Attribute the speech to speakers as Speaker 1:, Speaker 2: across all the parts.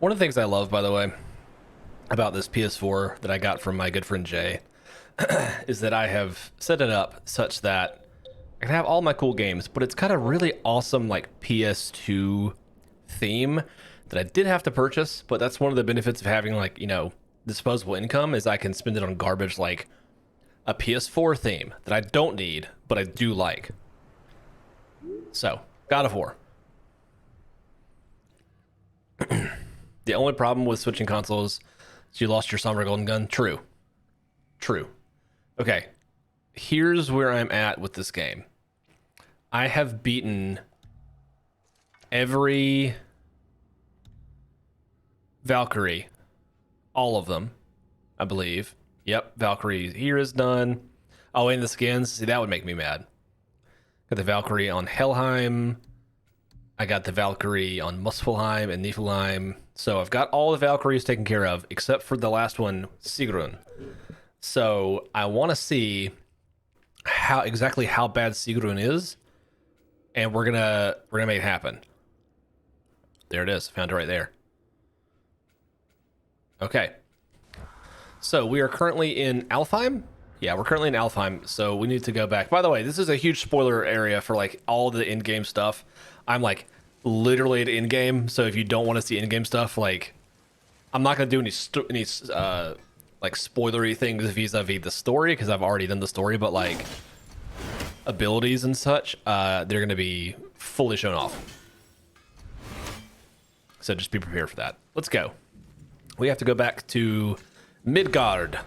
Speaker 1: One of the things I love, by the way, about this PS4 that I got from my good friend Jay is that I have set it up such that I can have all my cool games, but it's got a really awesome like PS2 theme that I did have to purchase, but that's one of the benefits of having like, disposable income is I can spend it on garbage like a PS4 theme that I don't need, but I do like. So, God of War. The only problem with switching consoles is you lost your Summer Golden Gun. True. Okay, here's where I'm at with this game. I have beaten every Valkyrie. All of them, I believe. Yep, Valkyrie here is done. Oh, and the skins. See, that would make me mad. Got the Valkyrie on Helheim. I got the Valkyrie on Muspelheim and Niflheim. So I've got all the Valkyries taken care of, except for the last one, Sigrun. So I want to see exactly how bad Sigrun is, and we're gonna make it happen. There it is. Found it right there. Okay. So we are currently in Alfheim. Yeah, we're currently in Alfheim, so we need to go back. By the way, this is a huge spoiler area for like all the in-game stuff. I'm like literally at in-game, so if you don't want to see in-game stuff, like I'm not gonna do any like spoilery things vis-a-vis the story because I've already done the story, but like abilities and such, they're gonna be fully shown off. So just be prepared for that. Let's go. We have to go back to Midgard.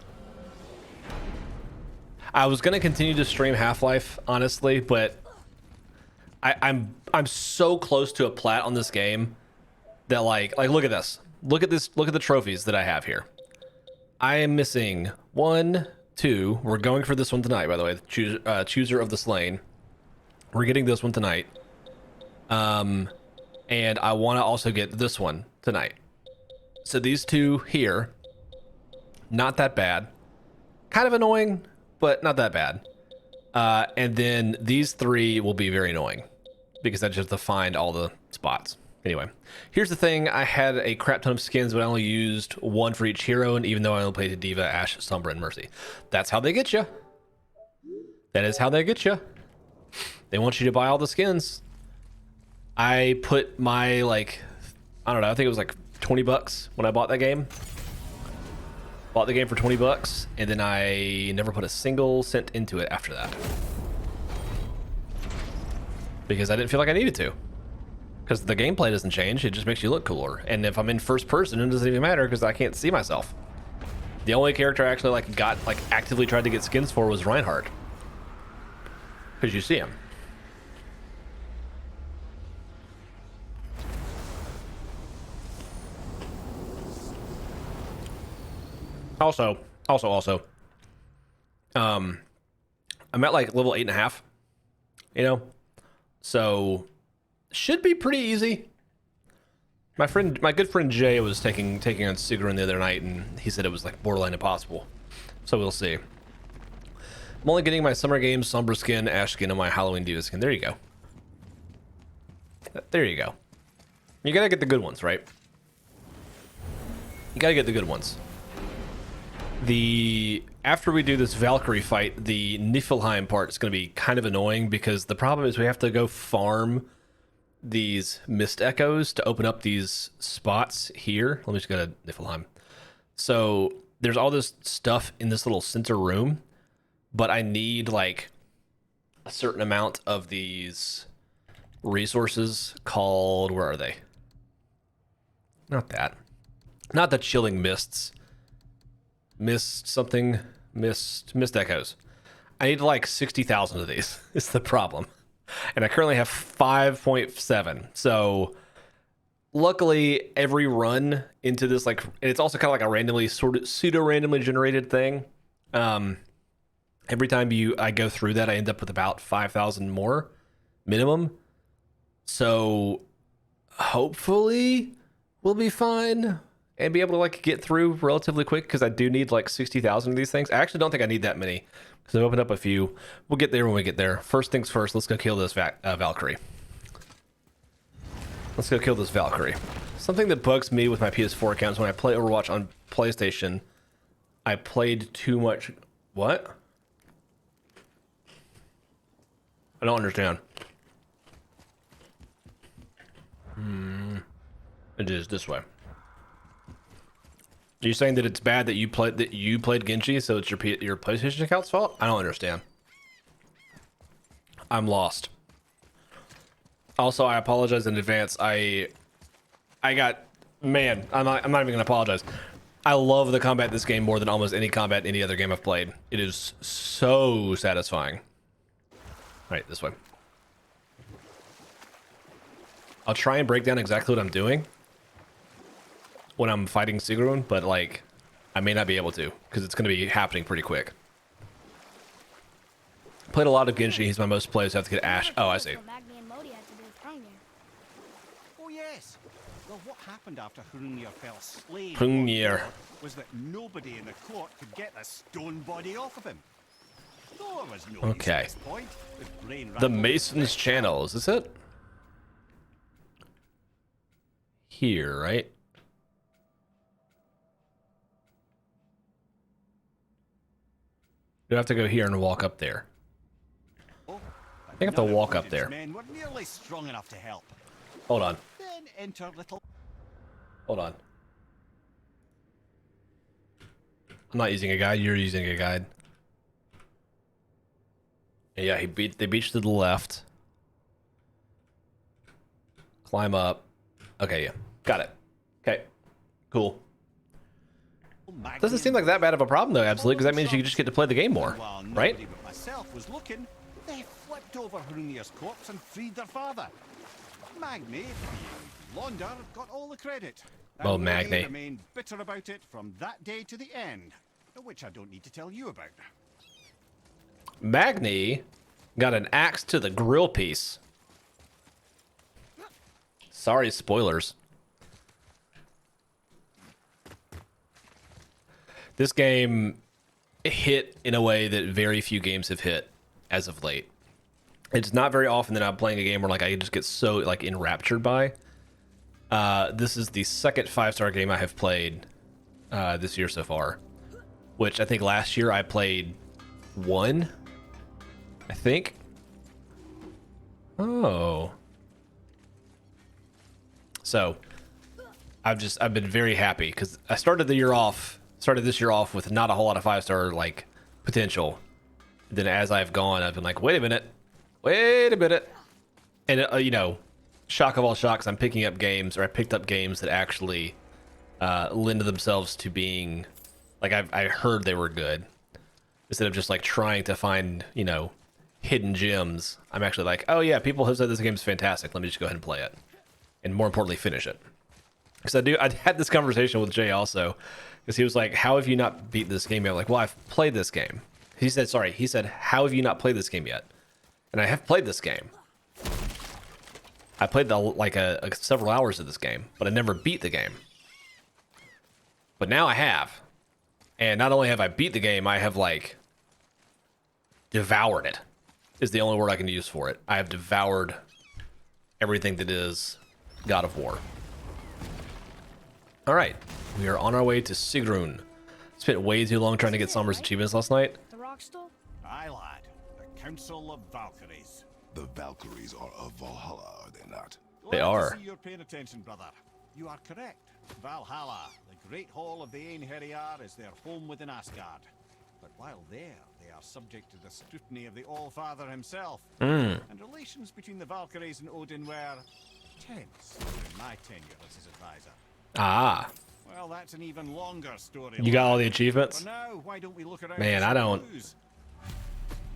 Speaker 1: I was gonna continue to stream Half-Life, honestly, but I'm so close to a plat on this game that like look at this. Look at the trophies that I have here. I am missing 1, 2. We're going for this one tonight, by the way. Chooser of the Slain. We're getting this one tonight. And I want to also get this one tonight. So these two here, not that bad. Kind of annoying, but not that bad. And then these 3 will be very annoying because I just have to find all the spots. Anyway, here's the thing. I had a crap ton of skins, but I only used 1 for each hero, and even though I only played D.Va, Ashe, Sombra, and Mercy. That's how they get you. That is how they get you. They want you to buy all the skins. I put my, like, I don't know, I think it was like 20 bucks when I bought that game. Bought the game for 20 bucks, and then I never put a single cent into it after that. Because I didn't feel like I needed to. Because the gameplay doesn't change, it just makes you look cooler. And if I'm in first person, it doesn't even matter because I can't see myself. The only character I actually actively tried to get skins for was Reinhardt. Because you see him. Also, I'm at like level 8.5, so should be pretty easy. My good friend Jay was taking on Sigrun the other night, and he said it was like borderline impossible. So we'll see. I'm only getting my Summer Games Sombra skin, Ashe skin, and my Halloween D.Va skin. There you go. There you go. You gotta get the good ones, right? You gotta get the good ones. After we do this Valkyrie fight, the Niflheim part is going to be kind of annoying because the problem is we have to go farm these mist echoes to open up these spots here. Let me just go to Niflheim. So there's all this stuff in this little center room, but I need like a certain amount of these resources called, where are they? Not the chilling mists. Mist echoes. I need like 60,000 of these is the problem. And I currently have 5.7. So luckily every run into this, like, and it's also kind of like a randomly pseudo-randomly generated thing. Every time I go through that, I end up with about 5,000 more minimum. So hopefully we'll be fine and be able to like get through relatively quick, because I do need like 60,000 of these things. I actually don't think I need that many because I've opened up a few. We'll get there when we get there. First things first, let's go kill this Valkyrie. Let's go kill this Valkyrie. Something that bugs me with my PS4 accounts when I play Overwatch on PlayStation, I played too much. What? I don't understand. It is this way. Are you saying that it's bad that you played Genji, so it's your PlayStation account's fault? I don't understand. I'm lost. Also, I apologize in advance. I got, man, I'm not even gonna apologize. I love the combat in this game more than almost any combat in any other game I've played. It is so satisfying. All right, this way. I'll try and break down exactly what I'm doing when I'm fighting Sigrun, but like, I may not be able to because it's going to be happening pretty quick. Played a lot of Genji. He's my most played, so I have to get Ashe. Oh, I see.
Speaker 2: Oh yes. Well, what happened after Hrungnir fell slave was that nobody in the court could get the stone body off of him. There was no
Speaker 1: okay.
Speaker 2: Point,
Speaker 1: the Mason's Channel. Is this it? Here, right? You have to go here and walk up there.
Speaker 2: Oh,
Speaker 1: I think I have to walk up there.
Speaker 2: Men were nearly strong enough to help.
Speaker 1: Hold on.
Speaker 2: Then enter little.
Speaker 1: Hold on. I'm not using a guide. You're using a guide. Yeah, they beat you to the left. Climb up. Okay, yeah. Got it. Okay. Cool. Doesn't seem like that bad of a problem though, absolutely, because that means you just get to play the game more, right?
Speaker 2: Myself was looking, they flipped over Hrungnir's corpse and freed their father. Magni, Launder, got all the credit.
Speaker 1: Well, Magni
Speaker 2: remained bitter about it from that day to the end, which I don't need to tell you about.
Speaker 1: Magni got an axe to the grill piece. Sorry, spoilers. This game hit in a way that very few games have hit as of late. It's not very often that I'm playing a game where like I just get so like enraptured by. This is the second 5-star game I have played this year so far, which I think last year I played 1, I think. Oh. So I've been very happy because I started this year off with not a whole lot of 5-star like potential. Then as I've gone, I've been like, wait a minute, and you know, shock of all shocks, I'm picking up games, or I picked up games that actually lend themselves to being like I heard they were good, instead of just like trying to find, you know, hidden gems. I'm actually like, oh yeah, people have said this game's fantastic. Let me just go ahead and play it, and more importantly, finish it. Because I had this conversation with Jay also, because he was like, how have you not beat this game yet? I'm like, well, I've played this game. He said, how have you not played this game yet? And I have played this game. I played several hours of this game, but I never beat the game. But now I have. And not only have I beat the game, I have like devoured it, is the only word I can use for it. I have devoured everything that is God of War. All right, we are on our way to Sigrun. Spent way too long trying to get Somber's achievements last night.
Speaker 3: The rock stone?
Speaker 2: Aye, lad. The Council of Valkyries.
Speaker 4: The Valkyries are of Valhalla, are they not?
Speaker 1: They
Speaker 2: Glad
Speaker 1: are.
Speaker 2: to see you're paying attention, brother. You are correct. Valhalla, the great hall of the Einherjar, is their home within Asgard. But while there, they are subject to the scrutiny of the All-Father himself. And relations between the Valkyries and Odin were tense during my tenure as his advisor.
Speaker 1: Ah.
Speaker 2: Well, that's an even longer story.
Speaker 1: You got all the achievements?
Speaker 2: For now, why don't we look around?
Speaker 1: Man, I don't.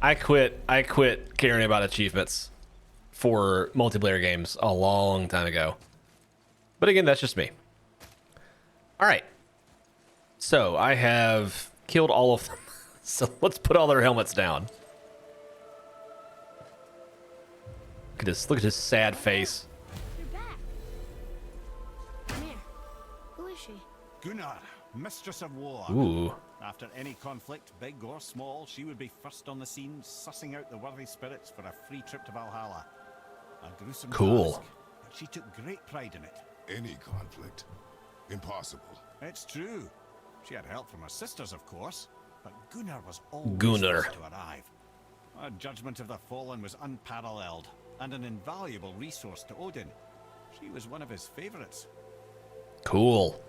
Speaker 1: I quit caring about achievements for multiplayer games a long time ago. But again, that's just me. All right. So I have killed all of them. So let's put all their helmets down. Look at this. Look at his sad face.
Speaker 3: You're back. Come here. Who is she?
Speaker 2: Gunnar, Mistress of War.
Speaker 1: Ooh.
Speaker 2: After any conflict, big or small, she would be first on the scene, sussing out the worthy spirits for a free trip to Valhalla. A gruesome
Speaker 1: Cool.
Speaker 2: task, but she took great pride in it.
Speaker 4: any conflict. Impossible.
Speaker 2: It's true. She had help from her sisters, of course, but Gunnar was always
Speaker 1: Gunnar.
Speaker 2: first to arrive. Her judgment of the fallen was unparalleled, and an invaluable resource to Odin. She was one of his favorites.
Speaker 1: Cool.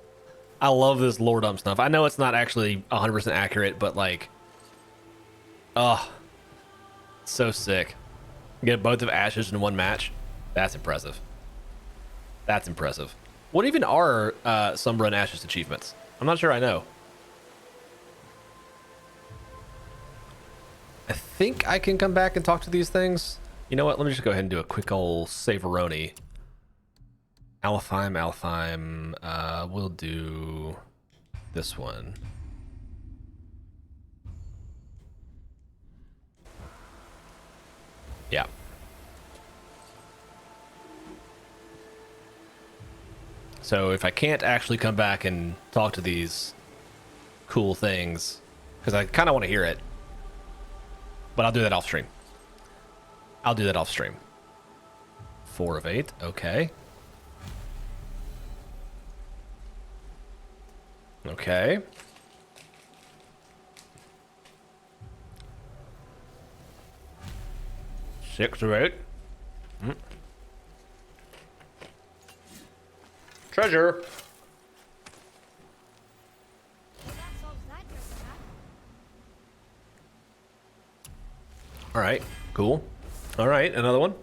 Speaker 1: I love this lore dump stuff. I know it's not actually 100% accurate, but like, oh, so sick. Get both of Ashes in one match. That's impressive. That's impressive. What even are Sombra and Ashes achievements? I'm not sure I know. I think I can come back and talk to these things. You know what? Let me just go ahead and do a quick old Saveroni. Alfheim. We'll do this one. Yeah. So if I can't actually come back and talk to these cool things, because I kind of want to hear it, but I'll do that off stream. I'll do that off stream. 4 of 8. Okay. Okay. Six or 8. Treasure.
Speaker 3: Well, that solves that treasure map.
Speaker 1: All right. Cool. All right. Another one.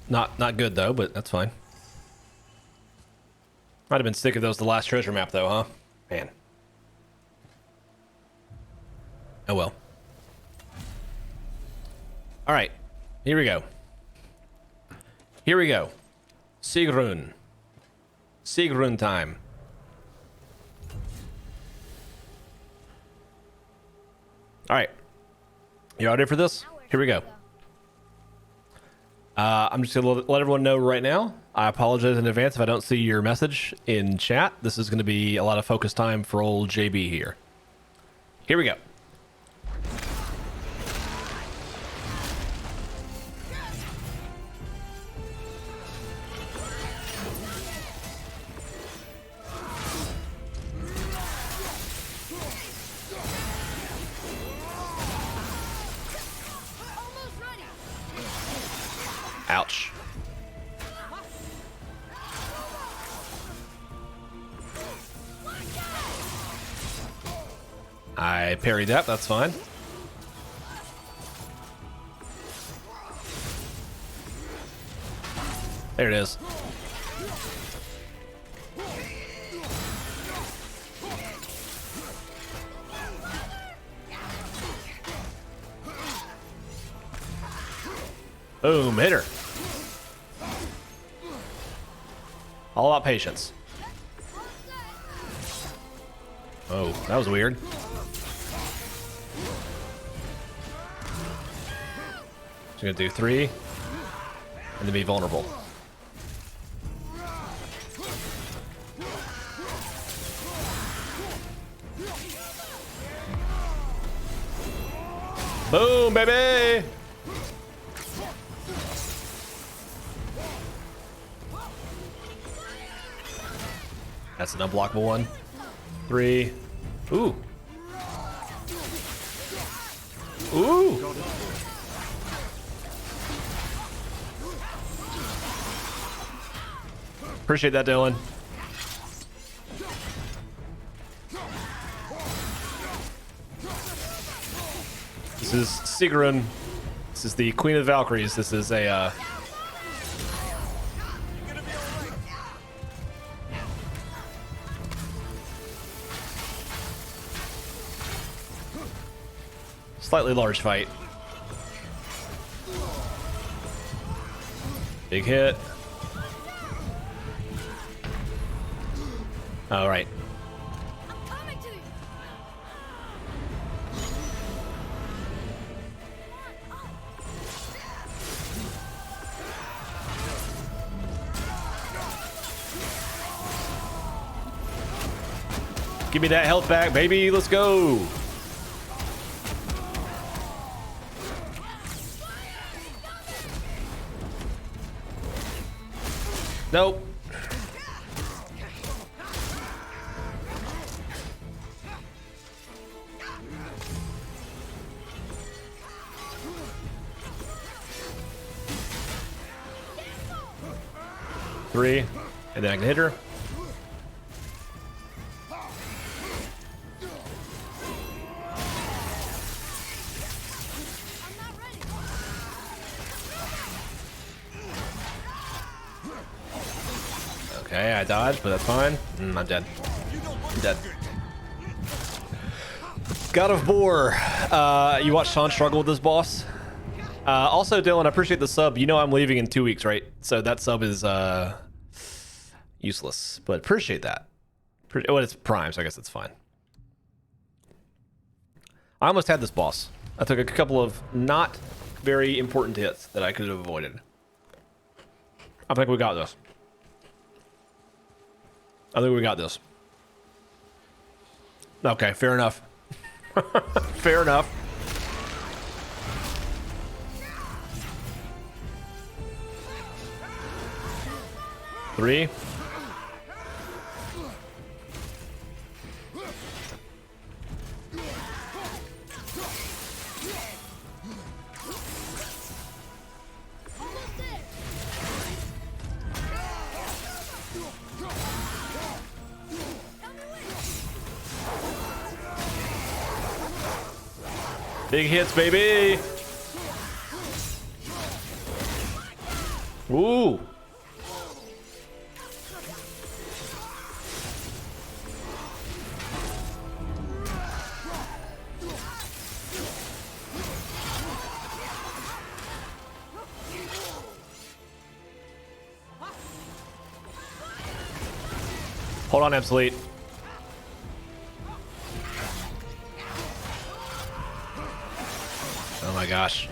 Speaker 1: Not good though, but that's fine. Might have been sick if that was the last treasure map though, huh? Man. Oh well. All right. Here we go. Here we go. Sigrun. Sigrun time. All right. You ready for this? Here we go. I'm just going to let everyone know right now. I apologize in advance if I don't see your message in chat. This is going to be a lot of focus time for old JB here. Here we go. Ouch. I parried that, that's fine. There it is. Boom, hit her. All about patience. Oh, that was weird. Just gonna do 3 and then be vulnerable. Boom, baby! That's an unblockable one. 3. Ooh. Ooh. Appreciate that, Dylan. This is Sigrun. This is the Queen of the Valkyries. This is a slightly large fight. Big hit. All right.
Speaker 3: I'm coming to you.
Speaker 1: Give me that health back, baby. Let's go. Nope. Three, and then I can hit her. Okay, I dodged, but that's fine. I'm dead. I'm dead. God of War. You watched Sean struggle with this boss? Also, Dylan, I appreciate the sub. You know I'm leaving in 2 weeks, right? So that sub is useless, but appreciate that. Well, it's Prime, so I guess it's fine. I almost had this boss. I took a couple of not very important hits that I could have avoided. I think we got this. I think we got this. Okay, fair enough. Fair enough. Three. Big hits, baby. Ooh. Hold on, Obsolete. Oh my gosh.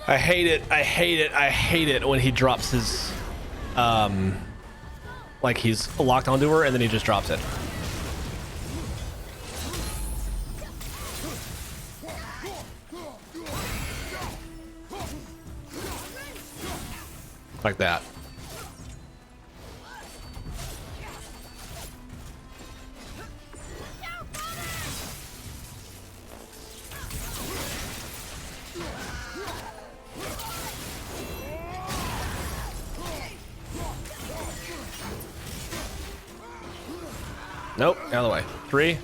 Speaker 1: I hate it. I hate it. I hate it when he drops his, like he's locked onto her and then he just drops it. Like that. Nope, out of the way. Three.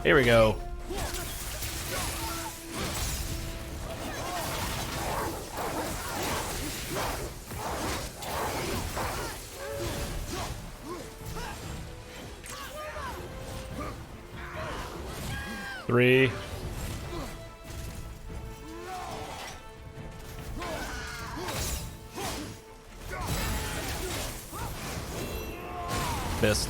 Speaker 1: Here we go. Three. Missed.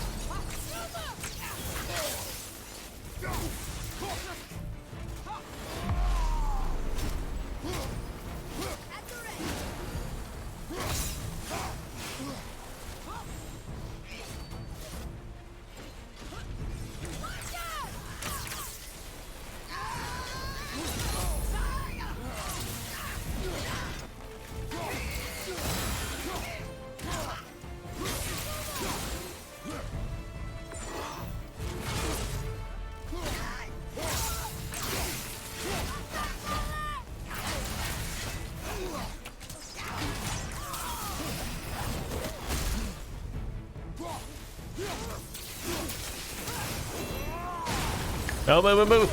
Speaker 1: No, move.
Speaker 2: Okay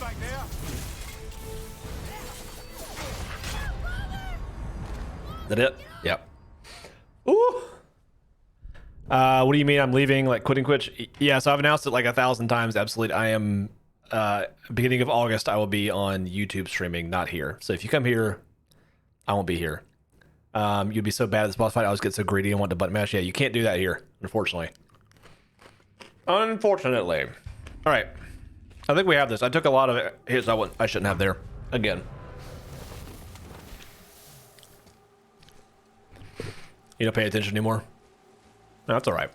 Speaker 2: back there.
Speaker 1: That it? Yep. Ooh. What do you mean I'm leaving, like quitting Twitch? Yeah, so I've announced it like 1,000 times. Absolute. I am, beginning of August, I will be on YouTube streaming, not here. So if you come here, I won't be here. You'd be so bad at this boss fight, I always get so greedy and want to button mash. Yeah, you can't do that here, unfortunately. Unfortunately. All right. I think we have this. I took a lot of hits I shouldn't have there. Again. You don't pay attention anymore? No, that's all right.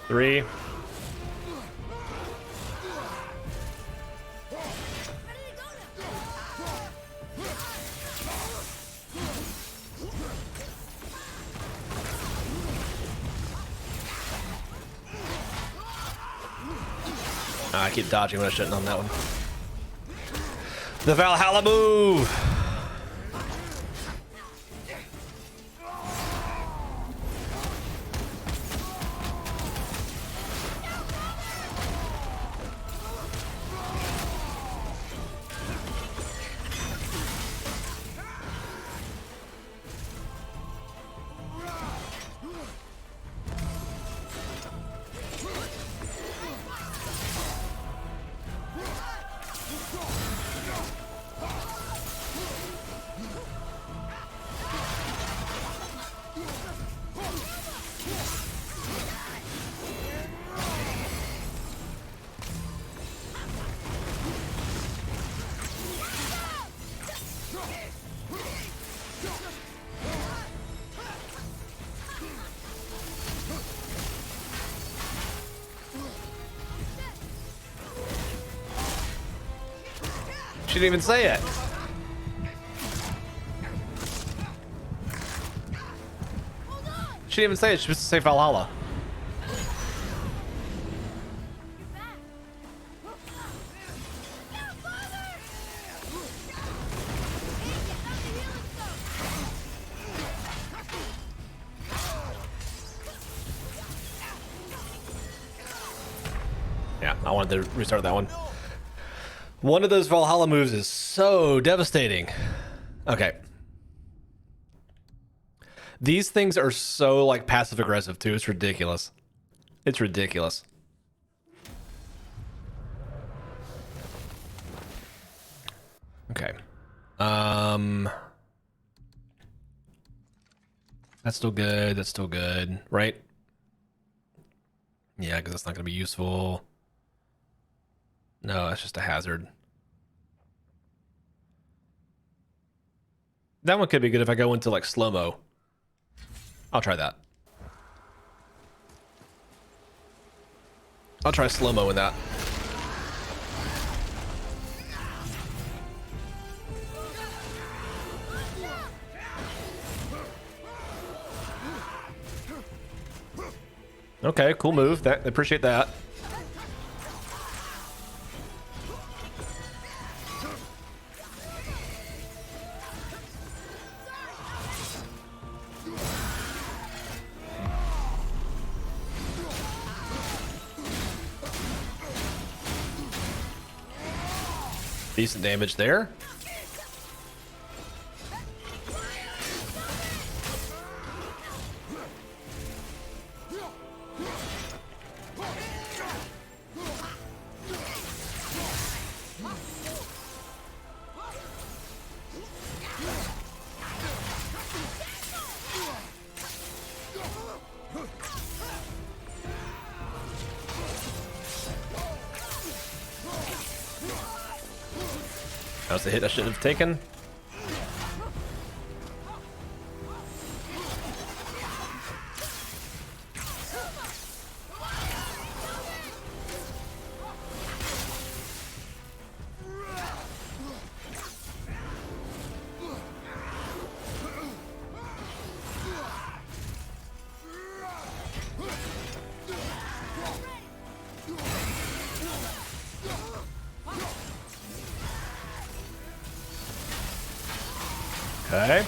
Speaker 1: Three. I keep dodging when I shouldn't on that one. The Valhalla move! She didn't even say it. She didn't even say it. She was supposed to say Valhalla. Yeah, I wanted to restart that one. One of those Valhalla moves is so devastating. Okay. These things are so like passive aggressive too. It's ridiculous. It's ridiculous. Okay. That's still good. That's still good, right? Yeah, because that's not going to be useful. No, that's just a hazard. That one could be good if I go into like slow-mo. I'll try that. I'll try slow-mo in that. Okay, cool move. That, appreciate that. Decent damage there. That was the hit I should have taken. Okay.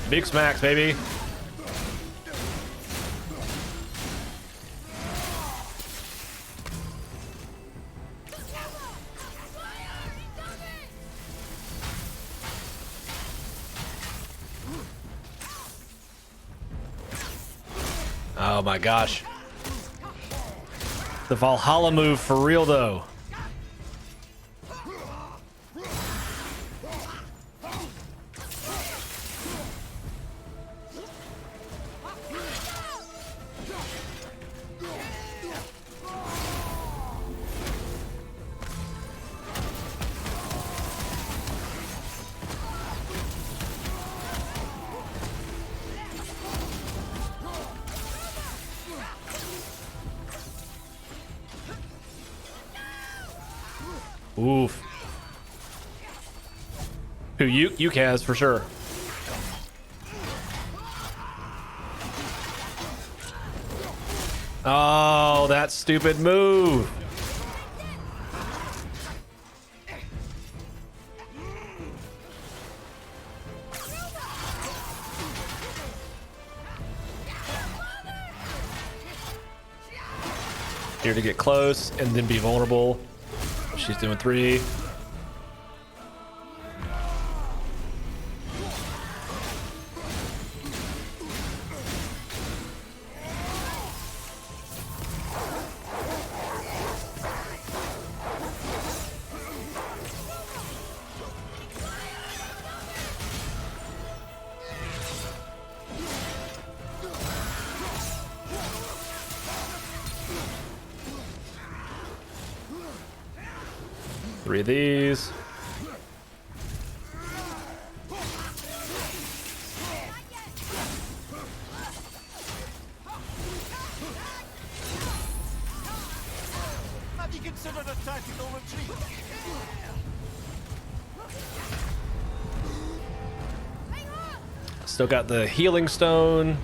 Speaker 1: Big smacks, baby. Oh my gosh. The Valhalla move for real though. Oof. Who you Kaz for sure. Oh, that stupid move. Here to get close and then be vulnerable. She's doing 3. Three of these.
Speaker 2: Have you considered a tactical retreat?
Speaker 1: Still got the healing stone.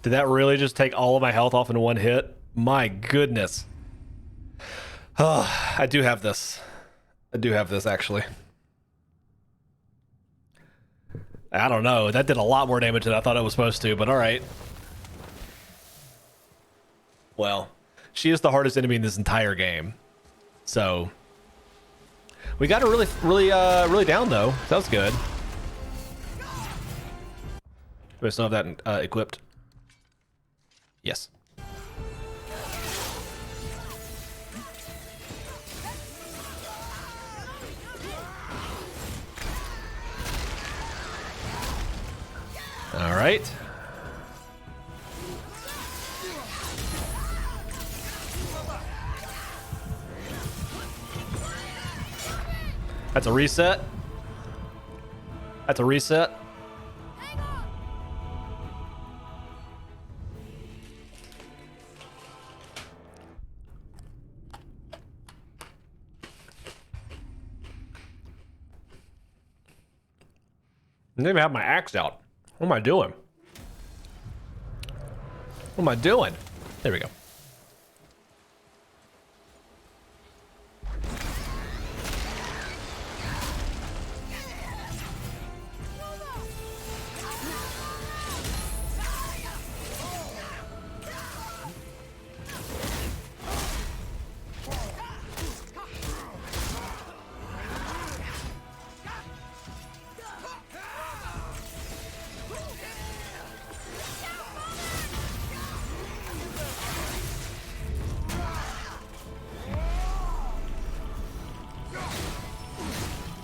Speaker 1: Did that really just take all of my health off in one hit? My goodness. Oh, I do have this. I do have this, actually. I don't know. That did a lot more damage than I thought it was supposed to, but all right. Well, she is the hardest enemy in this entire game. So we got her really down, though. That was good. We still have that equipped. Yes. All right. That's a reset. That's a reset. I didn't even have my axe out. What am I doing? What am I doing? There we go.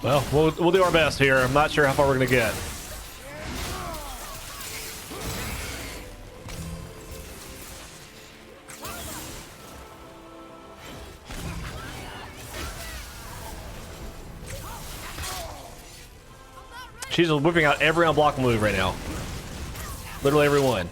Speaker 1: Well, we'll do our best here. I'm not sure how far we're gonna get. She's whipping out every unblockable move right now. Literally every one.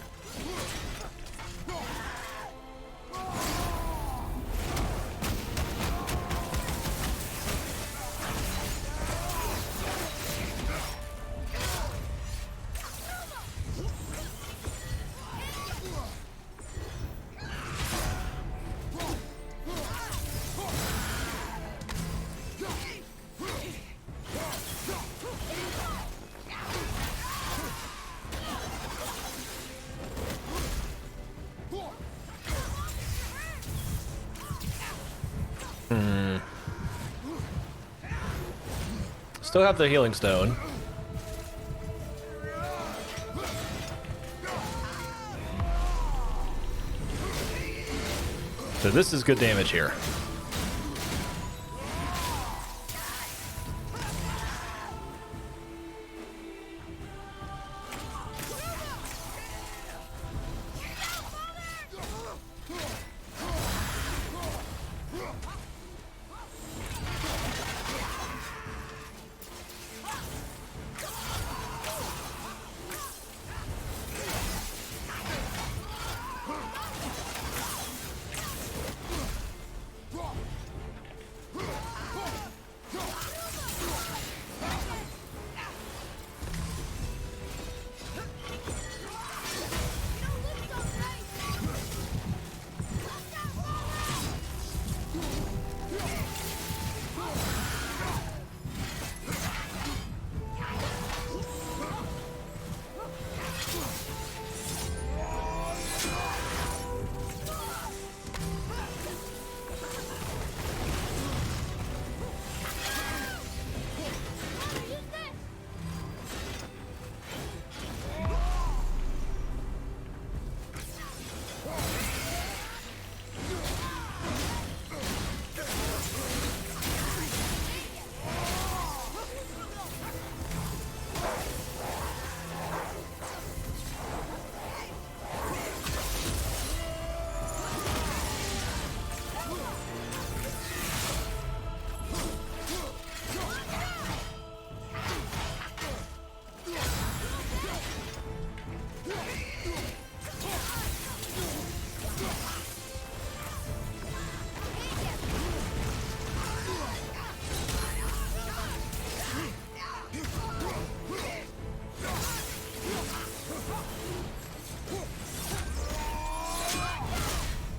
Speaker 1: Still have the healing stone. So this is good damage here.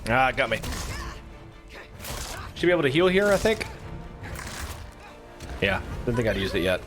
Speaker 1: Ah, got me. Should be able to heal here, I think. Yeah, didn't think I'd used it yet.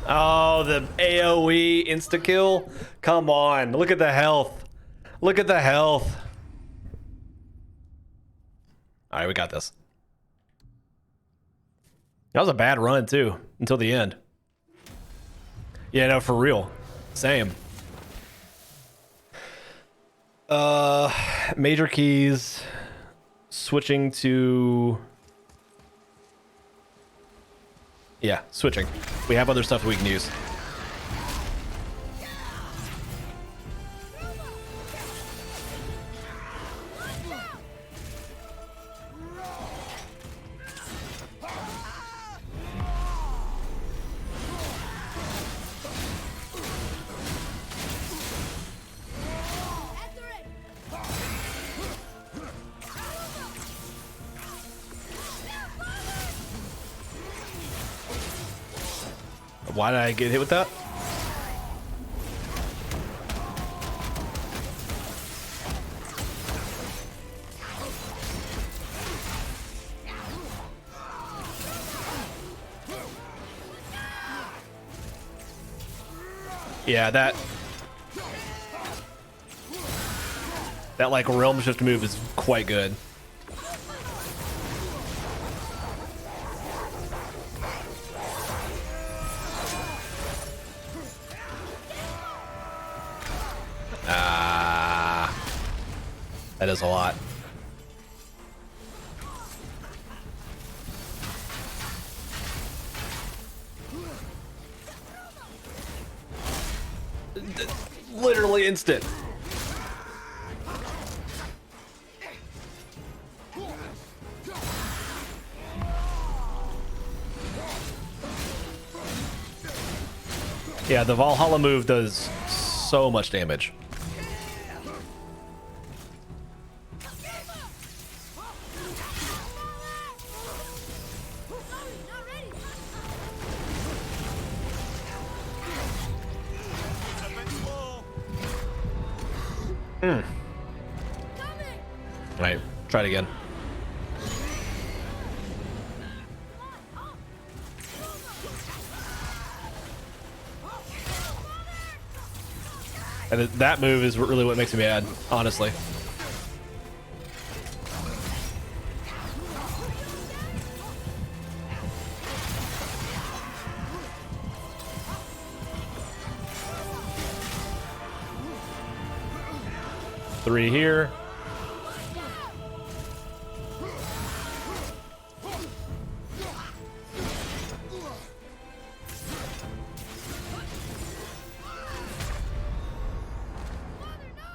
Speaker 1: Oh, the AoE insta-kill? Come on, look at the health. Look at the health. All right, we got this. That was a bad run, too, until the end. Yeah, no, for real. Same. Major keys. Switching to... Yeah, switching. We have other stuff we can use. Why did I get hit with that? Yeah, that like realm shift move is quite good. That is a lot. Literally instant. Yeah, the Valhalla move does so much damage. Alright, try it again. And that move is really what makes me mad, honestly. Three here.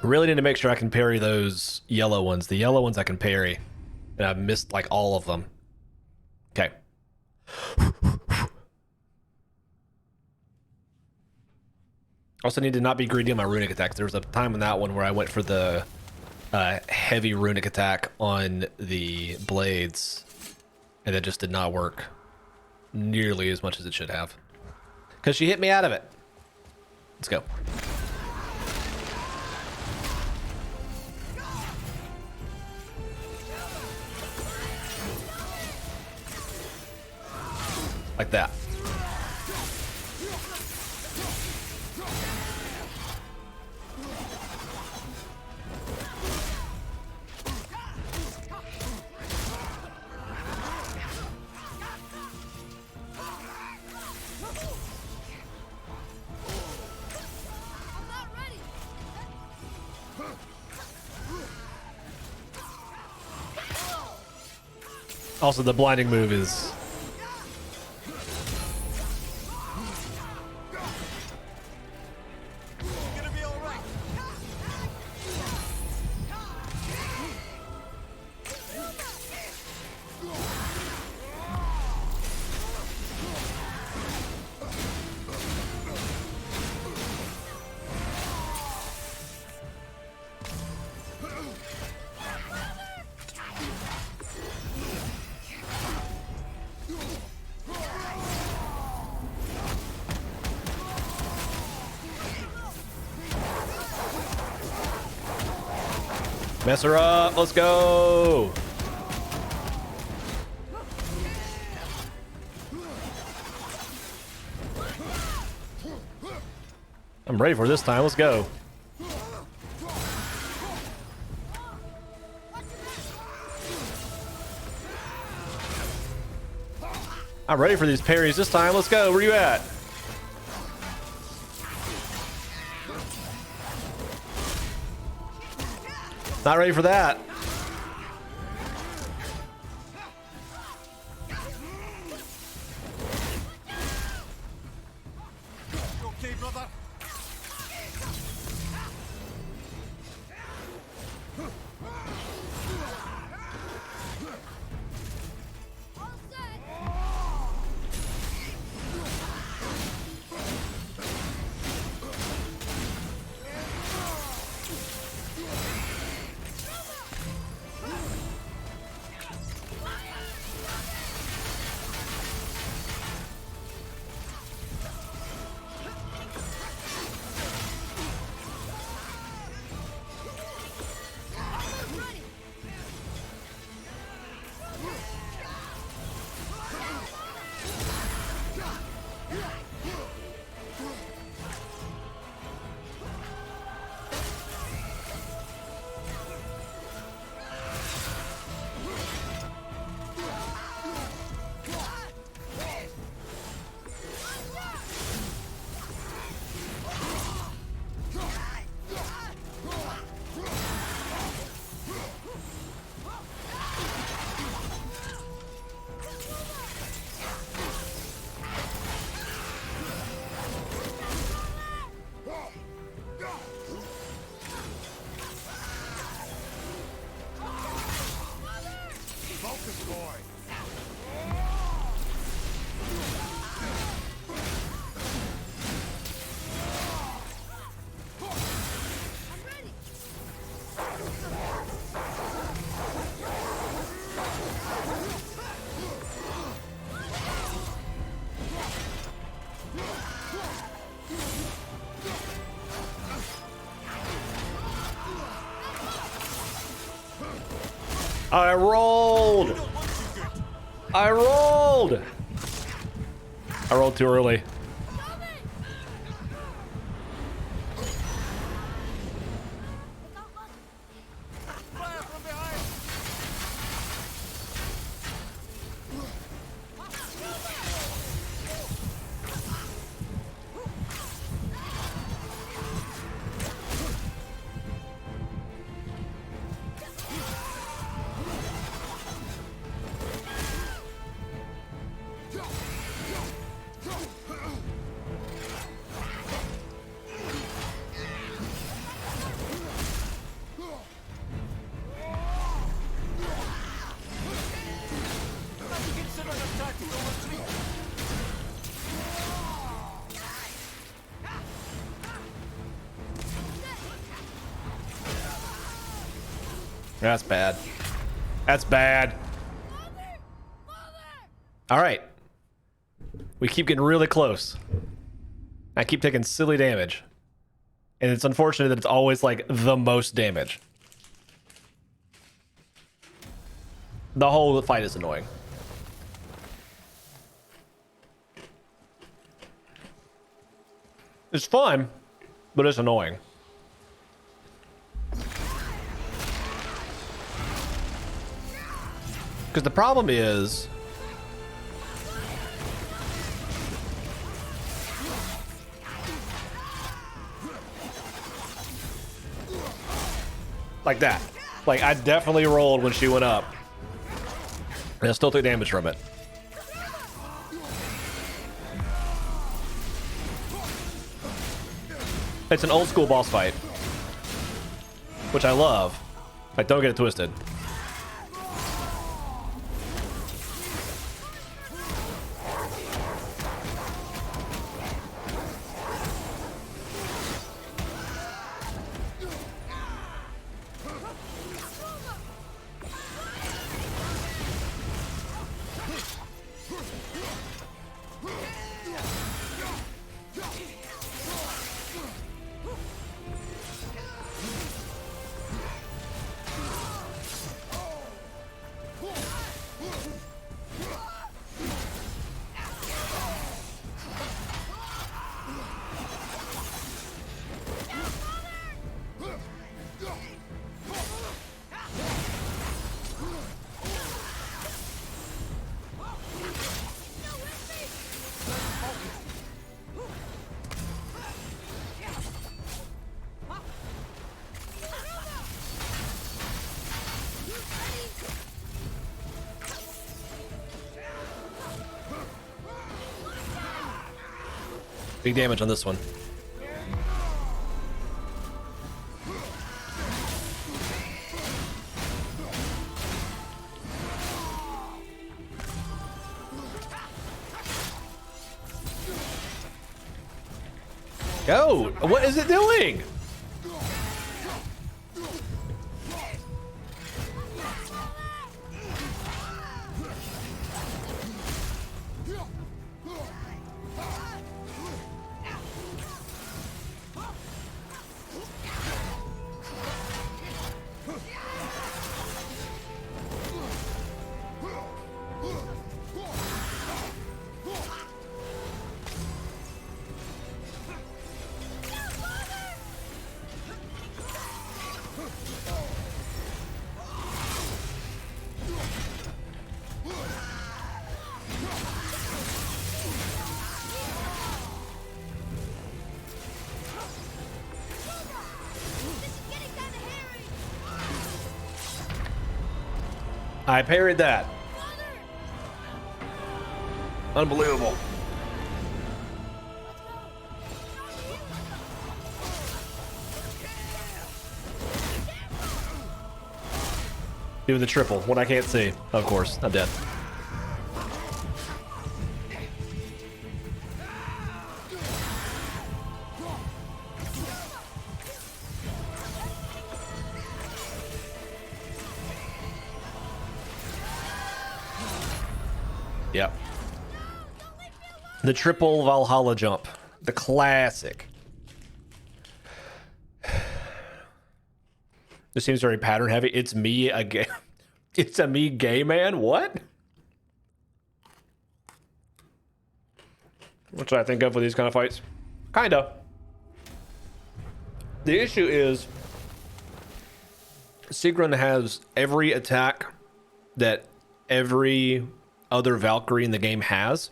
Speaker 1: Really need to make sure I can parry those yellow ones. The yellow ones I can parry. And I've missed like all of them. Okay. Also need to not be greedy on my runic attacks. There was a time in that one where I went for the heavy runic attack on the blades. And it just did not work nearly as much as it should have. Because she hit me out of it. Let's go. Like that. Also, the blinding move is... Mess her up. Let's go. I'm ready for this time. Let's go. I'm ready for these parries this time. Let's go. Where you at? Not ready for that.
Speaker 2: Okay, brother.
Speaker 1: I rolled! I rolled! I rolled too early.
Speaker 2: Fire from behind! Have you considered a tactical retreat?
Speaker 1: That's bad. That's bad. All right. We keep getting really close. I keep taking silly damage. And it's unfortunate that it's always like the most damage. The whole fight is annoying. It's fun, but it's annoying. Because the problem is... like that. Like, I definitely rolled when she went up. And I still took damage from it. It's an old school boss fight. Which I love. Like, don't get it twisted. Big damage on this one. Go! What is it doing? I parried that. Unbelievable. Do the triple when I can't see. Of course, I'm dead. Yep. The triple Valhalla jump. The classic. This seems very pattern heavy. It's me again. It's a me gay man? What? What should I think of for these kind of fights? Kinda. The issue is Sigrun has every attack that every other Valkyrie in the game has,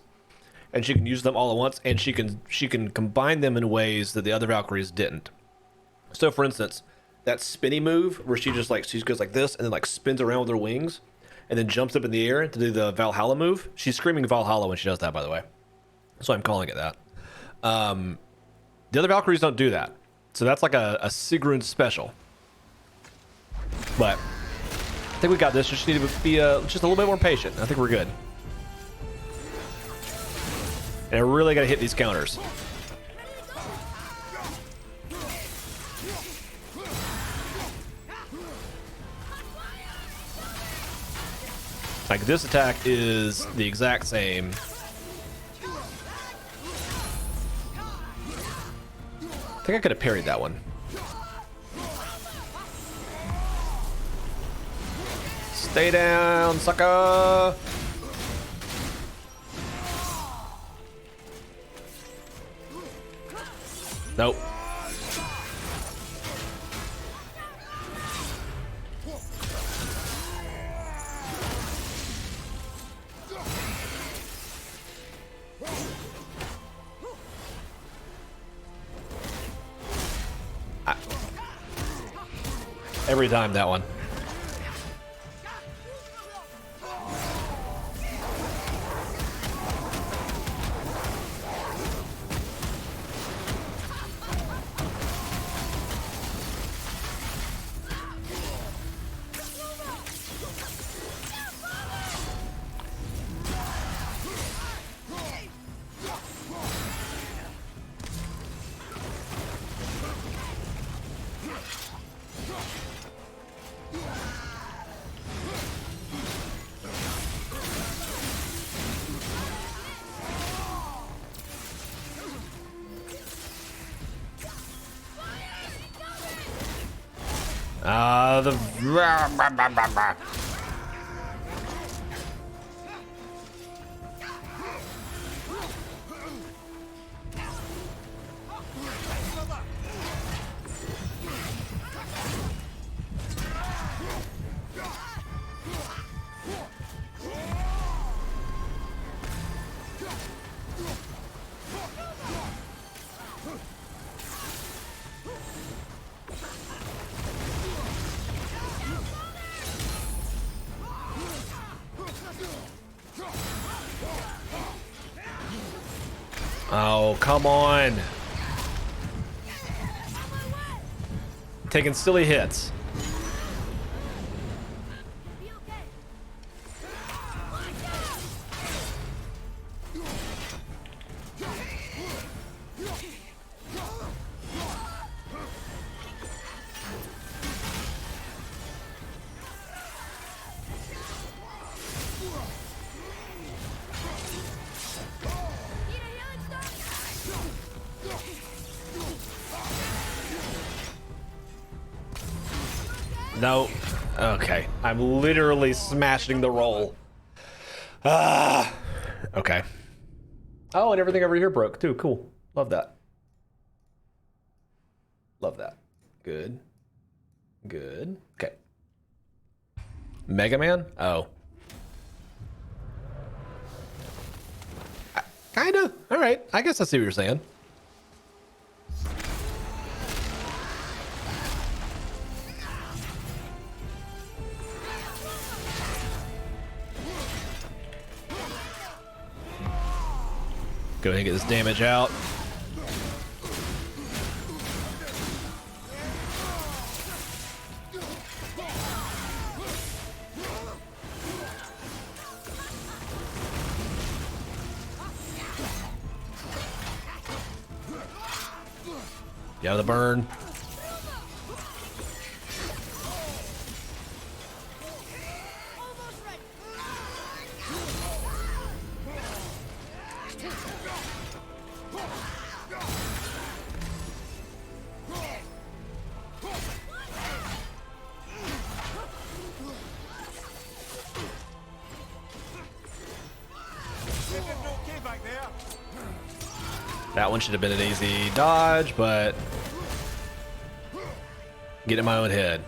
Speaker 1: and she can use them all at once, and she can combine them in ways that the other Valkyries didn't. So for instance, that spinny move where she goes like this and then like spins around with her wings and then jumps up in the air to do the Valhalla move. She's screaming Valhalla when she does that, by the way. So I'm calling it that. The other Valkyries don't do that. So that's like a Sigrun special. But I think we got this. Just need to be just a little bit more patient. I think we're good. And I really got to hit these counters. Like this attack is the exact same. I think I could have parried that one. Stay down, sucker! Nope. Every time that one. Oh, come on. Taking silly hits. No. Okay. I'm literally smashing the roll. Ah. Okay. Oh, and everything over here broke too. Cool. Love that. Love that. Good. Good. Okay. Mega Man? Oh. Kinda. All right. I guess I see what you're saying. Go ahead and get this damage out. Get out of the burn. That one should have been an easy dodge, but get in my own head.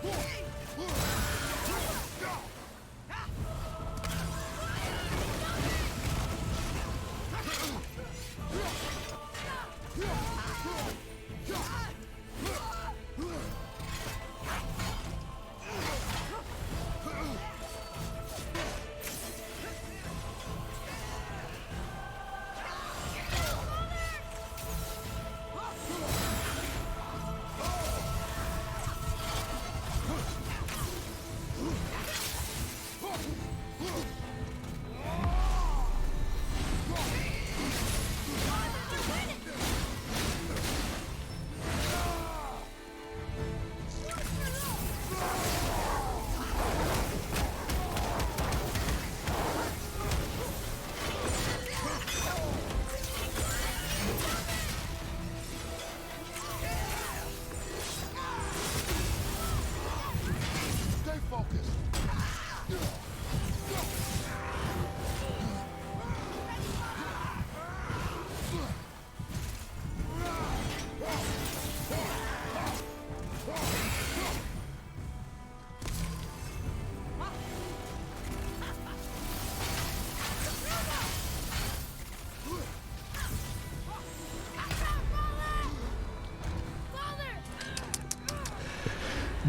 Speaker 4: Stay focused.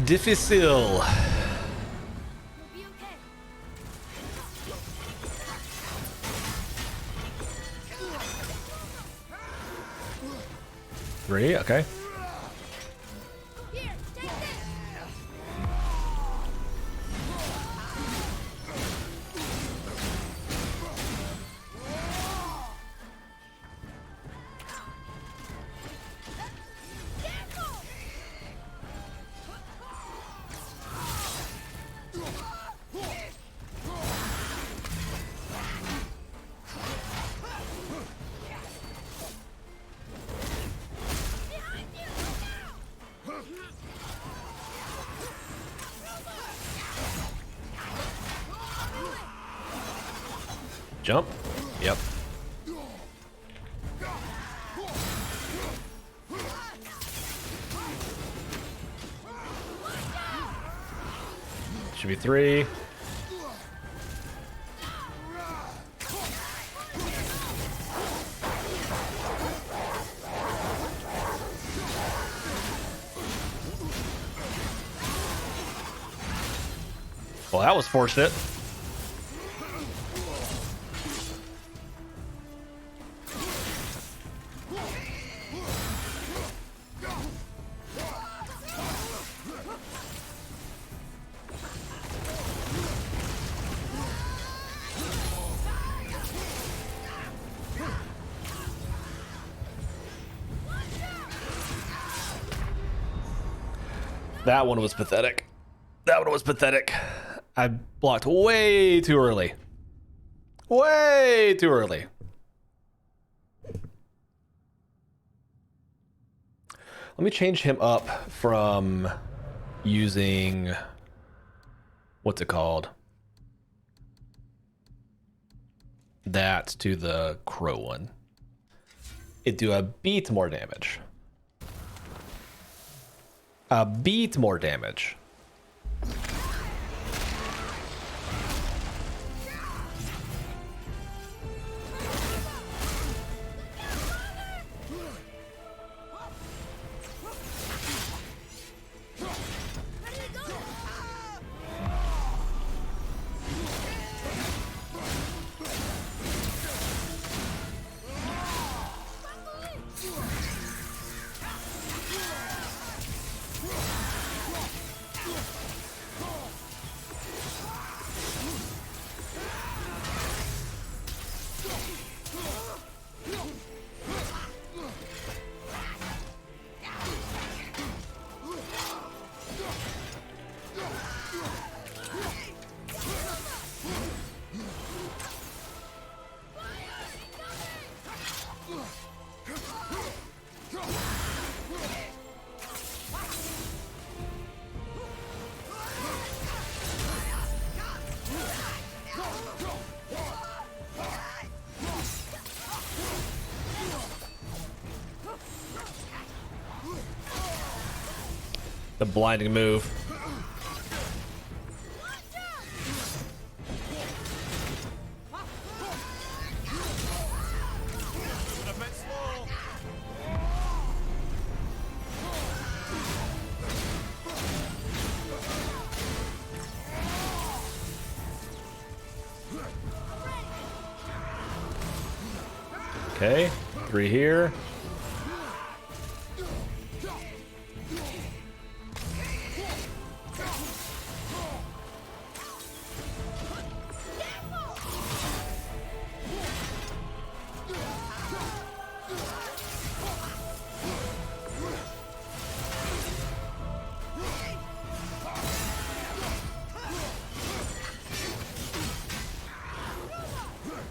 Speaker 1: Difficile.
Speaker 3: You'll be okay.
Speaker 1: 3, okay.
Speaker 3: Here, take this. Careful! Behind you! Look out!
Speaker 1: Jump. Yep. Should be 3. Well, that was fortunate. That one was pathetic. That one was pathetic. I blocked way too early. Way too early. Let me change him up from using, what's it called? That to the crow one. It do a bit more damage. A bit more damage.
Speaker 3: Ready to go! Buckle in!
Speaker 1: The blinding move.
Speaker 2: A bit slow.
Speaker 1: Okay, 3 here.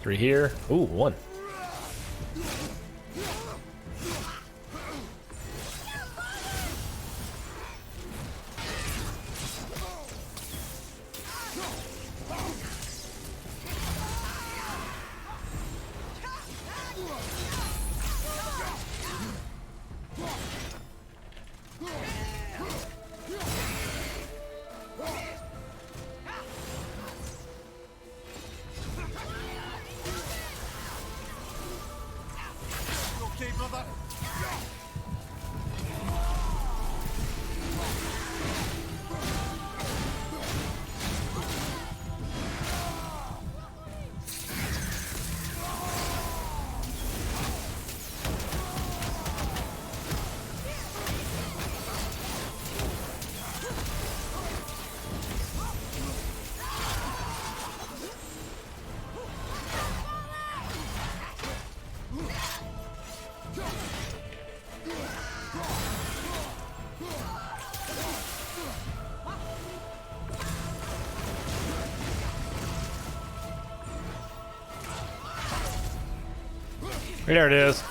Speaker 1: Three here. Ooh, 1.
Speaker 2: Okay, brother.
Speaker 1: There it is.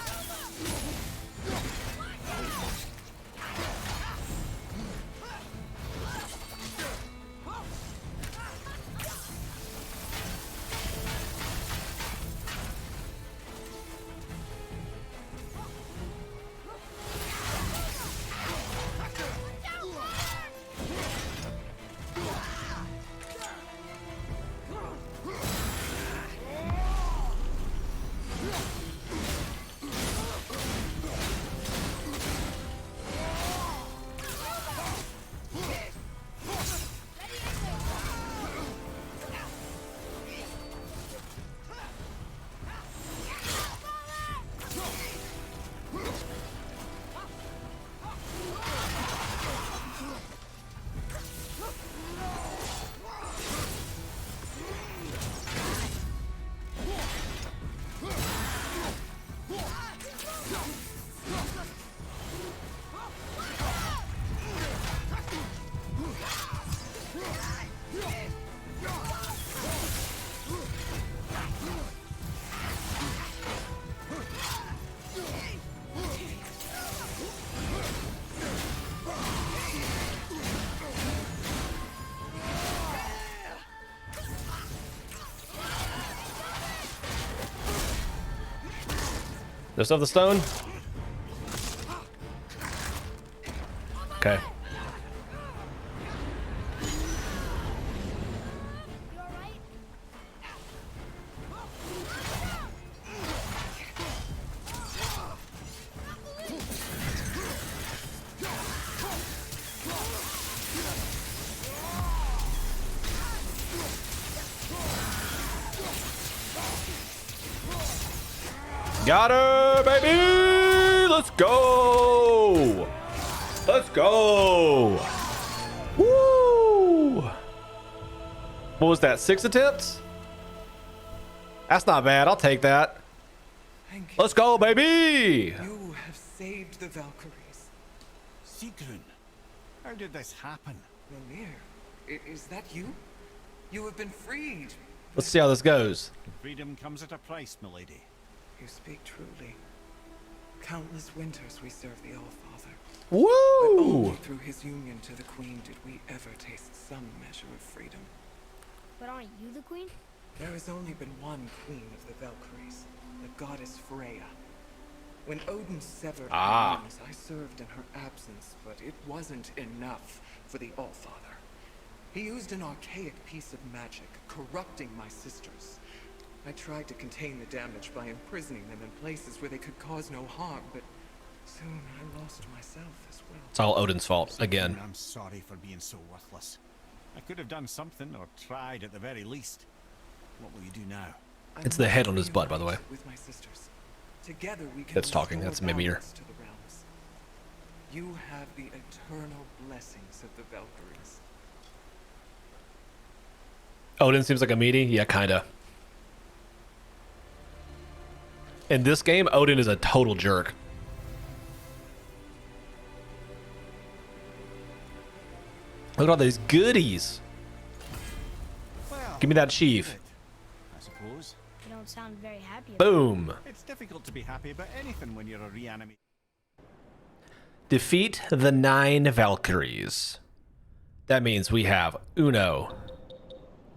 Speaker 1: There's of the stone. Okay.
Speaker 3: You alright?
Speaker 1: Got her, baby! Let's go! Let's go! Woo! What was that? 6 attempts? That's not bad. I'll take that.
Speaker 5: Thank you.
Speaker 1: Let's go, baby!
Speaker 5: You have saved the Valkyries.
Speaker 2: Sigrun, how did this happen?
Speaker 5: Mimir, is that you? You have been freed.
Speaker 1: Let's see how this goes.
Speaker 2: Freedom comes at a price, milady.
Speaker 5: You speak truly. Countless winters we serve the All-Father. But
Speaker 1: Woo!
Speaker 5: only through his union to the Queen did we ever taste some measure of freedom.
Speaker 3: But aren't you the queen?
Speaker 5: There has only been one Queen of the Valkyries, the goddess Freya. When Odin severed
Speaker 1: Ah.
Speaker 5: her arms, I served in her absence, but it wasn't enough for the Allfather. He used an archaic piece of magic, corrupting my sisters. I tried to contain the damage by imprisoning them in places where they could cause no harm, but soon I lost myself as well.
Speaker 1: It's all Odin's fault again.
Speaker 2: I'm sorry for being so worthless. I could have done something, or tried at the very least. What will you do now?
Speaker 1: It's the head on his butt, by the way.
Speaker 5: With my sisters. Together we can
Speaker 1: That's talking,
Speaker 5: restore
Speaker 1: that's Mimir.
Speaker 5: balance to the realms. You have the eternal blessings of the Valkyries.
Speaker 1: Odin seems like a meaty. Yeah, kinda. In this game, Odin is a total jerk. Look at all these goodies.
Speaker 2: Well,
Speaker 1: Give me that sheaf.
Speaker 2: I suppose.
Speaker 3: You don't sound very happy about
Speaker 1: Boom.
Speaker 2: It's difficult to be happy about anything when you're a reanimate.
Speaker 1: Defeat the 9 Valkyries. That means we have Uno,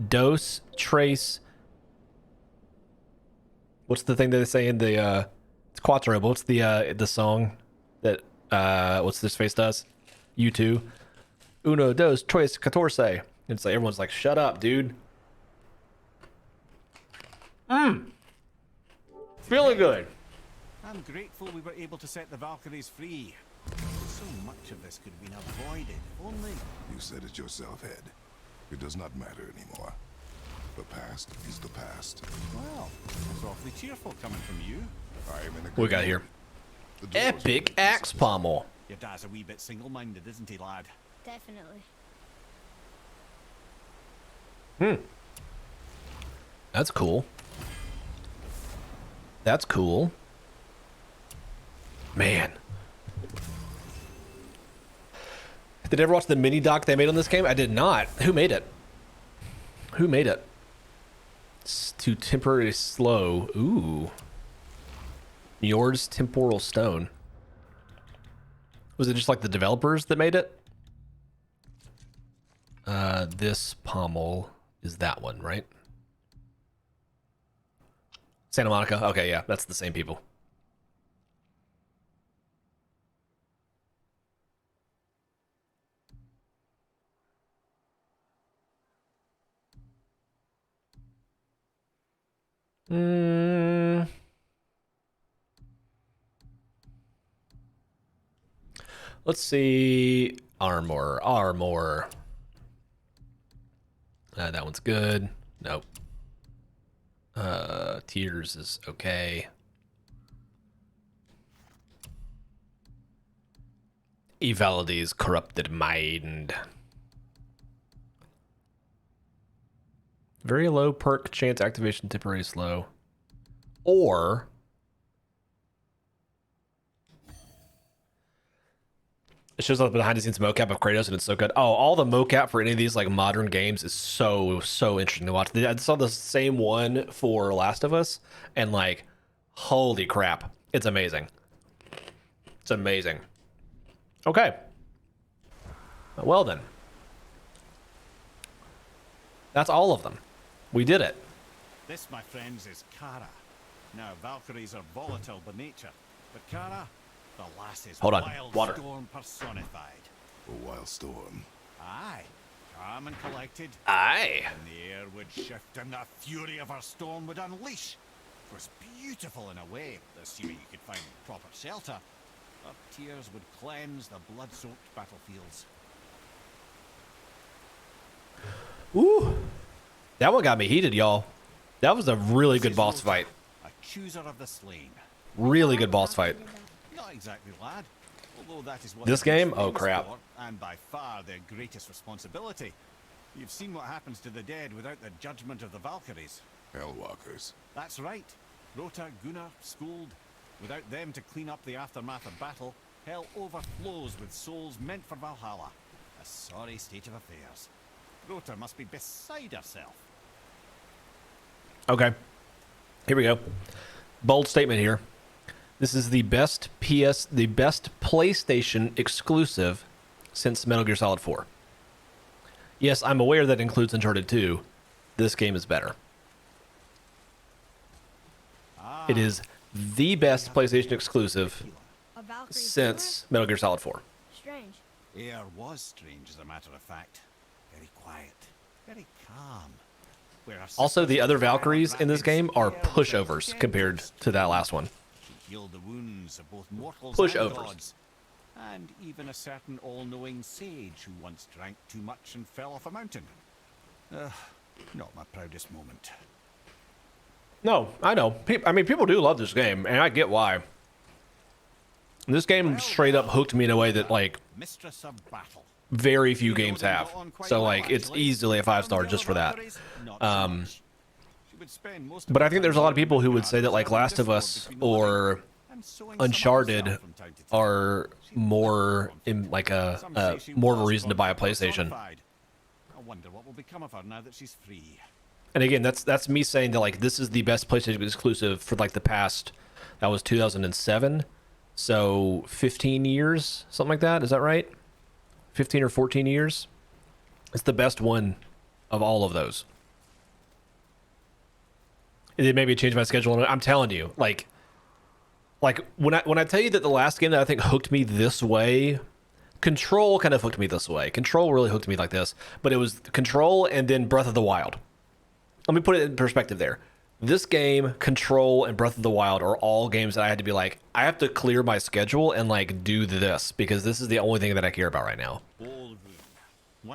Speaker 1: Dos, Trace. What's the thing that they say in the it's Quattro, but what's the song that what's this face does? U2. Uno, dos, tres, catorce. It's like everyone's like, shut up, dude. Feeling good.
Speaker 2: I'm grateful we were able to set the Valkyries free. So much of this could have been avoided. If only.
Speaker 4: You said it yourself, Head. It does not matter anymore. The past is the past.
Speaker 2: Well, that's awfully cheerful coming from you.
Speaker 4: I am in a
Speaker 1: What
Speaker 4: good
Speaker 1: we got
Speaker 4: mood.
Speaker 1: here?
Speaker 4: The doors
Speaker 1: Epic
Speaker 4: will
Speaker 1: axe pommel.
Speaker 2: Your dad's a wee bit single-minded, isn't he, lad?
Speaker 3: Definitely.
Speaker 1: That's cool. That's cool. Man. Did you ever watch the mini doc they made on this game? I did not. Who made it? Who made it? It's too temporarily slow. Ooh. Njord's Temporal Stone. Was it just like the developers that made it? This pommel is that one, right? Santa Monica. Okay, yeah, that's the same people. Let's see. Armor. That one's good. Nope. Tears is okay. Evalide's corrupted mind. Very low perk chance activation, temporary slow. Or it shows up behind the scenes mocap of Kratos and it's so good. Oh, all the mocap for any of these like modern games is so interesting to watch. I saw the same one for Last of Us and like, holy crap. It's amazing. It's amazing. Okay. Well then. That's all of them. We did it.
Speaker 2: This, my friends, is Kara. Now, Valkyries are volatile by nature, but Kara, the lass is
Speaker 1: Hold on,
Speaker 2: wild
Speaker 1: water.
Speaker 2: storm personified.
Speaker 4: A wild storm.
Speaker 2: Aye, calm and collected,
Speaker 1: Aye.
Speaker 2: and the air would shift and the fury of her storm would unleash. It was beautiful in a way, assuming you could find proper shelter. Her tears would cleanse the blood-soaked battlefields.
Speaker 1: Ooh. That one got me heated, y'all. That was a really good boss fight.
Speaker 2: A chooser of the slain.
Speaker 1: Really good boss fight.
Speaker 2: Not exactly, lad. Although that is what
Speaker 1: This
Speaker 2: it is
Speaker 1: game? Oh,
Speaker 2: famous
Speaker 1: crap.
Speaker 2: for, and by far their greatest responsibility. You've seen what happens to the dead without the judgment of the Valkyries.
Speaker 4: Hellwalkers.
Speaker 2: That's right. Rota, Gunnar, Skuld. Without them to clean up the aftermath of battle, hell overflows with souls meant for Valhalla. A sorry state of affairs. Rota must be beside herself.
Speaker 1: Okay. Here we go. Bold statement here. This is the best PlayStation exclusive since Metal Gear Solid 4. Yes, I'm aware that includes Uncharted 2. This game is better. It is the best PlayStation exclusive
Speaker 3: A Valkyrie
Speaker 1: since Metal Gear Solid 4.
Speaker 3: killer? Strange.
Speaker 2: Air was strange, as a matter of fact. Very quiet, very calm. Where her
Speaker 1: Also, the
Speaker 2: sister's
Speaker 1: other
Speaker 2: fire
Speaker 1: Valkyries in this
Speaker 2: rapids,
Speaker 1: game are
Speaker 2: Air was a
Speaker 1: pushovers
Speaker 2: gentle
Speaker 1: compared to that last one.
Speaker 2: She healed the wounds of both mortals
Speaker 1: Pushovers.
Speaker 2: and gods. And even a certain all-knowing sage who once drank too much and fell off a mountain. Not my proudest moment.
Speaker 1: No, I know. I mean, people do love this game, and I get why. This game straight up hooked me in a way that, like,
Speaker 2: Mistress of battle.
Speaker 1: very few games have. So, like, it's easily a 5-star just for that. But I think there's a lot of people who would say that, like, Last of Us or Uncharted are more in, like, more of a reason to buy a PlayStation.
Speaker 2: I wonder what will become of her now that she's free.
Speaker 1: And again, that's me saying that, like, this is the best PlayStation exclusive for, like, the past, that was 2007. So 15 years, something like that. Is that right? 15 or 14 years. It's the best one of all of those. It maybe changed my schedule. I'm telling you, like when I tell you that the last game that I think hooked me this way, Control kind of hooked me this way. Control really hooked me like this, but it was Control and then Breath of the Wild. Let me put it in perspective there. This game, Control, and Breath of the Wild are all games that I had to be like, I have to clear my schedule and, like, do this because this is the only thing that I care about right now.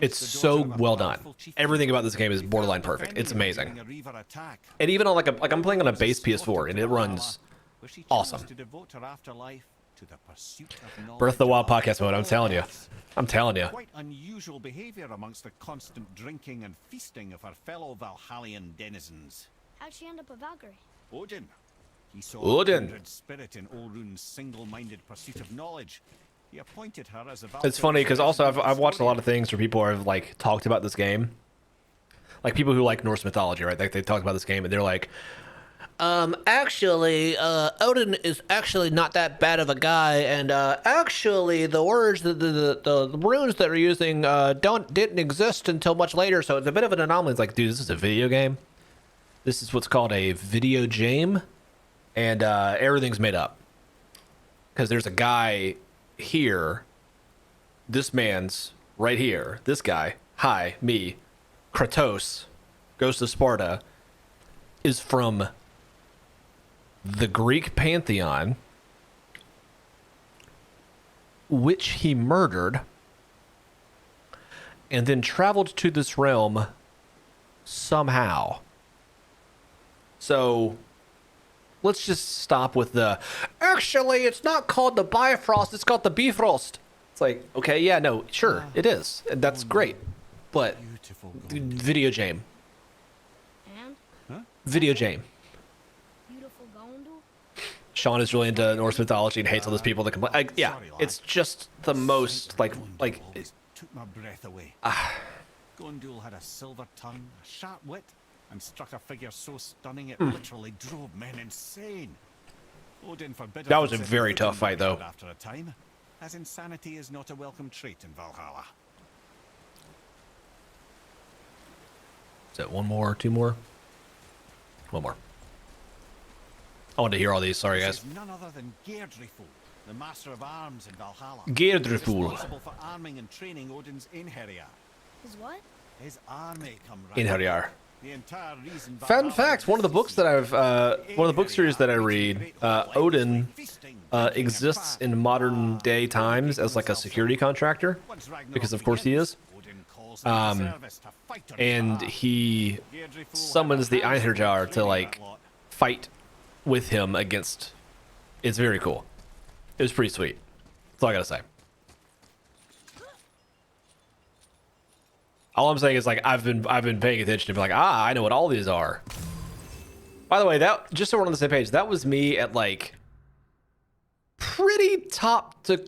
Speaker 1: It's so well done. Everything about this game is borderline perfect. It's amazing. And even on, like I'm playing on a base PS4 and it runs awesome. Breath of the Wild podcast mode, I'm telling you. I'm telling you.
Speaker 2: Quite unusual behavior amongst the constant drinking and feasting of our fellow Valhallian denizens.
Speaker 3: How'd she end up a Valkyrie?
Speaker 2: Odin. He saw
Speaker 1: Odin.
Speaker 2: a kindred spirit in Olrun's single-minded pursuit of knowledge. He appointed her as a Valkyrie.
Speaker 1: It's funny because also I've watched a lot of things where people have, like, talked about this game. Like people who like Norse mythology, right? Like they talk about this game and they're like, actually, Odin is actually not that bad of a guy, and actually, the words, the runes that we're using didn't exist until much later, so it's a bit of an anomaly. It's like, dude, this is a video game. This is what's called a video game, and everything's made up. Because there's a guy here, this man's right here, this guy, hi, me, Kratos, Ghost of Sparta, is from the Greek pantheon, which he murdered, and then traveled to this realm somehow. So let's just stop with the, actually, it's not called the Bifrost, it's called the Bifrost. It's like, okay, yeah, no, sure, it is. That's great. But video game.
Speaker 3: And?
Speaker 1: Video game.
Speaker 3: Beautiful Gondul?
Speaker 1: Sean is really into Norse mythology and hates all those people that complain. Yeah,
Speaker 2: Sorry, lad.
Speaker 1: it's just the most like
Speaker 2: Always took my breath away. Gondul had a silver tongue, a sharp wit, and struck a figure so stunning it literally drove men insane. Odin forbid
Speaker 1: That was a
Speaker 2: us if
Speaker 1: very
Speaker 2: Odin
Speaker 1: tough fight, though.
Speaker 2: died after a time, as insanity is not a welcome trait in Valhalla.
Speaker 1: Is that one more, two more? One more. I wanted to hear all these. Sorry,
Speaker 2: This
Speaker 1: guys.
Speaker 2: is none other than Geirdriful, the master of arms in Valhalla.
Speaker 1: Geirdriful.
Speaker 2: Responsible for arming and training Odin's Einherjar.
Speaker 3: His what?
Speaker 2: His army come
Speaker 1: Einherjar.
Speaker 2: The entire reason
Speaker 1: Fun
Speaker 2: Valhalla
Speaker 1: fact: one of the books that I've, one of the book series that I read, Odin exists in modern day times as like a security contractor, because of course he is. And he summons the Einherjar to like fight with him against. It's very cool. It was pretty sweet. That's all I gotta say. All I'm saying is like I've been paying attention to be like, I know what all these are. By the way, that just so we're on the same page, that was me at like pretty top to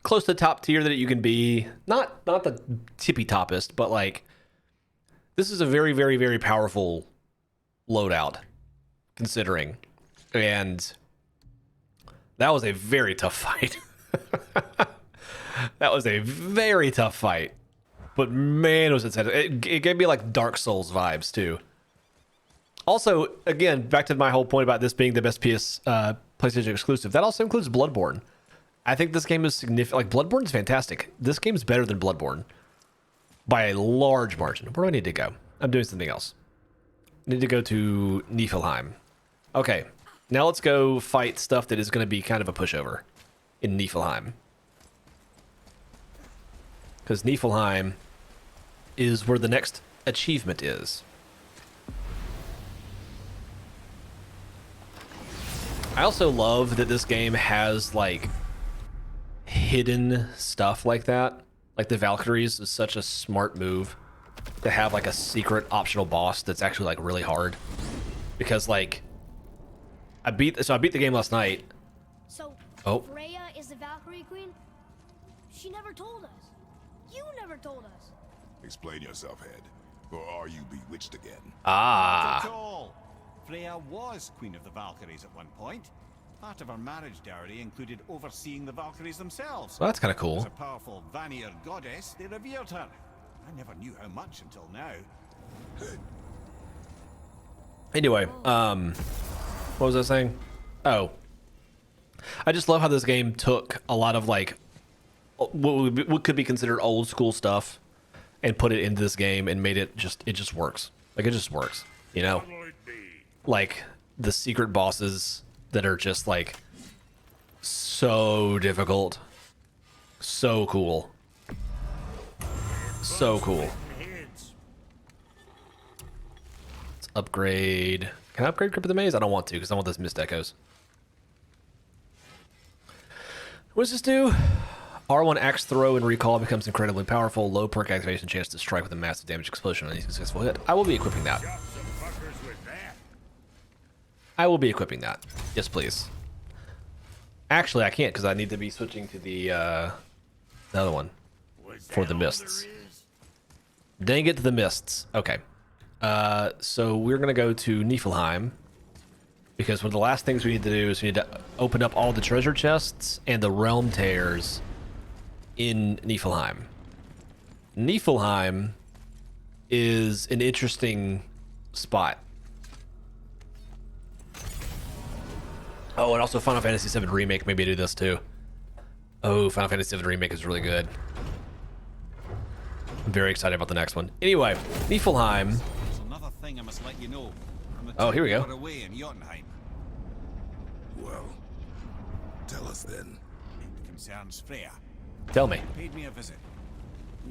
Speaker 1: close to top tier that you can be. Not the tippy toppest, but like this is a very, very, very powerful loadout considering. And that was a very tough fight. That was a very tough fight. But man, it was intense. It gave me like Dark Souls vibes too. Also, again, back to my whole point about this being the best PlayStation exclusive. That also includes Bloodborne. I think this game is significant. Like, Bloodborne is fantastic. This game is better than Bloodborne by a large margin. Where do I need to go? I'm doing something else. I need to go to Niflheim. Okay, now let's go fight stuff that is going to be kind of a pushover in Niflheim. Because Niflheim is where the next achievement is. I also love that this game has, like, hidden stuff like that. Like, the Valkyries is such a smart move to have, like, a secret optional boss that's actually, like, really hard. Because, like, I beat the game last night.
Speaker 3: So,
Speaker 1: Oh.
Speaker 3: Freya is the Valkyrie Queen? She never told us. You never told us.
Speaker 4: Explain yourself, Head. Or are you bewitched again?
Speaker 1: Ah.
Speaker 2: Not at all. Freya was Queen of the Valkyries at one point. Part of her marriage dowry included overseeing the Valkyries themselves.
Speaker 1: Well, that's kind of
Speaker 2: As
Speaker 1: cool.
Speaker 2: a powerful Vanir goddess, they revered her. I never knew how much until now.
Speaker 1: Anyway, what was I saying? Oh. I just love how this game took a lot of, like, what could be considered old school stuff and put it into this game and made it just works. Like, it just works, you know? Like, the secret bosses that are just, like, so difficult. So cool. So cool. Let's upgrade. Can I upgrade Crypt of the Maze? I don't want to, because I want those mist echoes. What does this do? R1 axe throw and recall becomes incredibly powerful. Low perk activation chance to strike with a massive damage explosion on any successful hit. I will be equipping that. I will be equipping that. Yes, please. Actually, I can't because I need to be switching to the other one for the mists. Dang it to the mists. Okay. So we're gonna go to Niflheim because one of the last things we need to do is we need to open up all the treasure chests and the realm tears in Niflheim. Niflheim is an interesting spot. Oh, and also Final Fantasy VII Remake, maybe I do this too. Oh, Final Fantasy VII Remake is really good. I'm very excited about the next one. Anyway, Niflheim.
Speaker 2: There's another thing I must let you know. From the
Speaker 1: Oh, here we
Speaker 2: time
Speaker 1: go.
Speaker 2: were away in Jotunheim.
Speaker 4: Well, tell us then.
Speaker 2: It concerns Freya.
Speaker 1: Tell me.
Speaker 2: Paid me a visit.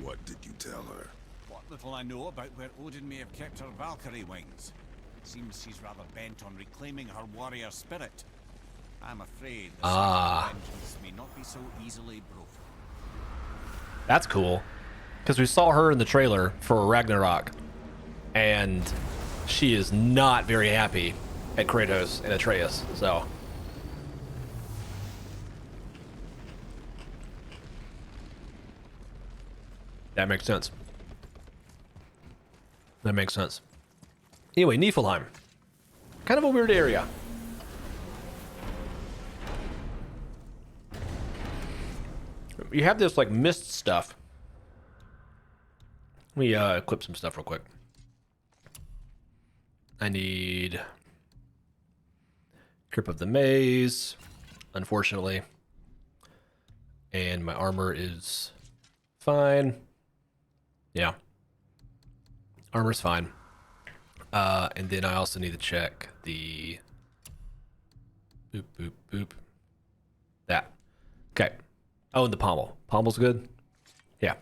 Speaker 4: What did you tell her?
Speaker 2: What little I know about where Odin may have kept her Valkyrie wings. Seems she's rather bent on reclaiming her warrior spirit. I'm afraid the vengeance may not be so easily broken.
Speaker 1: That's cool. Because we saw her in the trailer for Ragnarok. And she is not very happy at Kratos and Atreus. So. That makes sense. That makes sense. Anyway, Niflheim. Kind of a weird area. You have this, like, mist stuff. Let me equip some stuff real quick. I need Grip of the Maze, unfortunately. And my armor is fine. Yeah. Armor's fine. And then I also need to check the... Boop, boop, boop. That. Okay. Oh, and the pommel. Pommel's good? Yeah.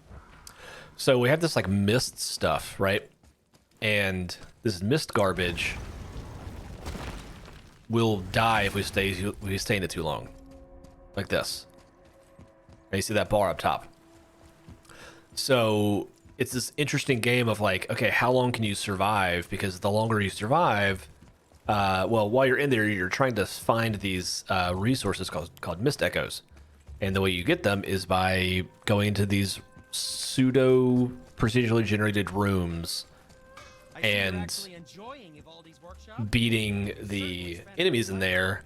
Speaker 1: So we have this, like, mist stuff, right? And this mist garbage will die if we stay in it too long. Like this. And you see that bar up top. So it's this interesting game of, like, okay, how long can you survive? Because the longer you survive, well, while you're in there, you're trying to find these resources called mist echoes. And the way you get them is by going into these pseudo procedurally generated rooms and beating the enemies in there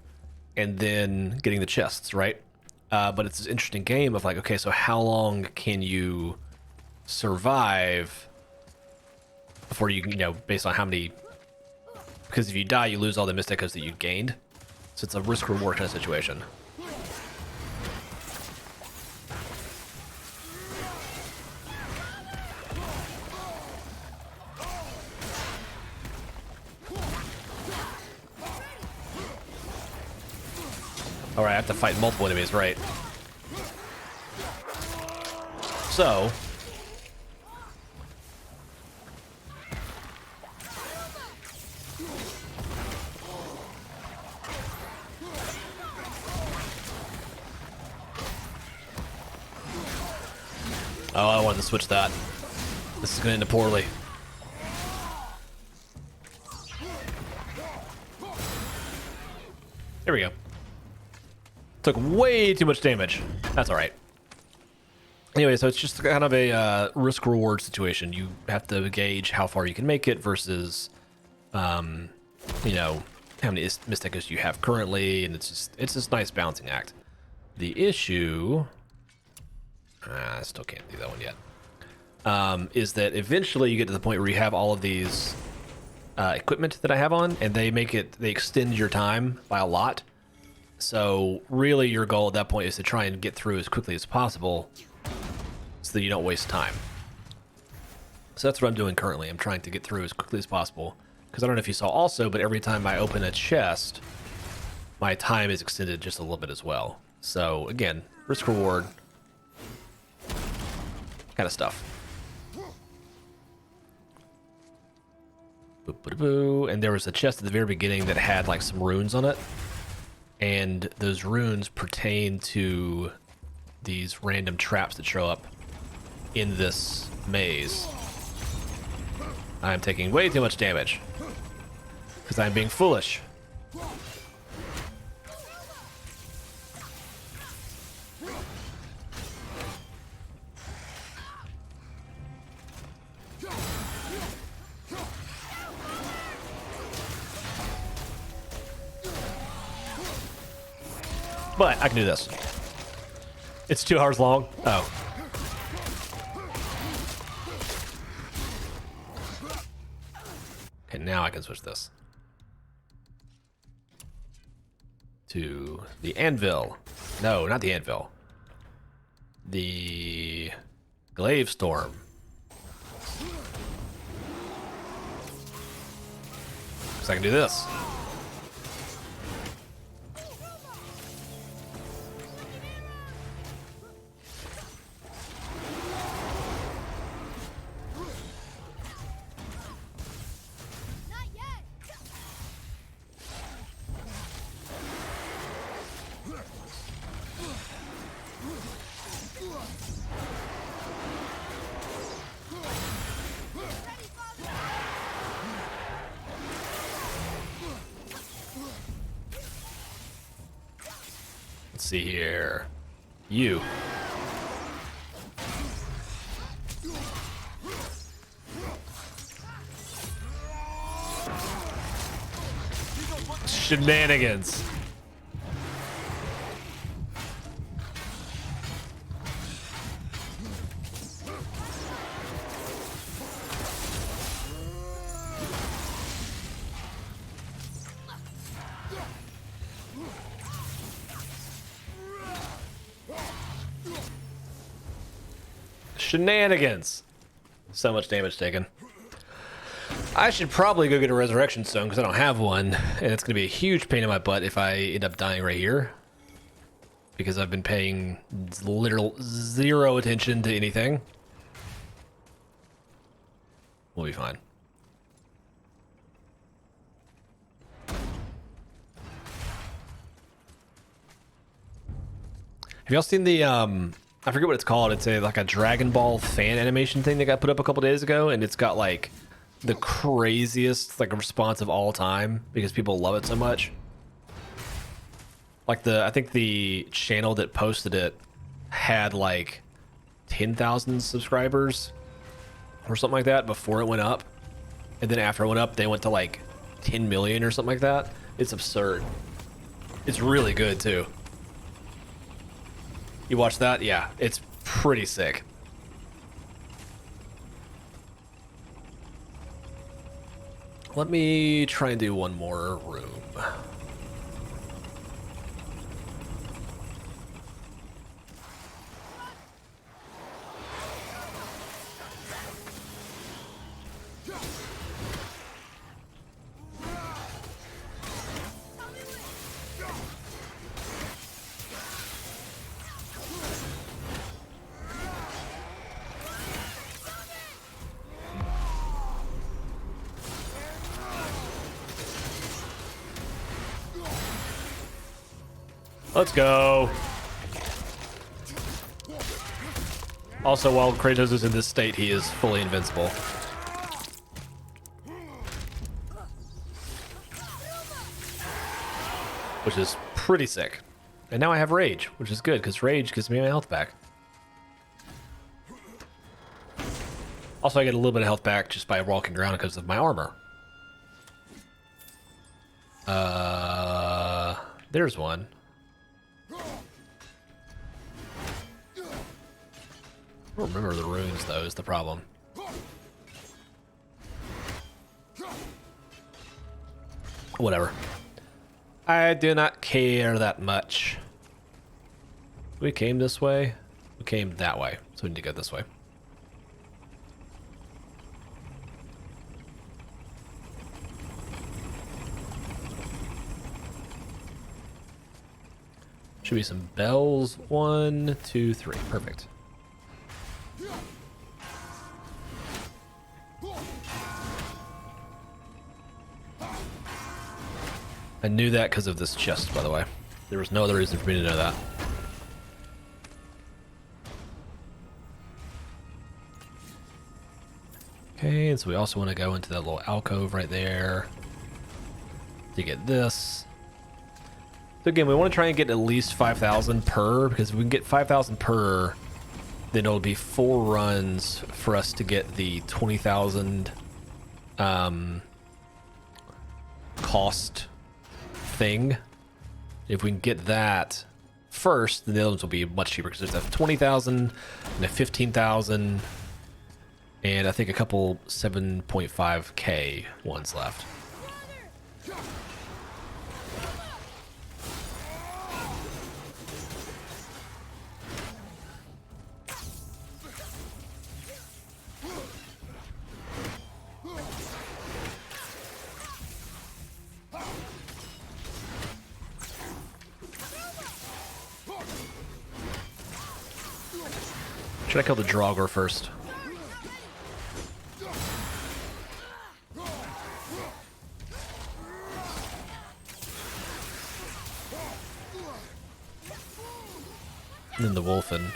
Speaker 1: and then getting the chests, right? But it's this interesting game of, like, okay, so how long can you survive before you know, based on how many, because if you die, you lose all the mist echoes that you gained. So it's a risk-reward kind of situation. Alright, I have to fight multiple enemies, right? So... Oh, I wanted to switch that. This is going to end poorly. There we go. Took way too much damage. That's alright. Anyway, so it's just kind of a risk-reward situation. You have to gauge how far you can make it versus, you know, how many mist echoes you have currently, and it's this nice balancing act. The issue, I still can't do that one yet, is that eventually you get to the point where you have all of these equipment that I have on, and they extend your time by a lot. So really your goal at that point is to try and get through as quickly as possible so that you don't waste time. So that's what I'm doing currently. I'm trying to get through as quickly as possible. Because I don't know if you saw also, but every time I open a chest, my time is extended just a little bit as well. So again, risk reward kind of stuff. And there was a chest at the very beginning that had like some runes on it. And those runes pertain to these random traps that show up in this maze. I'm taking way too much damage because I'm being foolish. But I can do this. It's 2 hours long. Oh. Okay, now I can switch this to the anvil. No, not the anvil. The glaive storm. So I can do this. Let's see here. You. Shenanigans. Shenanigans. So much damage taken. I should probably go get a resurrection stone because I don't have one, and it's going to be a huge pain in my butt if I end up dying right here. Because I've been paying literal 0 attention to anything. We'll be fine. Have y'all seen the I forget what it's called. It's like a Dragon Ball fan animation thing that got put up a couple days ago, and it's got like the craziest like response of all time because people love it so much. Like I think the channel that posted it had like 10,000 subscribers or something like that before it went up, and then after it went up, they went to like 10 million or something like that. It's absurd. It's really good too. You watch that? Yeah, it's pretty sick. Let me try and do one more room. Let's go. Also, while Kratos is in this state, he is fully invincible. Which is pretty sick. And now I have Rage, which is good, because Rage gives me my health back. Also, I get a little bit of health back just by walking around because of my armor. There's one. I don't remember the runes, though, is the problem. Whatever. I do not care that much. We came this way. We came that way, so we need to go this way. Should be some bells. 1, 2, 3. Perfect. I knew that because of this chest, by the way. There was no other reason for me to know that. Okay, and so we also want to go into that little alcove right there to get this. So again, we want to try and get at least 5,000 per, because if we can get 5,000 per, then it'll be 4 runs for us to get the 20,000 cost thing. If we can get that first, then the other ones will be much cheaper, because there's a 20,000 and a 15,000, and I think a couple 7.5k ones left. Should I kill the Draugr first? And then the Wolfen.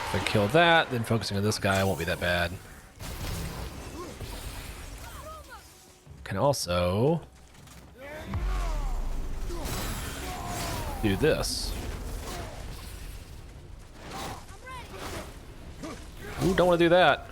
Speaker 1: If I kill that, then focusing on this guy won't be that bad. Can also do this. Ooh, don't want to do that.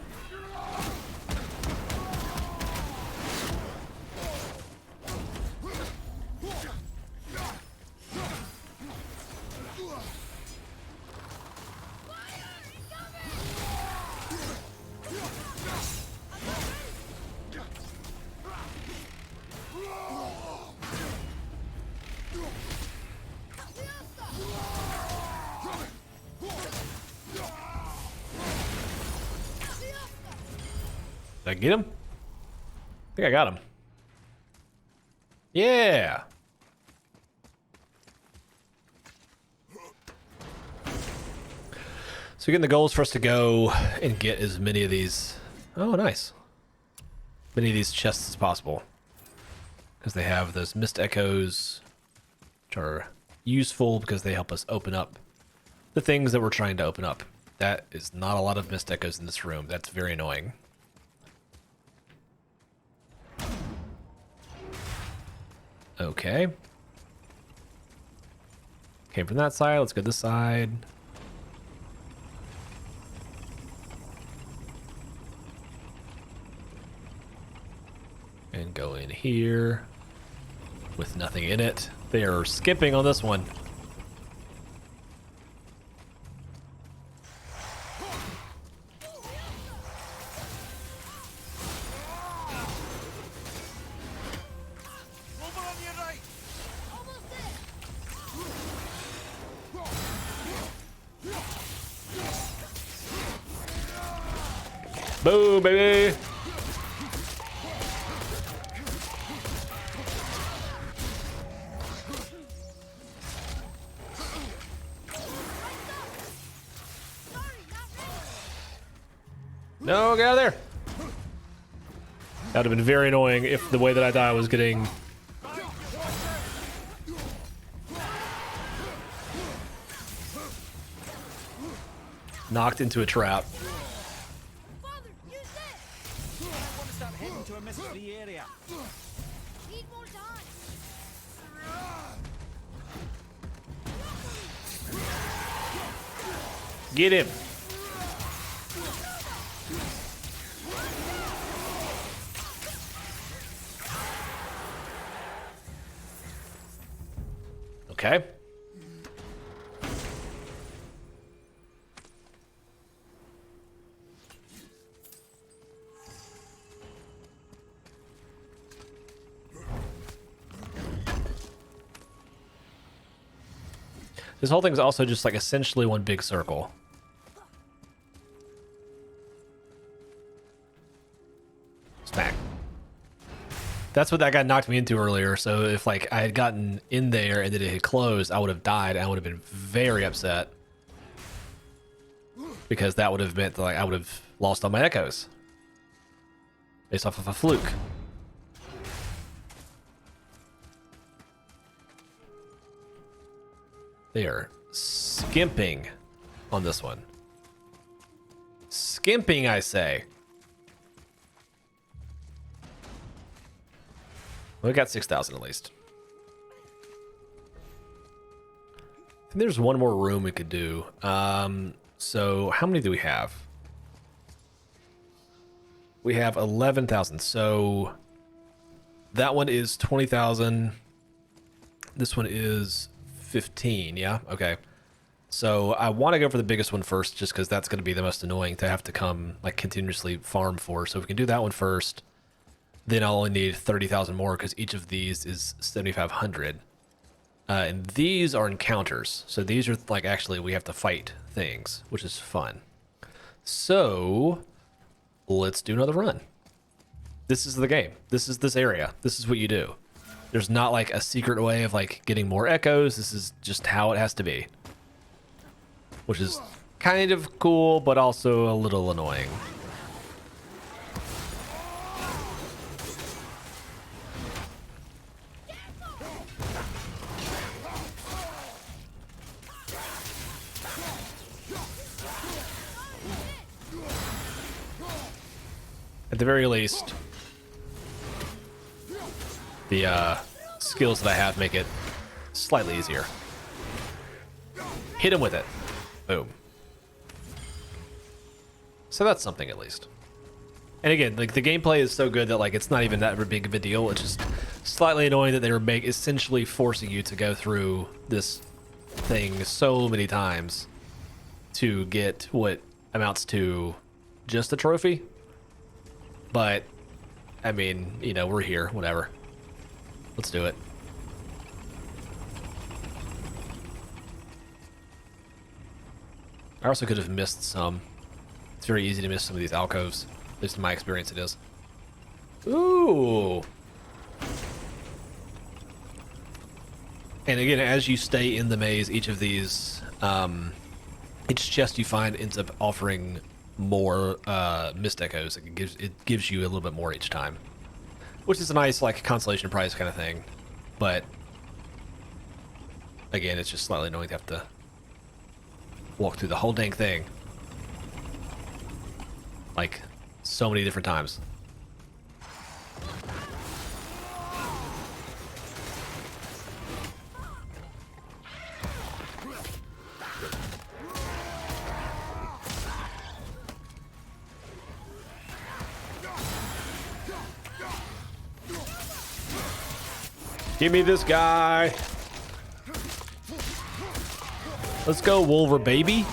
Speaker 1: Did I get him? I think I got him. Yeah. So again, the goal is for us to go and get as many of these. Oh, nice. Many of these chests as possible, because they have those mist echoes, which are useful because they help us open up the things that we're trying to open up. That is not a lot of mist echoes in this room. That's very annoying. Okay. Came from that side. Let's go this side. And go in here with nothing in it. They are skipping on this one. Boom, baby! No, get out of there! That would have been very annoying if the way that I die was getting... knocked into a trap.
Speaker 3: Father, use this!
Speaker 2: You might want to start heading to a mist-free area.
Speaker 3: Need more time.
Speaker 1: Get him. Okay. This whole thing is also just like essentially one big circle. Smack. That's what that guy knocked me into earlier. So if like I had gotten in there and then it had closed, I would have died. And I would have been very upset because that would have meant that like I would have lost all my echoes based off of a fluke. They are skimping on this one. Skimping, I say. We got 6,000 at least. I think there's one more room we could do. So how many do we have? We have 11,000. So that one is 20,000. This one is 15. Yeah. Okay. So I want to go for the biggest one first, just because that's going to be the most annoying to have to come like continuously farm for. So if we can do that one first, then I'll only need 30,000 more because each of these is 7,500. And these are encounters. So these are like actually we have to fight things, which is fun. So let's do another run. This is the game. This is this area. This is what you do. There's not like a secret way of like getting more echoes. This is just how it has to be. Which is kind of cool, but also a little annoying. At the very least, the skills that I have make it slightly easier. Hit him with it. Boom. So that's something at least. And again, like the gameplay is so good that like it's not even that big of a deal. It's just slightly annoying that they were essentially forcing you to go through this thing so many times to get what amounts to just a trophy. But I mean, you know, we're here, whatever. Let's do it. I also could have missed some. It's very easy to miss some of these alcoves. At least in my experience it is. Ooh! And again, as you stay in the maze, each of these, each chest you find ends up offering more mist echoes. It gives you a little bit more each time. Which is a nice, like, consolation prize kind of thing. But, again, it's just slightly annoying to have to walk through the whole dang thing. Like, so many different times. Give me this guy. Let's go, Wolver baby.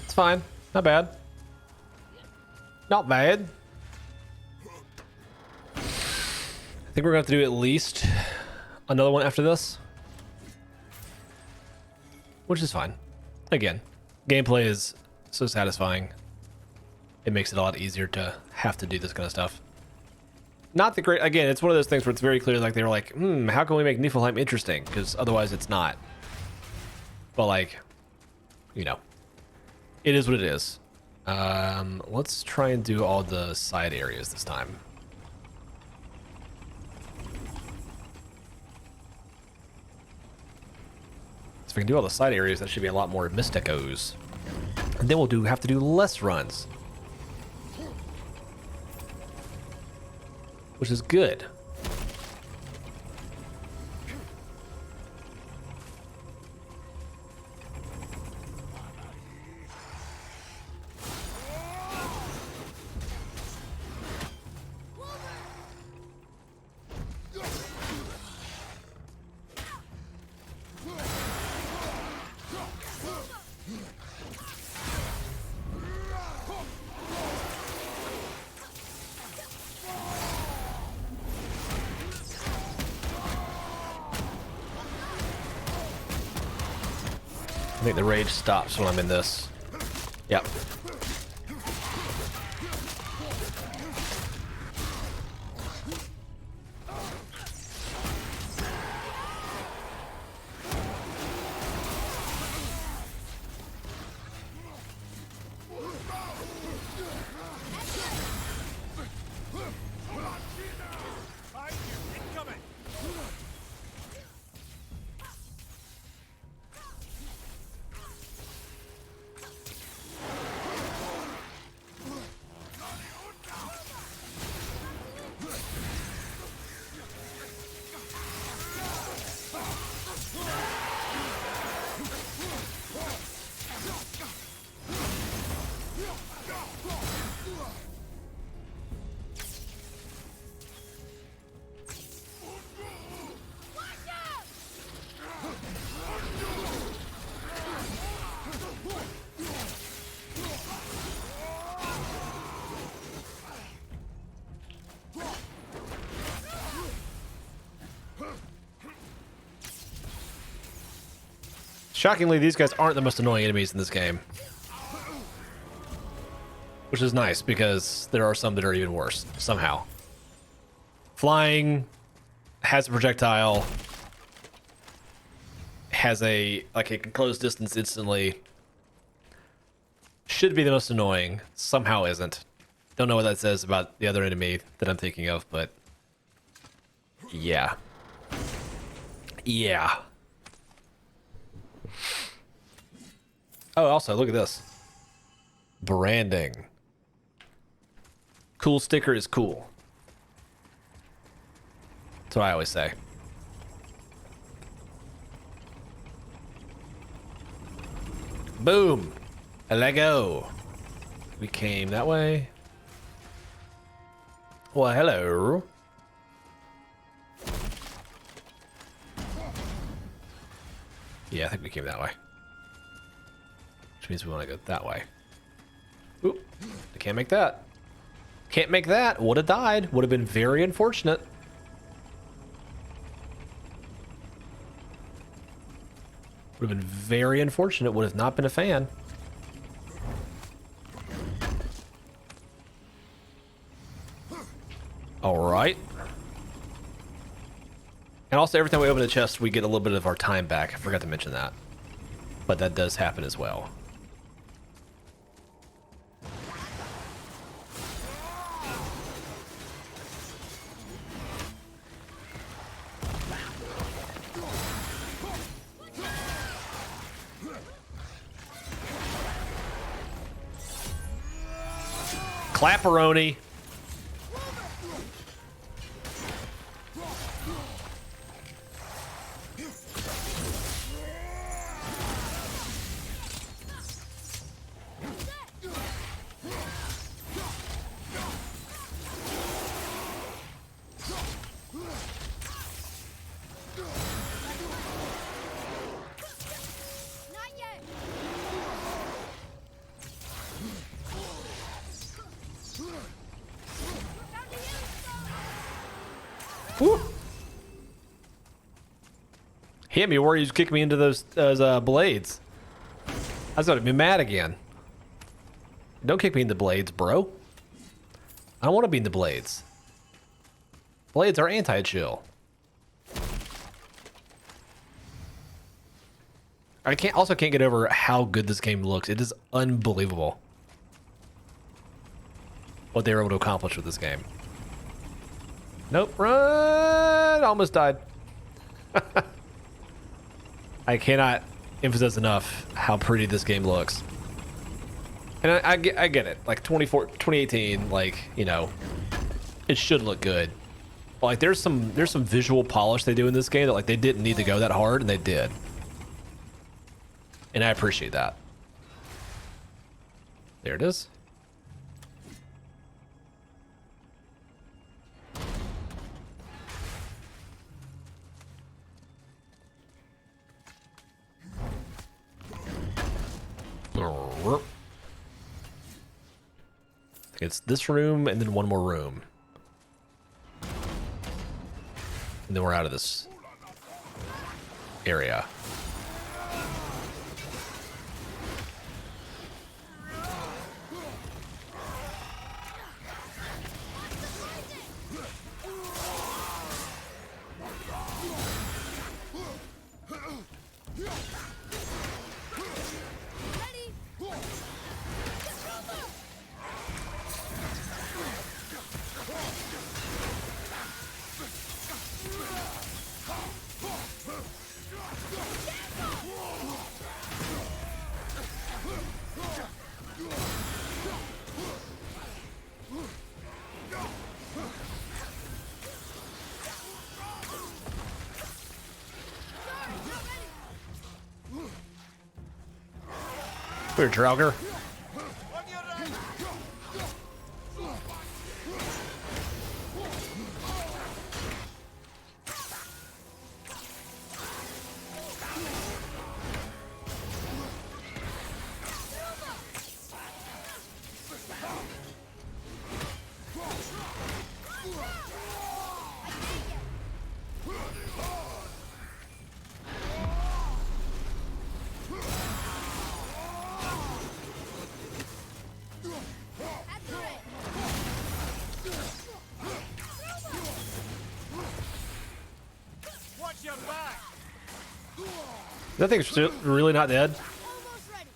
Speaker 1: It's fine. Not bad. Not bad. I think we're going to have to do at least another one after this. Which is fine. again, gameplay is so satisfying. It makes it a lot easier to have to do this kind of stuff. Not the great, again, it's one of those things where it's very clear, like they were like, how can we make Niflheim interesting? Because otherwise it's not. But like, you know, it is what it is. Let's try and do all the side areas this time. So if we can do all the side areas, that should be a lot more Mysticos. And then we'll have to do less runs. Which is good. I think the rage stops when I'm in this. Yep. Shockingly, these guys aren't the most annoying enemies in this game. Which is nice, because there are some that are even worse, somehow. Flying, has a projectile, has a, like, it can close distance instantly. Should be the most annoying, somehow isn't. Don't know what that says about the other enemy that I'm thinking of, but... yeah. Yeah. Oh, also, look at this. Branding. Cool sticker is cool. That's what I always say. Boom. Let go. We came that way. Well, hello. Yeah, I think we came that way. Which means we want to go that way. Oop. I can't make that. Can't make that. Would have died. Would have been very unfortunate. Would have been very unfortunate. Would have not been a fan. Alright. And also, every time we open a chest, we get a little bit of our time back. I forgot to mention that. But that does happen as well. Clapperoni. Woo. Hit me, warriors kick me into those blades. I was gonna be mad again. Don't kick me in the blades, bro. I don't want to be in the blades. Blades are anti-chill. I can't get over how good this game looks. It is unbelievable what they were able to accomplish with this game. Nope, run! Almost died. I cannot emphasize enough how pretty this game looks. And I get it. Like 2018, like, you know, it should look good. But like there's some visual polish they do in this game that like they didn't need to go that hard, and they did. And I appreciate that. There it is. It's this room and then one more room. And then we're out of this area. Here, Draugr. That thing's really not dead.
Speaker 3: Almost ready.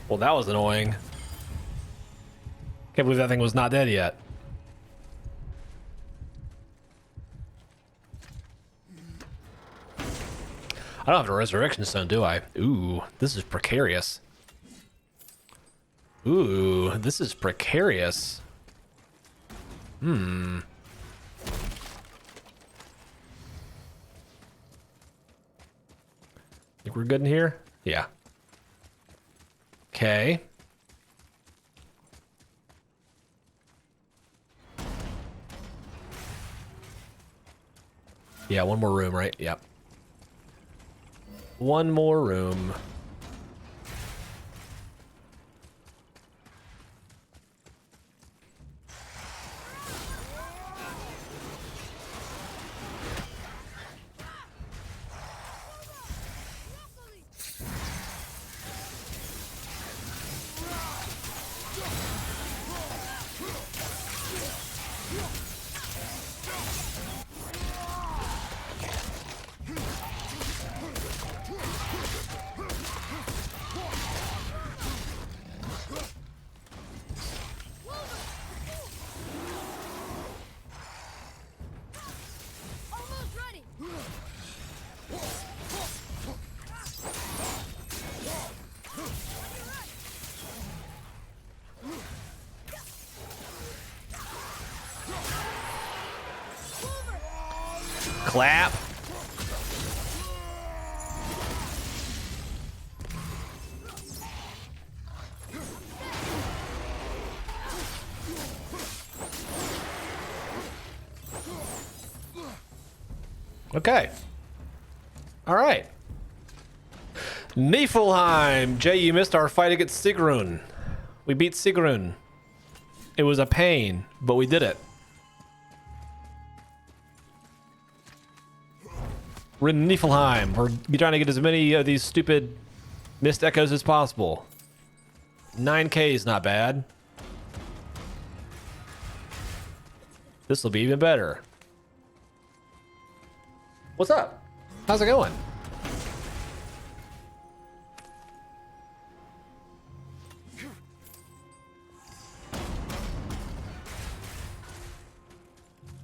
Speaker 1: Well, that was annoying. Can't believe that thing was not dead yet. I don't have a resurrection stone, do I? Ooh, this is precarious. Ooh, this is precarious. Think we're good in here? Yeah. Okay. Yeah, one more room, right? Yep. One more room.
Speaker 3: Almost ready.
Speaker 1: Clap. Okay. All right. Niflheim. Jay, you missed our fight against Sigrun. We beat Sigrun. It was a pain, but we did it. We're in Niflheim. We're trying to get as many of these stupid mist echoes as possible. 9K is not bad. This will be even better. What's up? How's it going?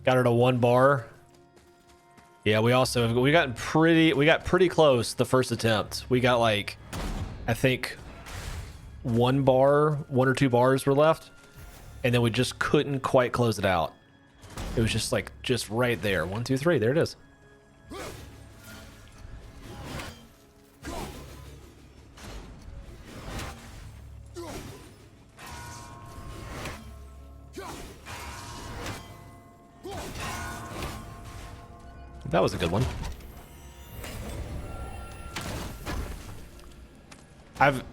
Speaker 1: Got her to 1 bar. Yeah, we got pretty close the first attempt. We got like, I think 1 or 2 bars were left, and then we just couldn't quite close it out. It was just like right there. 1, 2, 3. There it is. That was a good one.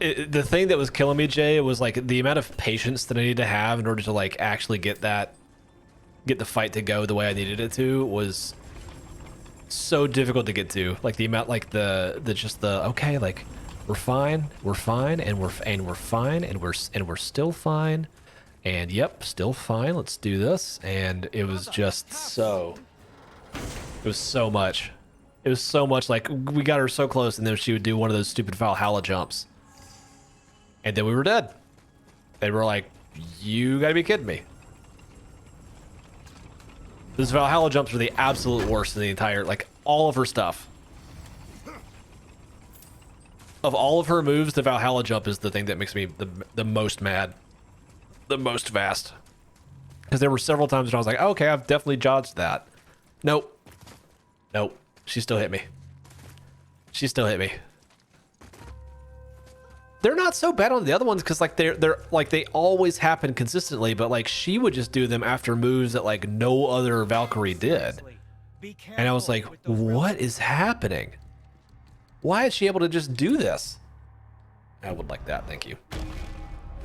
Speaker 1: The thing that was killing me, Jay, was like the amount of patience that I needed to have in order to like actually get the fight to go the way I needed it to was so difficult to get to. Like the amount, like the okay, like we're fine, and we're fine, and we're still fine, and yep, still fine. Let's do this, and it was just so. It was so much. It was so much. Like we got her so close, and then she would do one of those stupid Valhalla jumps, and then we were dead. They were like, "You gotta be kidding me!" Those Valhalla jumps are the absolute worst in the entire. Like all of her stuff. Of all of her moves, the Valhalla jump is the thing that makes me the most mad, the most fast. Because there were several times when I was like, oh, "Okay, I've definitely dodged that." Nope. Nope. She still hit me. She still hit me. They're not so bad on the other ones because like they're like they always happen consistently, but like she would just do them after moves that like no other Valkyrie did. And I was like, what is happening? Why is she able to just do this? I would like that, thank you.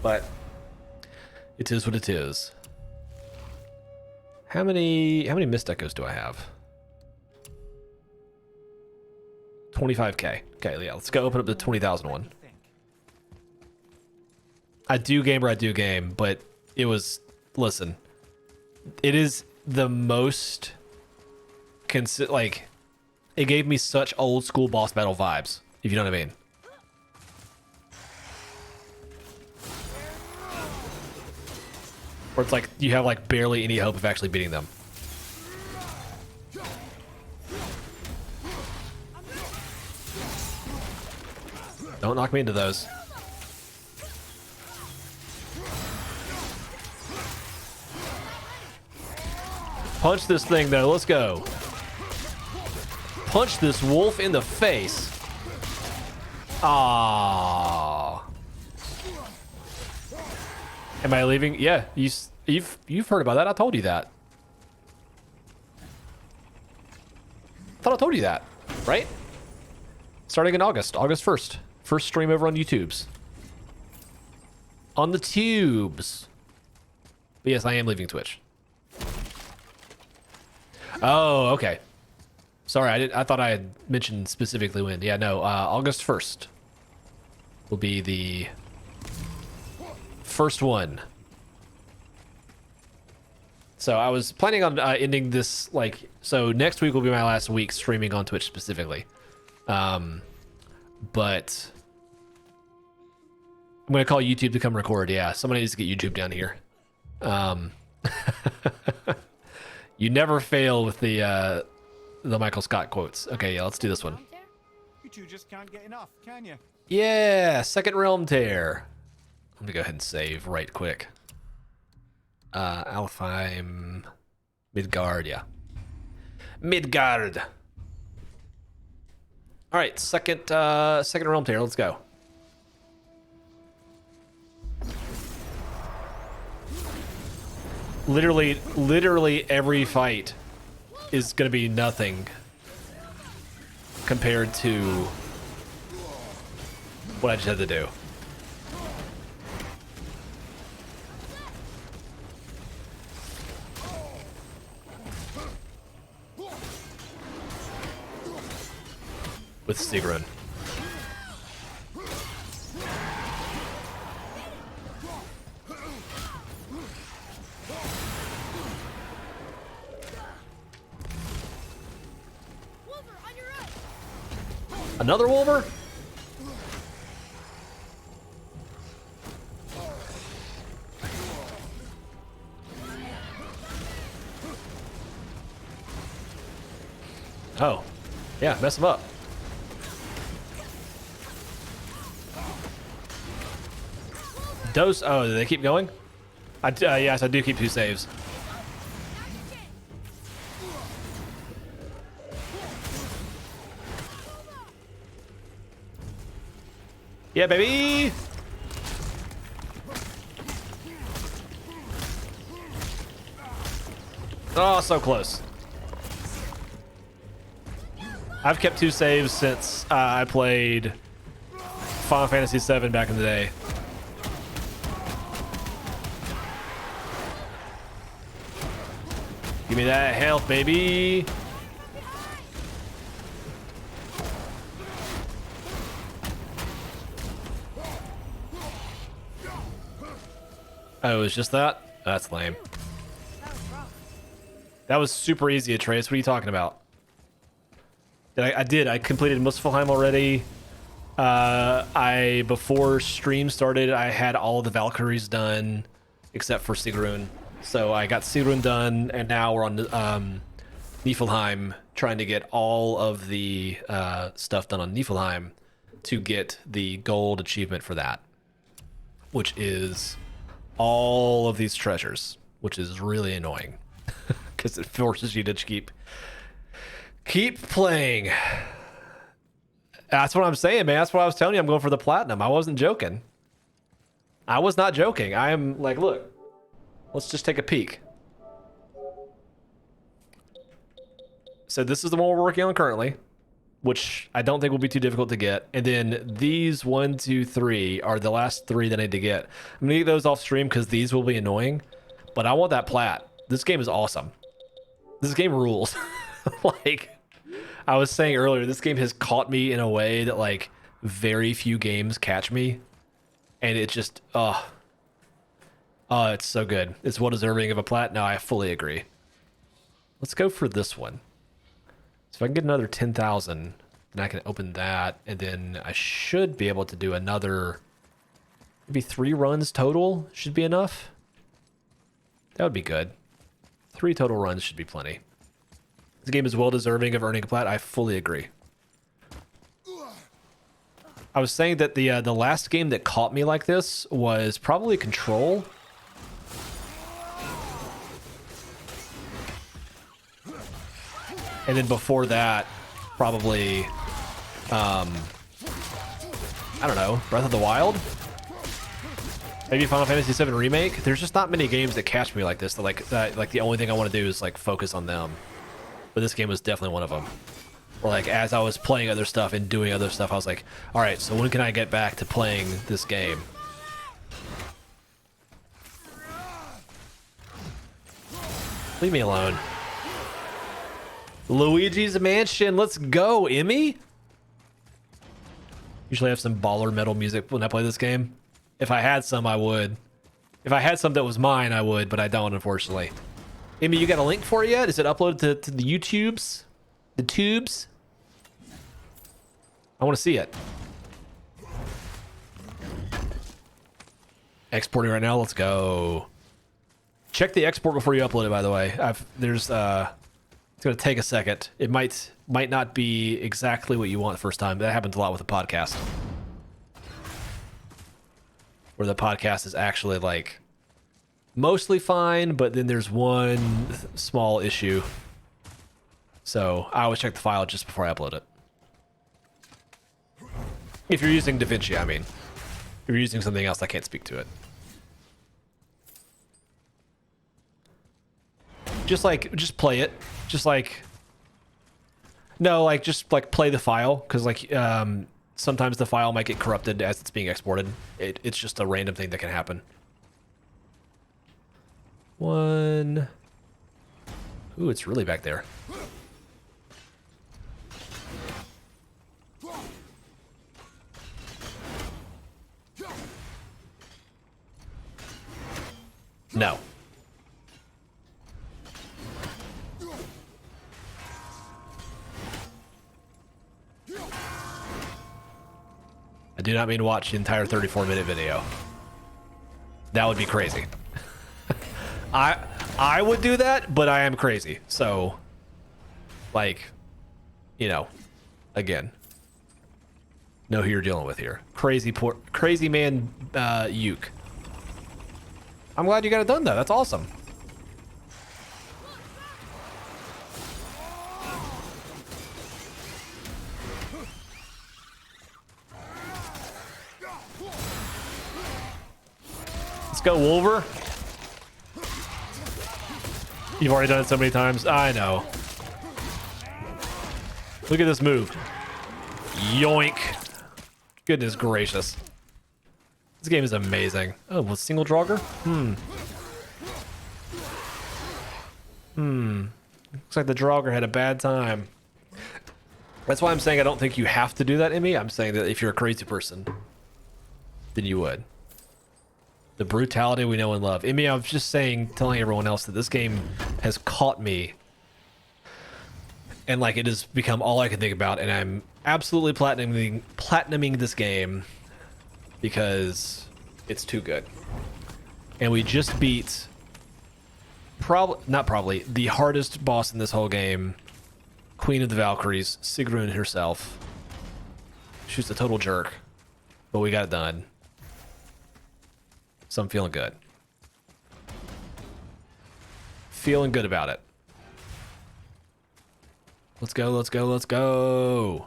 Speaker 1: But it is what it is. How many mist echoes do I have? 25k. Okay, yeah, let's go open up the 20,000 one. I do game, but it was, listen, it is the most like, it gave me such old school boss battle vibes, if you know what I mean. Where it's like you have like barely any hope of actually beating them. Don't knock me into those. Punch this thing though, let's go. Punch this wolf in the face. Ah. Am I leaving? Yeah, you've heard about that. I told you that. Thought I told you that, right? Starting in August 1st. First stream over on YouTube's. On the tubes. But yes, I am leaving Twitch. Oh, okay. Sorry, I thought I had mentioned specifically when. Yeah, no, August 1st will be the first one. So I was planning on ending this, like, so next week will be my last week streaming on Twitch specifically. But I'm going to call YouTube to come record. Yeah, somebody needs to get YouTube down here. You never fail with the Michael Scott quotes. Okay, yeah, let's do this one.
Speaker 2: You two just can't get enough, can you?
Speaker 1: Yeah, second realm tear. I'm gonna go ahead and save right quick. Alfheim, Midgard, yeah. Midgard. All right, second realm tear. Let's go. Literally every fight is gonna be nothing compared to what I just had to do. with Sigrun.
Speaker 3: Wolver, on your right.
Speaker 1: Another Wolver? Oh, yeah, mess him up. Dose. Oh, do they keep going? Yes, I do keep 2 saves. Yeah, baby. Oh, so close. I've kept 2 saves since I played Final Fantasy VII back in the day. Give me that health, baby. Oh, it was just that? That's lame. That was super easy, Atreus. What are you talking about? I completed Muspelheim already. Before stream started, I had all the Valkyries done except for Sigrun. So I got Sigrun done, and now we're on Niflheim, trying to get all of the stuff done on Niflheim to get the gold achievement for that, which is all of these treasures, which is really annoying because it forces you to keep playing. That's what I'm saying, man. That's what I was telling you. I'm going for the platinum. I wasn't joking. I was not joking. I am like, look, let's just take a peek. So this is the one we're working on currently, which I don't think will be too difficult to get. And then these 1, 2, 3 are the last 3 that I need to get. I'm gonna get those off stream because these will be annoying, but I want that plat. This game is awesome. This game rules. Like I was saying earlier, this game has caught me in a way that like very few games catch me. And it just, it's so good. It's well deserving of a plat. No, I fully agree. Let's go for this one. So if I can get another 10,000, then I can open that. And then I should be able to do another, maybe 3 runs total should be enough. That would be good. 3 total runs should be plenty. This game is well deserving of earning a plat. I fully agree. I was saying that the last game that caught me like this was probably Control. And then before that, probably, I don't know, Breath of the Wild? Maybe Final Fantasy VII Remake? There's just not many games that catch me like this. Like the only thing I want to do is like focus on them. But this game was definitely one of them. Or like as I was playing other stuff and doing other stuff, I was like, all right, so when can I get back to playing this game? Leave me alone. Luigi's Mansion, let's go, Emmy. Usually have some baller metal music when I play this game. If I had some, I would. If I had some that was mine, I would, but I don't, unfortunately. Emmy, you got a link for it yet? Is it uploaded to the YouTubes? The tubes? I want to see it. Exporting right now, let's go. Check the export before you upload it, by the way. It's gonna take a second. It might not be exactly what you want the first time. That happens a lot with the podcast. Where the podcast is actually like mostly fine, but then there's one small issue. So I always check the file just before I upload it. If you're using DaVinci, I mean. If you're using something else, I can't speak to it. Just play it. Just play the file, because sometimes the file might get corrupted as it's being exported. It's just a random thing that can happen. One. Ooh, it's really back there. No. I do not mean to watch the entire 34-minute video. That would be crazy. I would do that, but I am crazy. So, like, you know, again, know who you're dealing with here. Crazy man, Uke. I'm glad you got it done though. That's awesome. Let's go, Wolver. You've already done it so many times. I know. Look at this move. Yoink. Goodness gracious. This game is amazing. Oh, with single Draugr? Looks like the Draugr had a bad time. That's why I'm saying I don't think you have to do that, Emmy. I'm saying that if you're a crazy person, then you would. The brutality we know and love. Emmy, I was just saying, telling everyone else that this game has caught me. And like it has become all I can think about, and I'm absolutely platinuming this game because it's too good. And we just beat the hardest boss in this whole game, Queen of the Valkyries, Sigrun herself. She's a total jerk, but we got it done. So I'm feeling good. Feeling good about it. Let's go, let's go, let's go.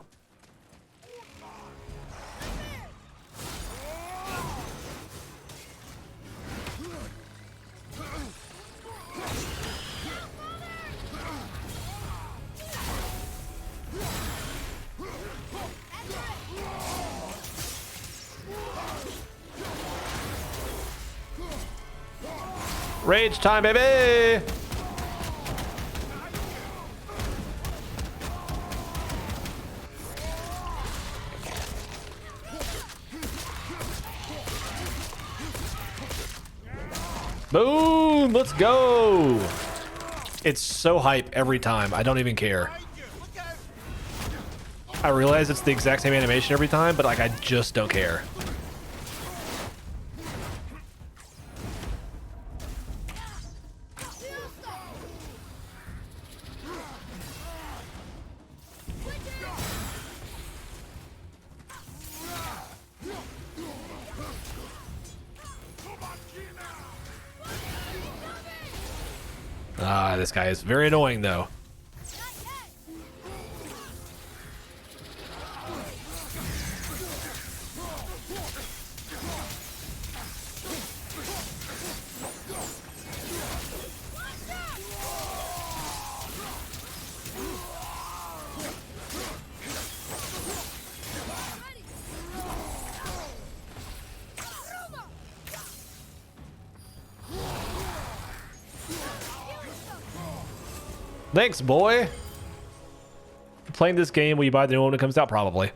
Speaker 1: Rage time, baby! Boom! Let's go! It's so hype every time. I don't even care. I realize it's the exact same animation every time, but like I just don't care. Ah, this guy is very annoying, though. Thanks, boy. Playing this game, will you buy the new one when it comes out? Probably.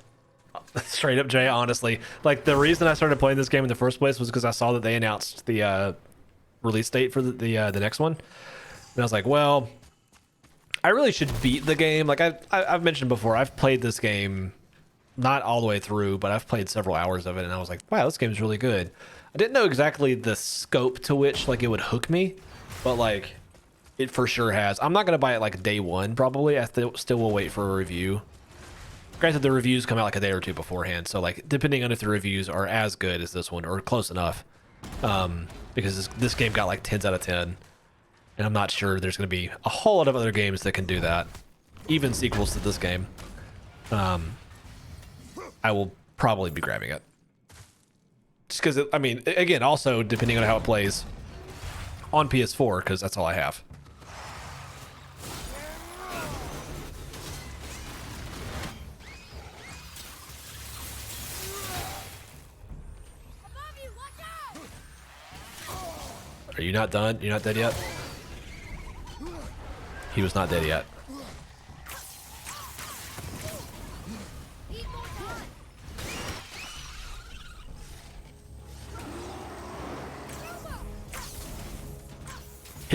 Speaker 1: Straight up, Jay, honestly. Like, the reason I started playing this game in the first place was because I saw that they announced the release date for the next one. And I was like, well, I really should beat the game. Like, I've mentioned before, I've played this game, not all the way through, but I've played several hours of it, and I was like, wow, this game's really good. I didn't know exactly the scope to which, like, it would hook me, but, like, it for sure has. I'm not going to buy it like day one, probably. I still will wait for a review. Granted, the reviews come out like a day or two beforehand, so like depending on if the reviews are as good as this one or close enough, because this game got like 10s out of 10, and I'm not sure there's going to be a whole lot of other games that can do that, even sequels to this game. I will probably be grabbing it. Just because, I mean, again, also depending on how it plays on PS4, because that's all I have. Are you not done? You're not dead yet? He was not dead yet.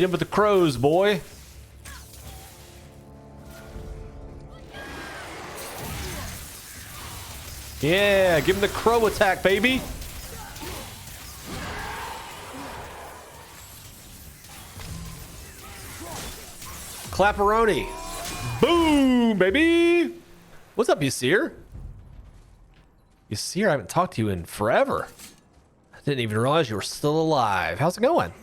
Speaker 1: Hit him with the crows, boy. Yeah, give him the crow attack, baby. Clapperoni. Boom, baby. What's up, Ysir? Ysir, I haven't talked to you in forever. I didn't even realize you were still alive. How's it going?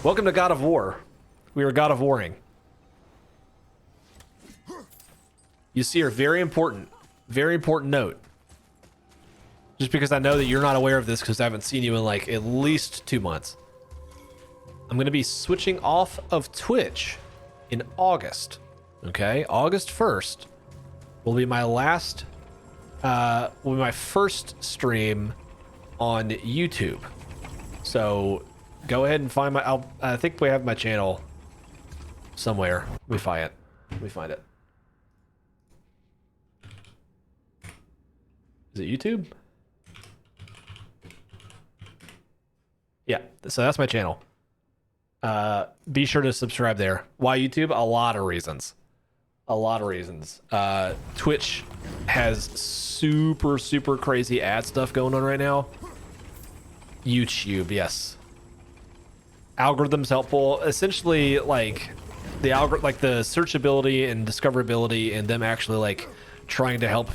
Speaker 1: Welcome to God of War. We are God of Warring. Ysir, very important note. Just because I know that you're not aware of this because I haven't seen you in like at least 2 months. I'm going to be switching off of Twitch in August. Okay, August 1st will be my last, will be my first stream on YouTube. So go ahead and find my, I think we have my channel somewhere. Let me find it. Is it YouTube? Yeah, so that's my channel. Be sure to subscribe there. Why YouTube? A lot of reasons. Twitch has super crazy ad stuff going on right now. YouTube, yes. Algorithms helpful. Essentially, like the searchability and discoverability, and them actually like trying to help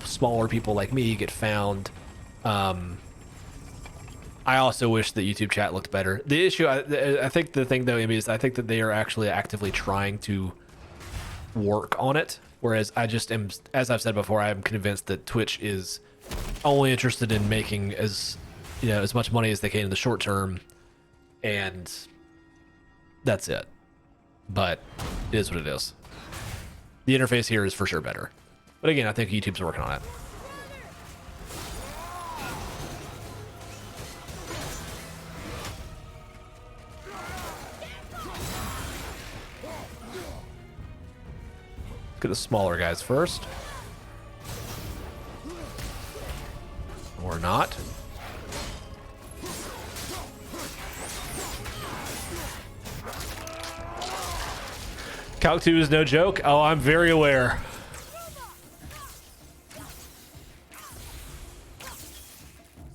Speaker 1: smaller people like me get found. I also wish that YouTube chat looked better. The issue, I think the thing though, Amy, is I think that they are actually actively trying to work on it. Whereas I just am, as I've said before, I am convinced that Twitch is only interested in making as much money as they can in the short term, and that's it. But it is what it is. The interface here is for sure better. But again, I think YouTube's working on it. Get the smaller guys first. Or not. Calc 2 is no joke. Oh, I'm very aware.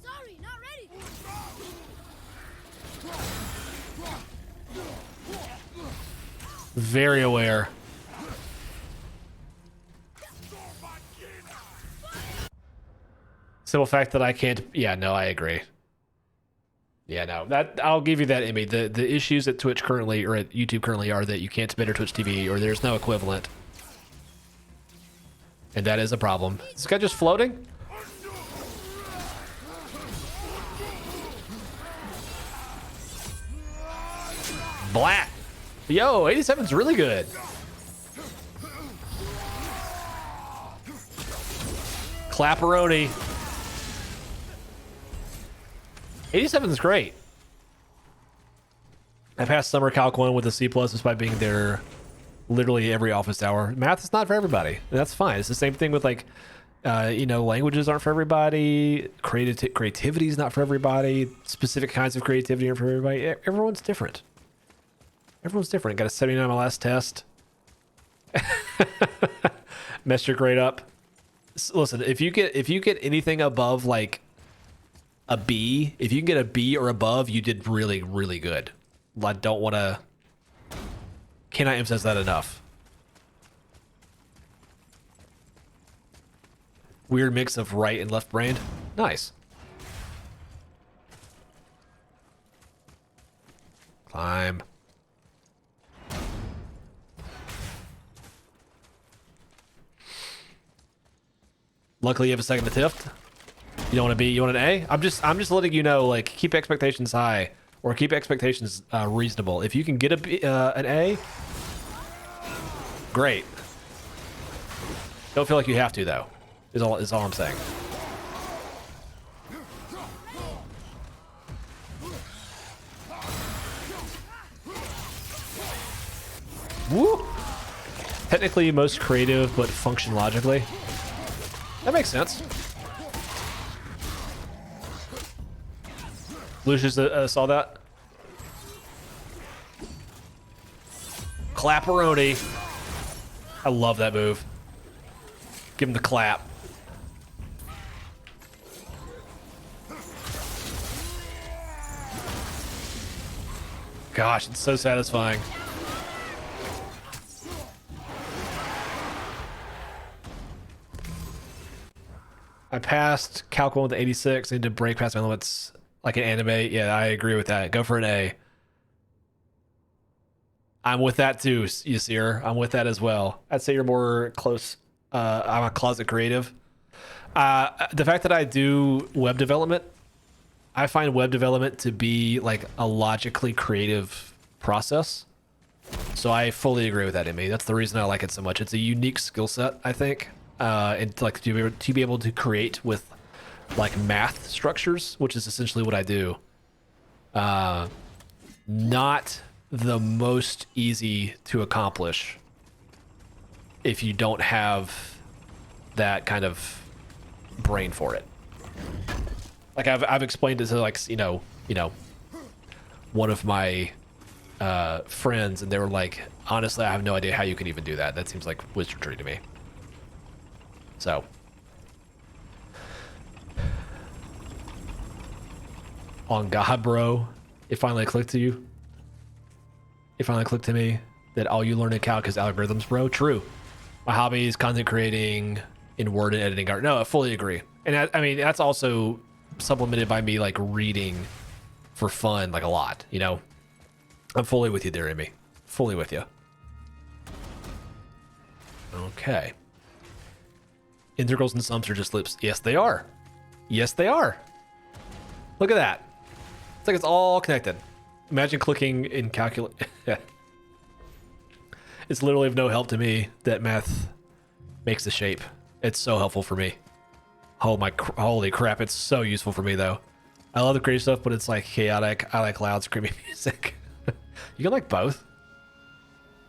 Speaker 3: Sorry, not ready.
Speaker 1: Very aware. Simple fact that I can't. Yeah, no, I agree. Yeah, no, that I'll give you that, Emmy. The issues at Twitch currently or at YouTube currently are that you can't submit or Twitch TV or there's no equivalent, and that is a problem. Is this guy just floating? Blat. Yo, 87's really good. Clapperoni. 87 is great. I passed summer calc 1 with a C+ despite being there literally every office hour. Math is not for everybody. And that's fine. It's the same thing with like, languages aren't for everybody. Creativity is not for everybody. Specific kinds of creativity aren't for everybody. Everyone's different. Everyone's different. Got a 79 on my last test. Messed your grade up. Listen, if you get anything above like a B, if you can get a B or above, you did really, really good. I don't want to... Cannot emphasize that enough. Weird mix of right and left brain. Nice. Climb. Luckily you have a second to Tift. You don't want a B, you want an A? I'm just letting you know, like, keep expectations high or keep expectations reasonable. If you can get a B, an A, great. Don't feel like you have to though. Is all I'm saying. Woo! Technically most creative, but function logically. That makes sense. Lucius saw that. clapperoni. I love that move. Give him the clap. Gosh, it's so satisfying. I passed Calc 1 with 86. I need to break past my limits like an anime. Yeah, I agree with that. Go for an A. I'm with that too, Yasir. I'm with that as well. I'd say you're more close. I'm a closet creative. The fact that I do web development, I find web development to be like a logically creative process. So I fully agree with that, Amy. That's the reason I like it so much. It's a unique skill set, I think. And like to be able to create with like math structures, which is essentially what I do. Not the most easy to accomplish if you don't have that kind of brain for it. Like I've explained it to like you know one of my friends, and they were like, honestly, I have no idea how you can even do that. That seems like wizardry to me. So on God, bro, it finally clicked to you. It finally clicked to me that all you learn in calc is algorithms, bro. True. My hobby is content creating in Word and editing art. No, I fully agree. And I mean, that's also supplemented by me like reading for fun, like a lot, you know? I'm fully with you there, Amy. Fully with you. Okay. Integrals and sums are just lips. Yes, they are. Yes, they are. Look at that. It's like it's all connected. Imagine clicking in calculate. It's literally of no help to me that math makes the shape. It's so helpful for me. Oh my, holy crap. It's so useful for me though. I love the creative stuff, but it's like chaotic. I like loud screaming music. You can like both.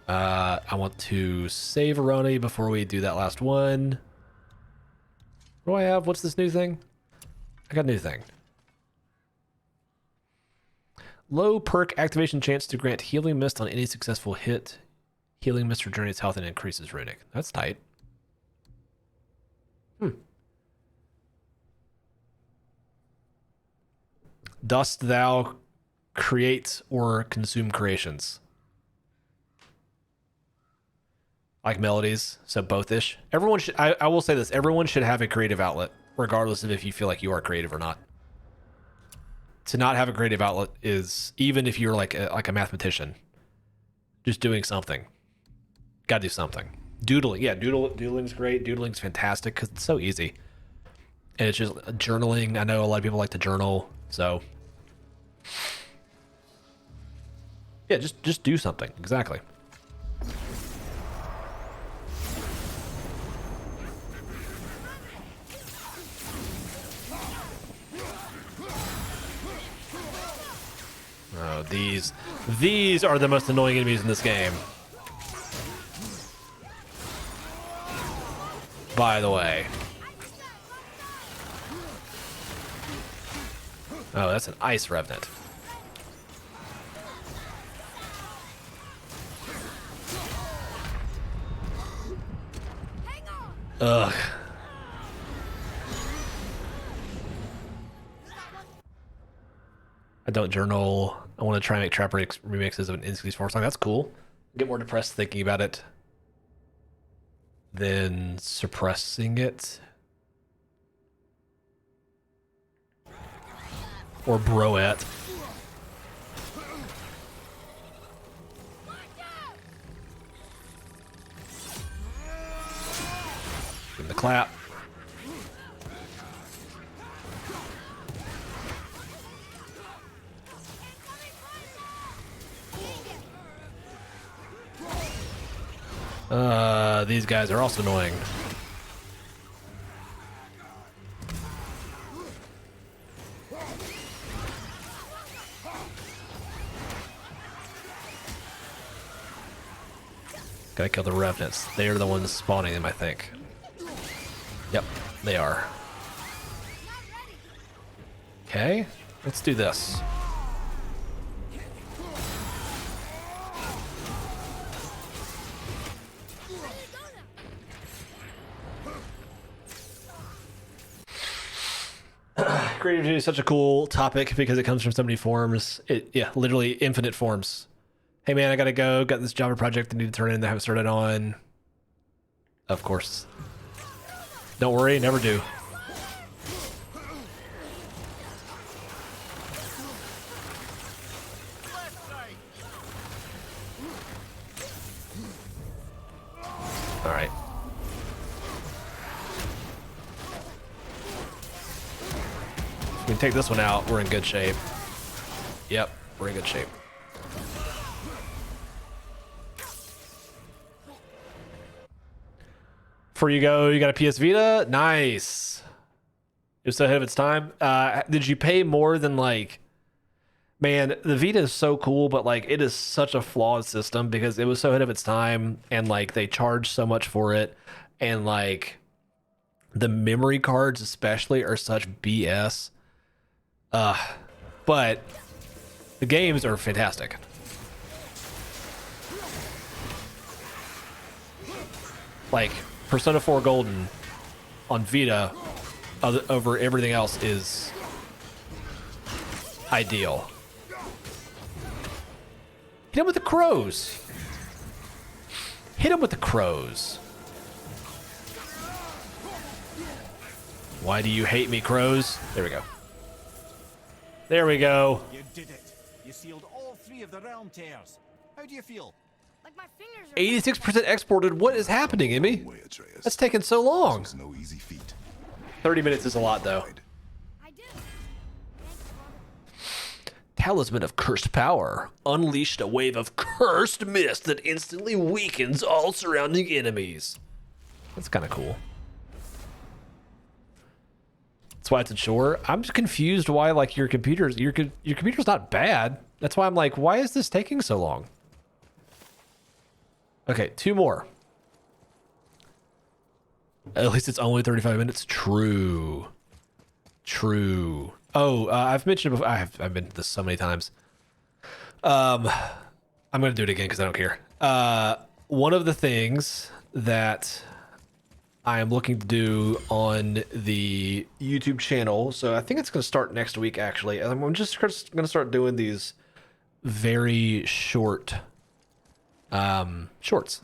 Speaker 1: I want to save Aroni before we do that last one. What do I have? What's this new thing? I got a new thing. Low perk activation chance to grant healing mist on any successful hit. Healing mist regenerates health and increases runic. That's tight. Dost thou create or consume creations? Like melodies, so both-ish. Everyone should, I will say this, everyone should have a creative outlet, regardless of if you feel like you are creative or not. To not have a creative outlet is, even if you're like a mathematician, just doing something. Gotta do something. Doodling, yeah, doodling's great. Doodling's fantastic because it's so easy. And it's just journaling. I know a lot of people like to journal, so yeah, just do something. Exactly. Oh, these are the most annoying enemies in this game. By the way. Oh, that's an ice revenant. Ugh. I don't journal. I want to try and make trap remixes of an N64 song. That's cool. Get more depressed thinking about it than suppressing it. Or broette. Give him the clap. These guys are also annoying. Gotta kill the revenants. They are the ones spawning them, I think. Yep, they are. Okay, let's do this. Creativity is such a cool topic because it comes from so many forms. Yeah, literally infinite forms. Hey man, I gotta go. Got this Java project I need to turn in that I haven't started on. Of course. Don't worry, never do. All right. If we can take this one out, we're in good shape. Yep, we're in good shape. Before you go, you got a PS Vita? Nice. It was so ahead of its time. Did you pay more than like... Man, the Vita is so cool, but like it is such a flawed system because it was so ahead of its time and like they charge so much for it. And like the memory cards especially are such BS. But the games are fantastic. Like Persona 4 Golden on Vita over everything else is ideal. Hit him with the crows. Hit him with the crows. Why do you hate me, crows? There we go. There we go.
Speaker 2: You did it. You sealed all 3 of the realm tears. How do you feel?
Speaker 3: Like my fingers are
Speaker 1: 86% exported. What is happening, Emmy?
Speaker 4: Way, Atreus.
Speaker 1: That's taking so long.
Speaker 4: It's no easy feat.
Speaker 1: 30 minutes is a lot, though.
Speaker 3: I did. Thanks, Father.
Speaker 1: Talisman of Cursed Power. Unleashed a wave of cursed mist that instantly weakens all surrounding enemies. That's kind of cool. That's why it's in shore. I'm just confused why like your computer's not bad. That's why I'm like, why is this taking so long? Okay, 2 more. At least it's only 35 minutes. True. True. Oh, I've mentioned it before. I've been to this so many times. I'm gonna do it again because I don't care. One of the things that I am looking to do on the YouTube channel, so I think it's gonna start next week. Actually, I'm just gonna start doing these very short shorts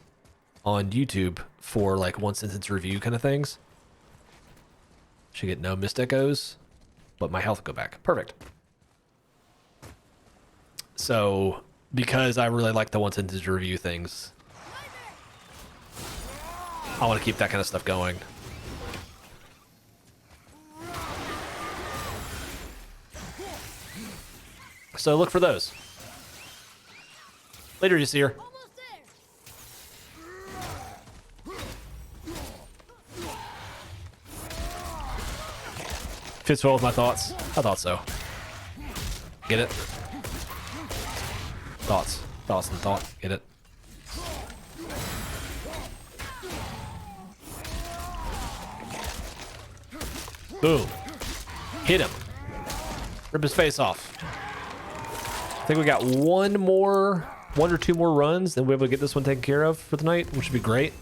Speaker 1: on YouTube for like 1 sentence review kind of things. Should get no missed echoes, but my health will go back. Perfect. So because I really like the 1 sentence review things, I want to keep that kind of stuff going. So look for those. Later, you see her.
Speaker 3: Almost there.
Speaker 1: Fits well with my thoughts. I thought so. Get it? Thoughts. Thoughts and thought. Get it? Boom. Hit him. Rip his face off. I think we got one or two more runs, then we'll be able to get this one taken care of for the night, which would be great.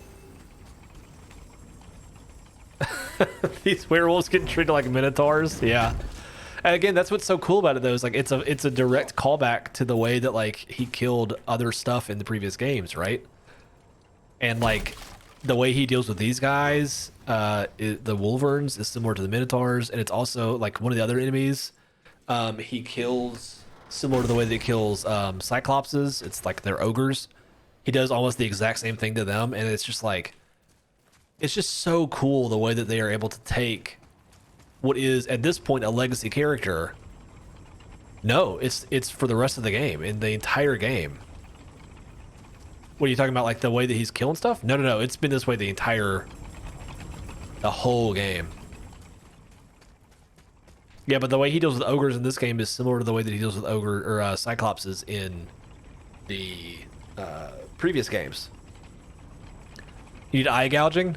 Speaker 1: These werewolves getting treated like minotaurs. Yeah. And again, that's what's so cool about it though, is like it's a direct callback to the way that like he killed other stuff in the previous games, right? And like the way he deals with these guys, the Wolverines, is similar to the Minotaurs, and it's also like one of the other enemies. He kills similar to the way that he kills Cyclopses. It's like they're ogres. He does almost the exact same thing to them, and it's just like, it's just so cool the way that they are able to take what is at this point a legacy character. No, it's for the rest of the game, in the entire game. What are you talking about, like the way that he's killing stuff? No, it's been this way the whole game. Yeah, but the way he deals with ogres in this game is similar to the way that he deals with Cyclopses in the previous games. You need eye gouging?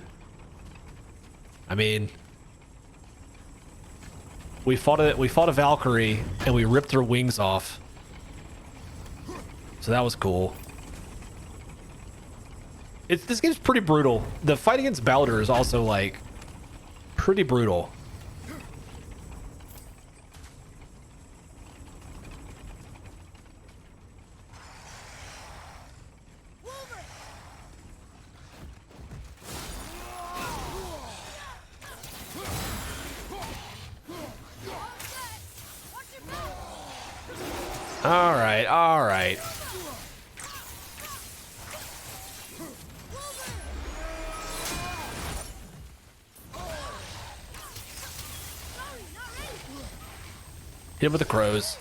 Speaker 1: I mean, we fought a Valkyrie and we ripped her wings off, so that was cool. This game's pretty brutal. The fight against Baldur is also like pretty brutal. All right, all right. Hit him with the crows.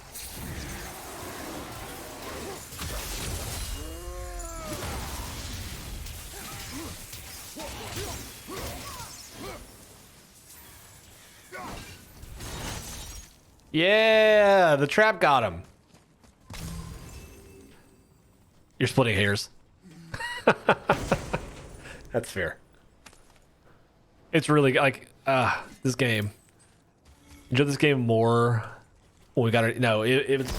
Speaker 1: Yeah, the trap got him. You're splitting hairs. That's fair. It's really like this game. Enjoy this game more. Well, we got it. No, it was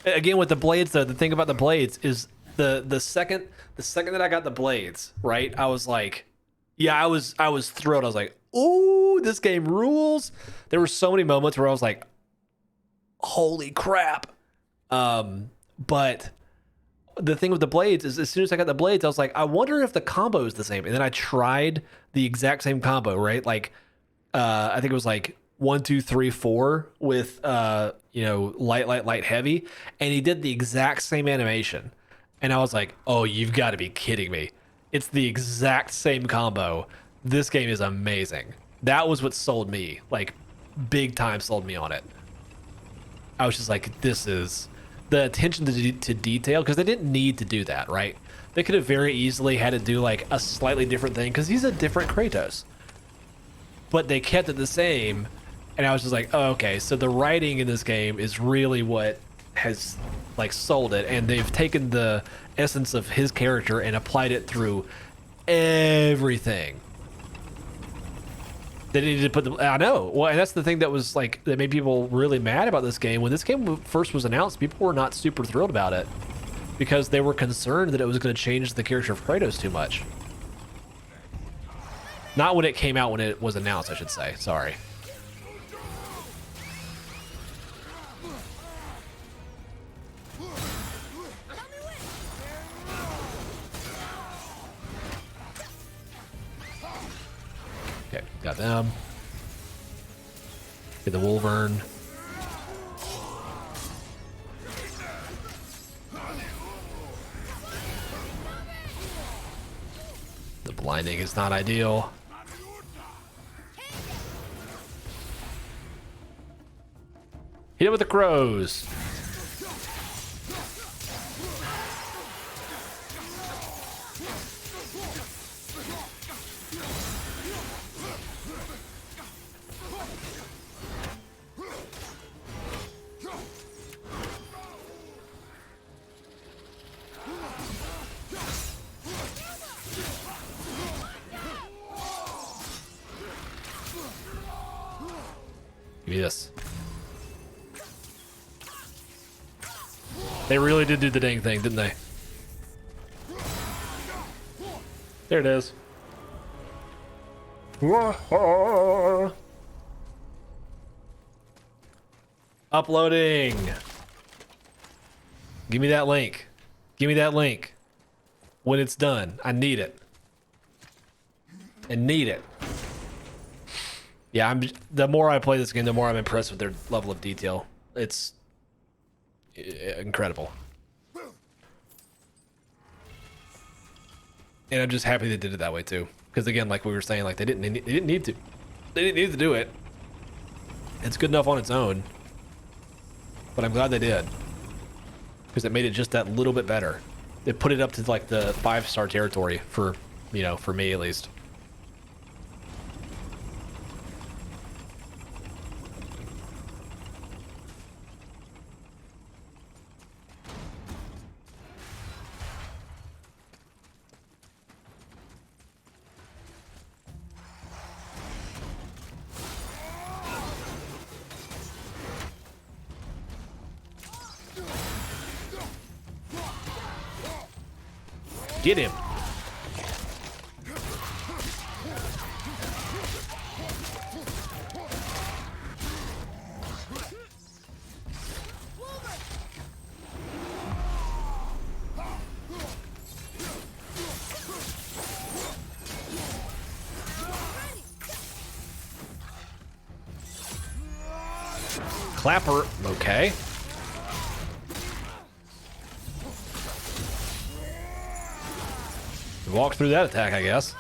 Speaker 1: again with the blades. Though the thing about the blades is the second that I got the blades, right? I was like, yeah, I was thrilled. I was like, ooh, this game rules. There were so many moments where I was like, holy crap. But the thing with the blades is as soon as I got the blades, I was like, I wonder if the combo is the same. And then I tried the exact same combo, right? Like, I think it was like 1, 2, 3, 4 with, light, heavy. And he did the exact same animation. And I was like, oh, you've got to be kidding me. It's the exact same combo. This game is amazing. That was what sold me, like big time sold me on it. I was just like, this is the attention to detail, because they didn't need to do that, right? They could have very easily had to do like a slightly different thing, because he's a different Kratos. But they kept it the same, and I was just like, oh, okay, so the writing in this game is really what has like sold it, and they've taken the essence of his character and applied it through everything. They needed to put the, I know. Well, and that's the thing that was like, that made people really mad about this game. When this game first was announced, people were not super thrilled about it because they were concerned that it was going to change the character of Kratos too much. Not when it came out, when it was announced, I should say. Sorry. Okay, got them. Get the Wolvern. The blinding is not ideal. Hit it with the crows. Give me this. They really did do the dang thing, didn't they? There it is. Uploading. Give me that link. Give me that link. When it's done, I need it. I need it. Yeah, the more I play this game, the more I'm impressed with their level of detail. It's incredible. And I'm just happy they did it that way too. Because again, like we were saying, like they didn't need to. They didn't need to do it. It's good enough on its own. But I'm glad they did. Because it made it just that little bit better. It put it up to like the 5-star territory for, for me at least. Get him. Clapper, okay. Walk through that attack, I guess.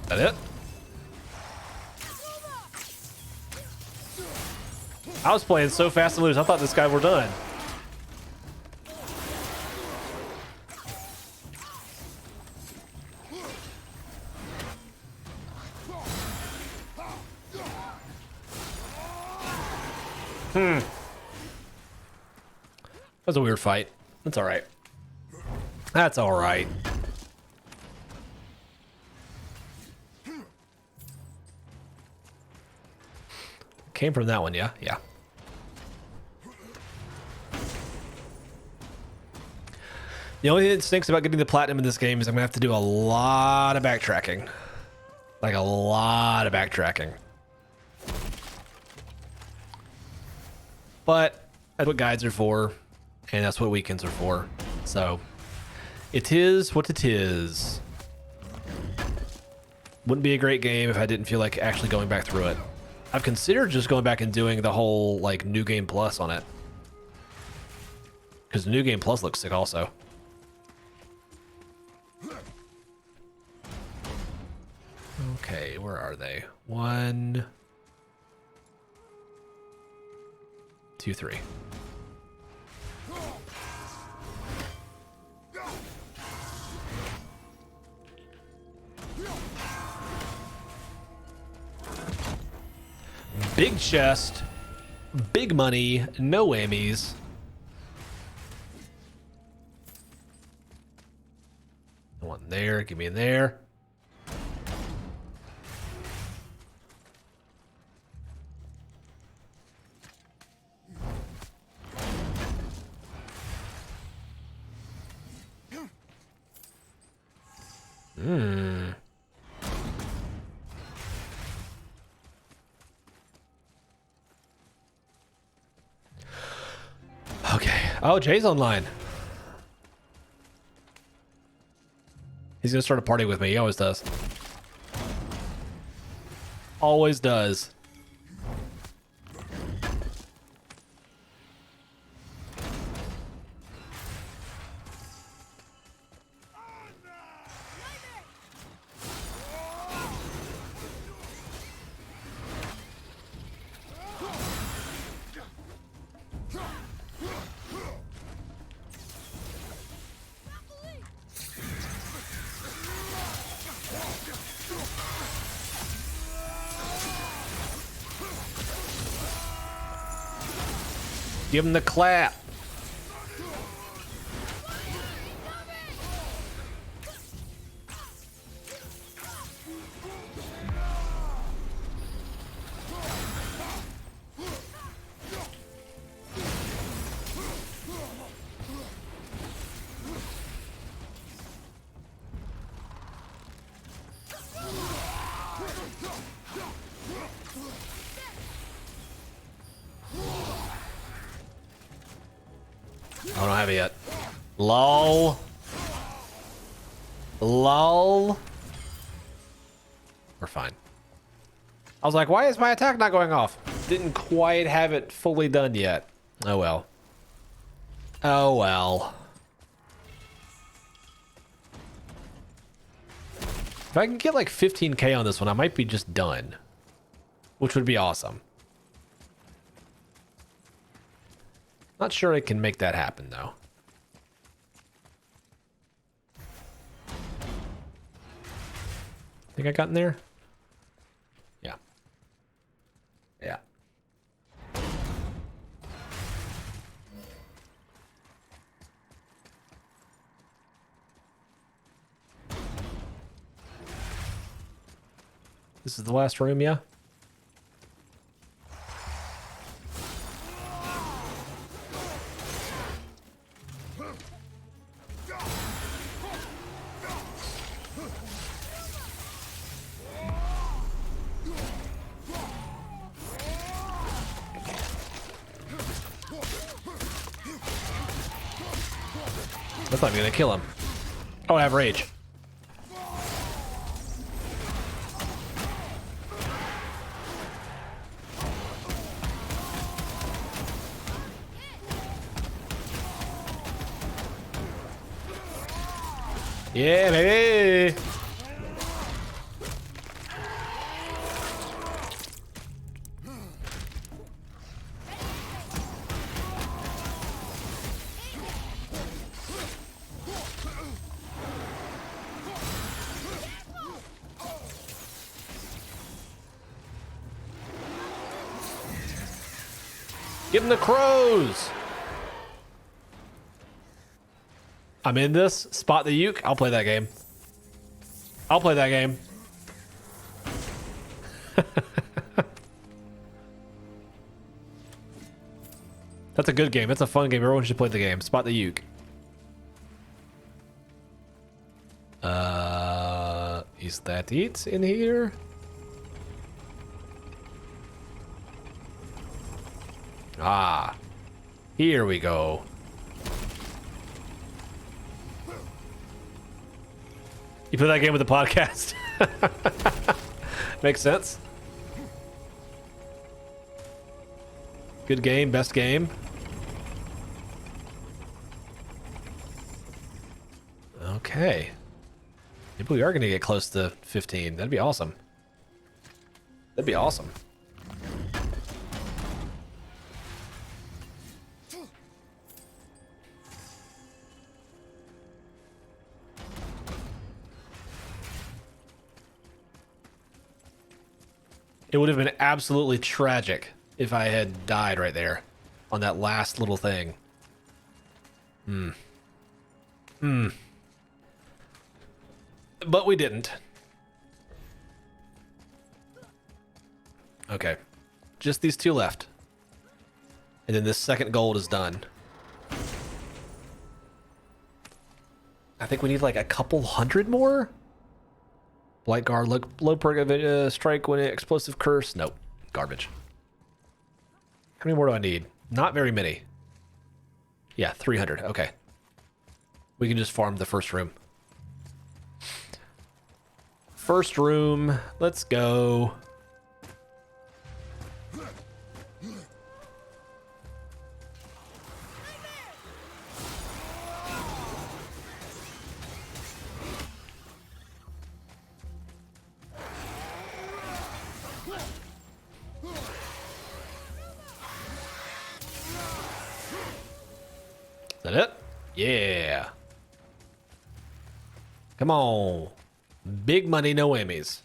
Speaker 1: That it? I was playing so fast and loose, I thought this guy were done. That was a weird fight. That's alright. That's alright. Came from that one, yeah? Yeah. The only thing that stinks about getting the platinum in this game is I'm gonna have to do a lot of backtracking. Like a lot of backtracking. But that's what guides are for, and that's what weekends are for. So it is what it is. Wouldn't be a great game if I didn't feel like actually going back through it. I've considered just going back and doing the whole like New Game Plus on it. Because the New Game Plus looks sick also. Okay, where are they? 1, 2, 3. Big chest, big money, no whammies. One there, give me in there. Okay. Oh, Jay's online. He's gonna start a party with me. He always does. Always does. Give him the clap. I don't have it yet. Lol. Lol. We're fine. I was like, why is my attack not going off? Didn't quite have it fully done yet. Oh well. Oh well. If I can get like 15k on this one, I might be just done. Which would be awesome. Not sure I can make that happen, though. Think I got in there? Yeah. Yeah. This is the last room, yeah? That's not gonna kill him. Oh, I have rage. Yeah, baby. Give him the crows. I'm in this. Spot the uke. I'll play that game. I'll play that game. That's a good game. That's a fun game. Everyone should play the game. Spot the uke. Is that it in here? Ah, here we go. You play that game with the podcast. Makes sense. Good game, best game. Okay. Maybe we are going to get close to 15. That'd be awesome. That'd be awesome. It would have been absolutely tragic if I had died right there on that last little thing. But we didn't. Okay. Just these two left. And then this second gold is done. I think we need like a couple hundred more? Blight guard, low perk strike when explosive curse. Nope. Garbage. How many more do I need? Not very many. Yeah, 300. Okay. We can just farm the first room. First room. Let's go. Is that it? Yeah. Come on. Big money, no whammies.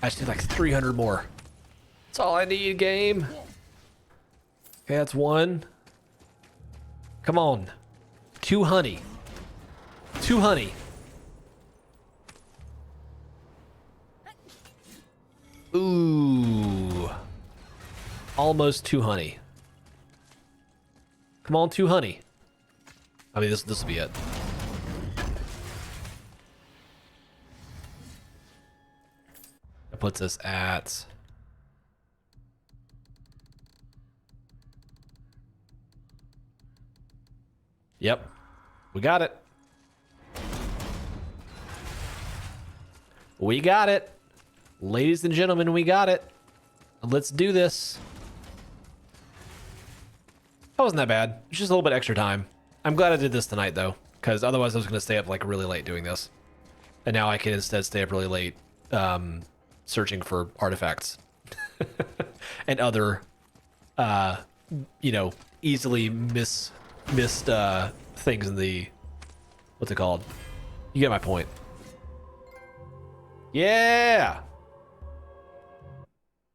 Speaker 1: I just need like 300 more. That's all I need, game. Okay, that's one. Come on. 2 honey. 2 honey. Ooh. Almost 2 honey. Come on, 2 honey. I mean, this will be it. That puts us at... Yep. We got it. We got it. Ladies and gentlemen, we got it. Let's do this. That wasn't that bad. It's just a little bit extra time. I'm glad I did this tonight, though, because otherwise I was going to stay up like really late doing this. And now I can instead stay up really late searching for artifacts and other, you know, easily missed things in the... What's it called? You get my point. Yeah!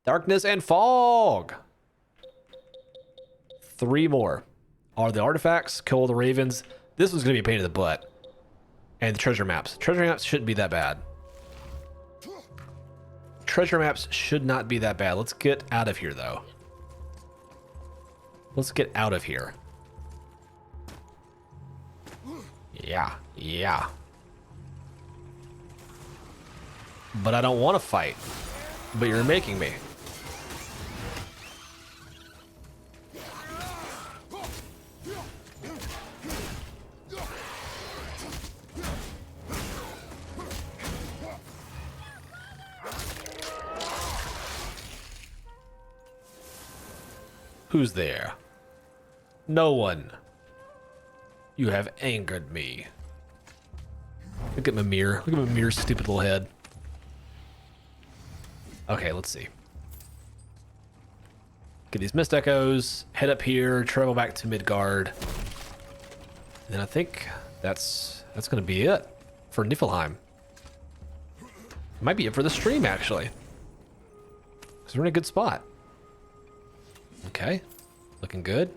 Speaker 1: Darkness and fog! 3 more. Are the artifacts, kill the ravens. This was going to be a pain in the butt. And the treasure maps. Treasure maps shouldn't be that bad. Treasure maps should not be that bad. Let's get out of here, though. Let's get out of here. Yeah, yeah. But I don't want to fight. But you're making me. Who's there? No one. You have angered me. Look at Mimir. Look at Mimir's stupid little head. Okay, let's see. Get these Mist Echoes, head up here, travel back to Midgard. And then I think that's gonna be it for Niflheim. Might be it for the stream, actually. Because we're in a good spot. Okay, looking good.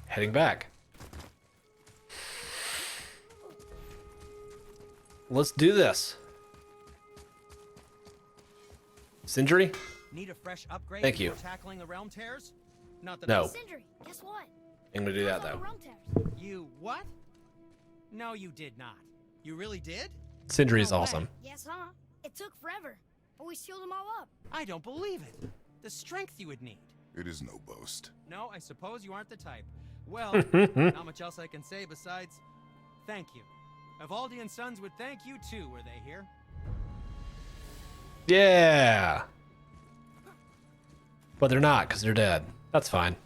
Speaker 1: Heading back. Let's do this. Sindri?
Speaker 6: Need a fresh upgrade
Speaker 1: Thank you.
Speaker 6: before tackling the realm tears? Not that
Speaker 1: No.
Speaker 3: Sindri, guess what?
Speaker 1: I'm gonna do that
Speaker 3: How's all
Speaker 1: though.
Speaker 3: the realm tears?
Speaker 6: You what? No, you did not. You really did?
Speaker 1: Sindri is
Speaker 6: No way.
Speaker 1: awesome.
Speaker 3: Yes, huh? It took forever, but we sealed them all up.
Speaker 6: I don't believe it. The strength you would need.
Speaker 4: It is no boast.
Speaker 6: No, I suppose you aren't the type. Well, not much else I can say besides thank you. Evaldi and Sons would thank you too, were they here?
Speaker 1: Yeah. But they're not, because they're dead. That's fine.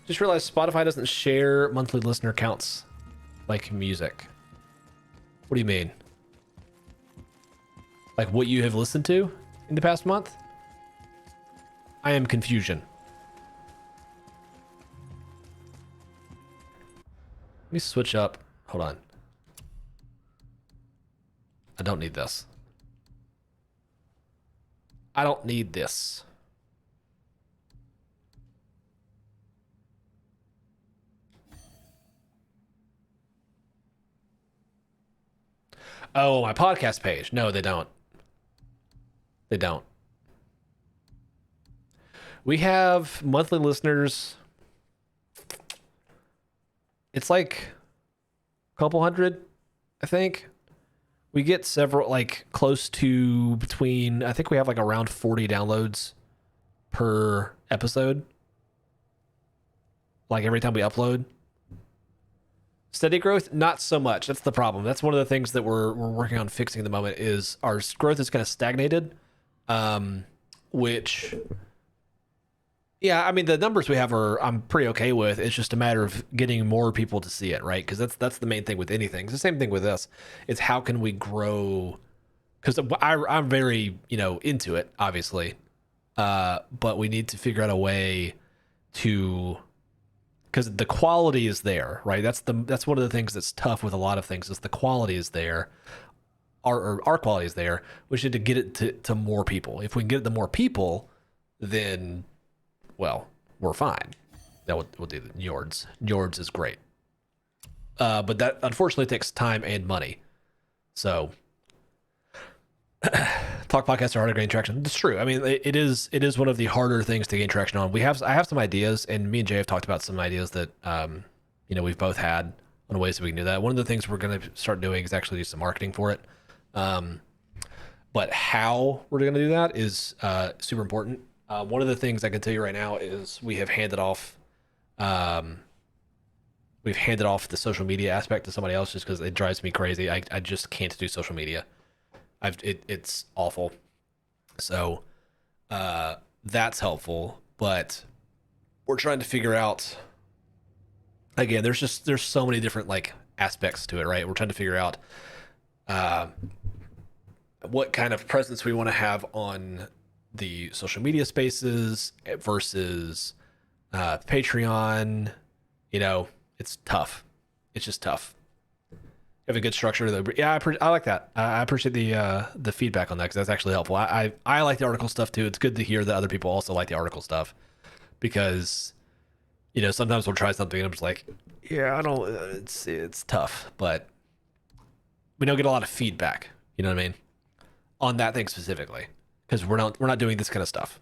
Speaker 1: Just realized Spotify doesn't share monthly listener counts like music. What do you mean? Like what you have listened to in the past month? I am confusion. Let me switch up. Hold on. I don't need this. I don't need this. Oh, my podcast page. No, they don't. They don't. We have monthly listeners. It's like a couple hundred, I think. We get several, like close to between, I think we have like around 40 downloads per episode. Like every time we upload. Steady growth, not so much. That's the problem. That's one of the things that we're working on fixing at the moment is our growth is kind of stagnated. Which, yeah, I mean, the numbers we have are I'm pretty okay with. It's just a matter of getting more people to see it, right? Because that's the main thing with anything. It's the same thing with us. It's how can we grow? Because I'm very, into it, obviously. But we need to figure out a way to, because the quality is there, right? That's one of the things that's tough with a lot of things is the quality is there. Our quality is there. We should get it to more people. If we can get it to more people, then, well, we're fine. That we'll do the Njords. Njords is great. But that unfortunately takes time and money. So talk podcasts are hard to gain traction. It's true. I mean, it is one of the harder things to gain traction on. I have some ideas, and me and Jay have talked about some ideas that we've both had on ways that we can do that. One of the things we're going to start doing is actually do some marketing for it. But how we're going to do that is super important. One of the things I can tell you right now is we have handed off the social media aspect to somebody else just because it drives me crazy. I just can't do social media. It's awful. So that's helpful, but we're trying to figure out, again, there's so many different like aspects to it, right? We're trying to figure out what kind of presence we want to have on the social media spaces versus Patreon. It's tough. It's just tough. You have a good structure though. Yeah, I like that. I appreciate the feedback on that because that's actually helpful. I like the article stuff too. It's good to hear that other people also like the article stuff because sometimes we'll try something and I'm just like, yeah, I don't. It's tough, but we don't get a lot of feedback. You know what I mean? On that thing specifically, because we're not doing this kind of stuff.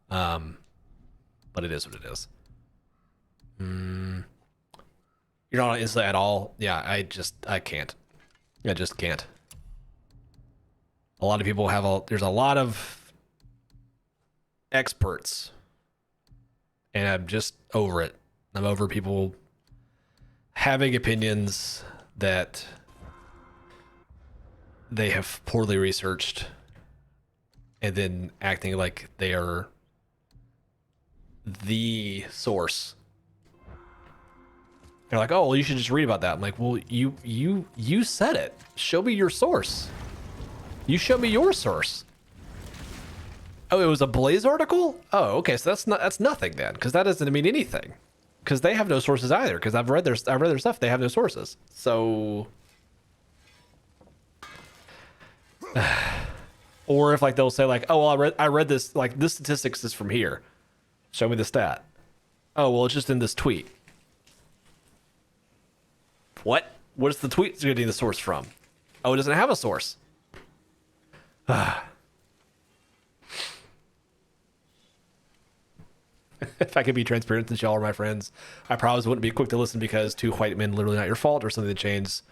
Speaker 1: But it is what it is. You're not on Insta at all. Yeah, I can't. I just can't. A lot of people there's a lot of experts, and I'm just over it. I'm over people having opinions that they have poorly researched and then acting like they are the source They're like, oh, well, you should just read about that. I'm like, well, you said it. Show me your source. You show me your source. Oh, it was a Blaze article? Oh, okay, so that's nothing then, because that doesn't mean anything. Because they have no sources either. Because I've read their stuff. They have no sources. So, or if like they'll say like, oh, well, I read this, like this statistics is from here. Show me the stat. Oh, well, it's just in this tweet. What? Where's the tweet getting the source from? Oh, it doesn't have a source. If I could be transparent since y'all are my friends, I probably wouldn't be quick to listen because two white men literally not your fault or something that changed.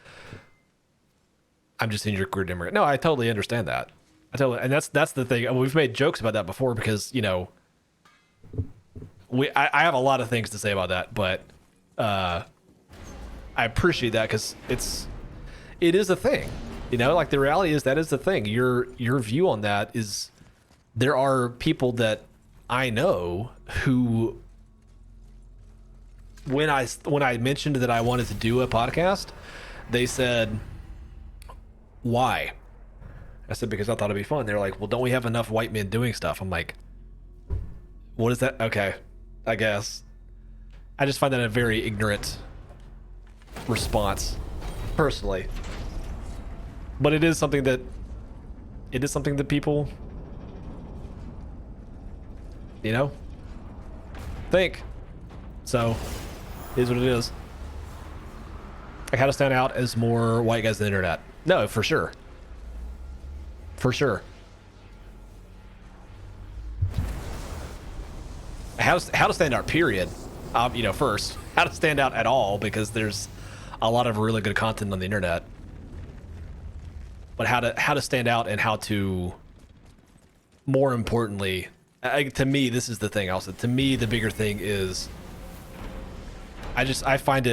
Speaker 1: I'm just in your career dimmer. No, I totally understand that. And that's the thing. We've made jokes about that before because, you know, I have a lot of things to say about that, but I appreciate that because it is a thing. You know, like the reality is that is the thing. Your view on that is there are people that I know who, when I mentioned that I wanted to do a podcast, they said, why? I said, because I thought it'd be fun. They're like, well, don't we have enough white men doing stuff? I'm like, what is that? Okay, I guess. I just find that a very ignorant response, personally. But it is something that people, you know, think. So, it is what it is. Like how to stand out as more white guys on the internet. No, for sure. For sure. How to stand out, period. You know, first. How to stand out at all, because there's a lot of really good content on the internet. But how to stand out and how to, more importantly, to me, this is the thing also. To me, the bigger thing is, I find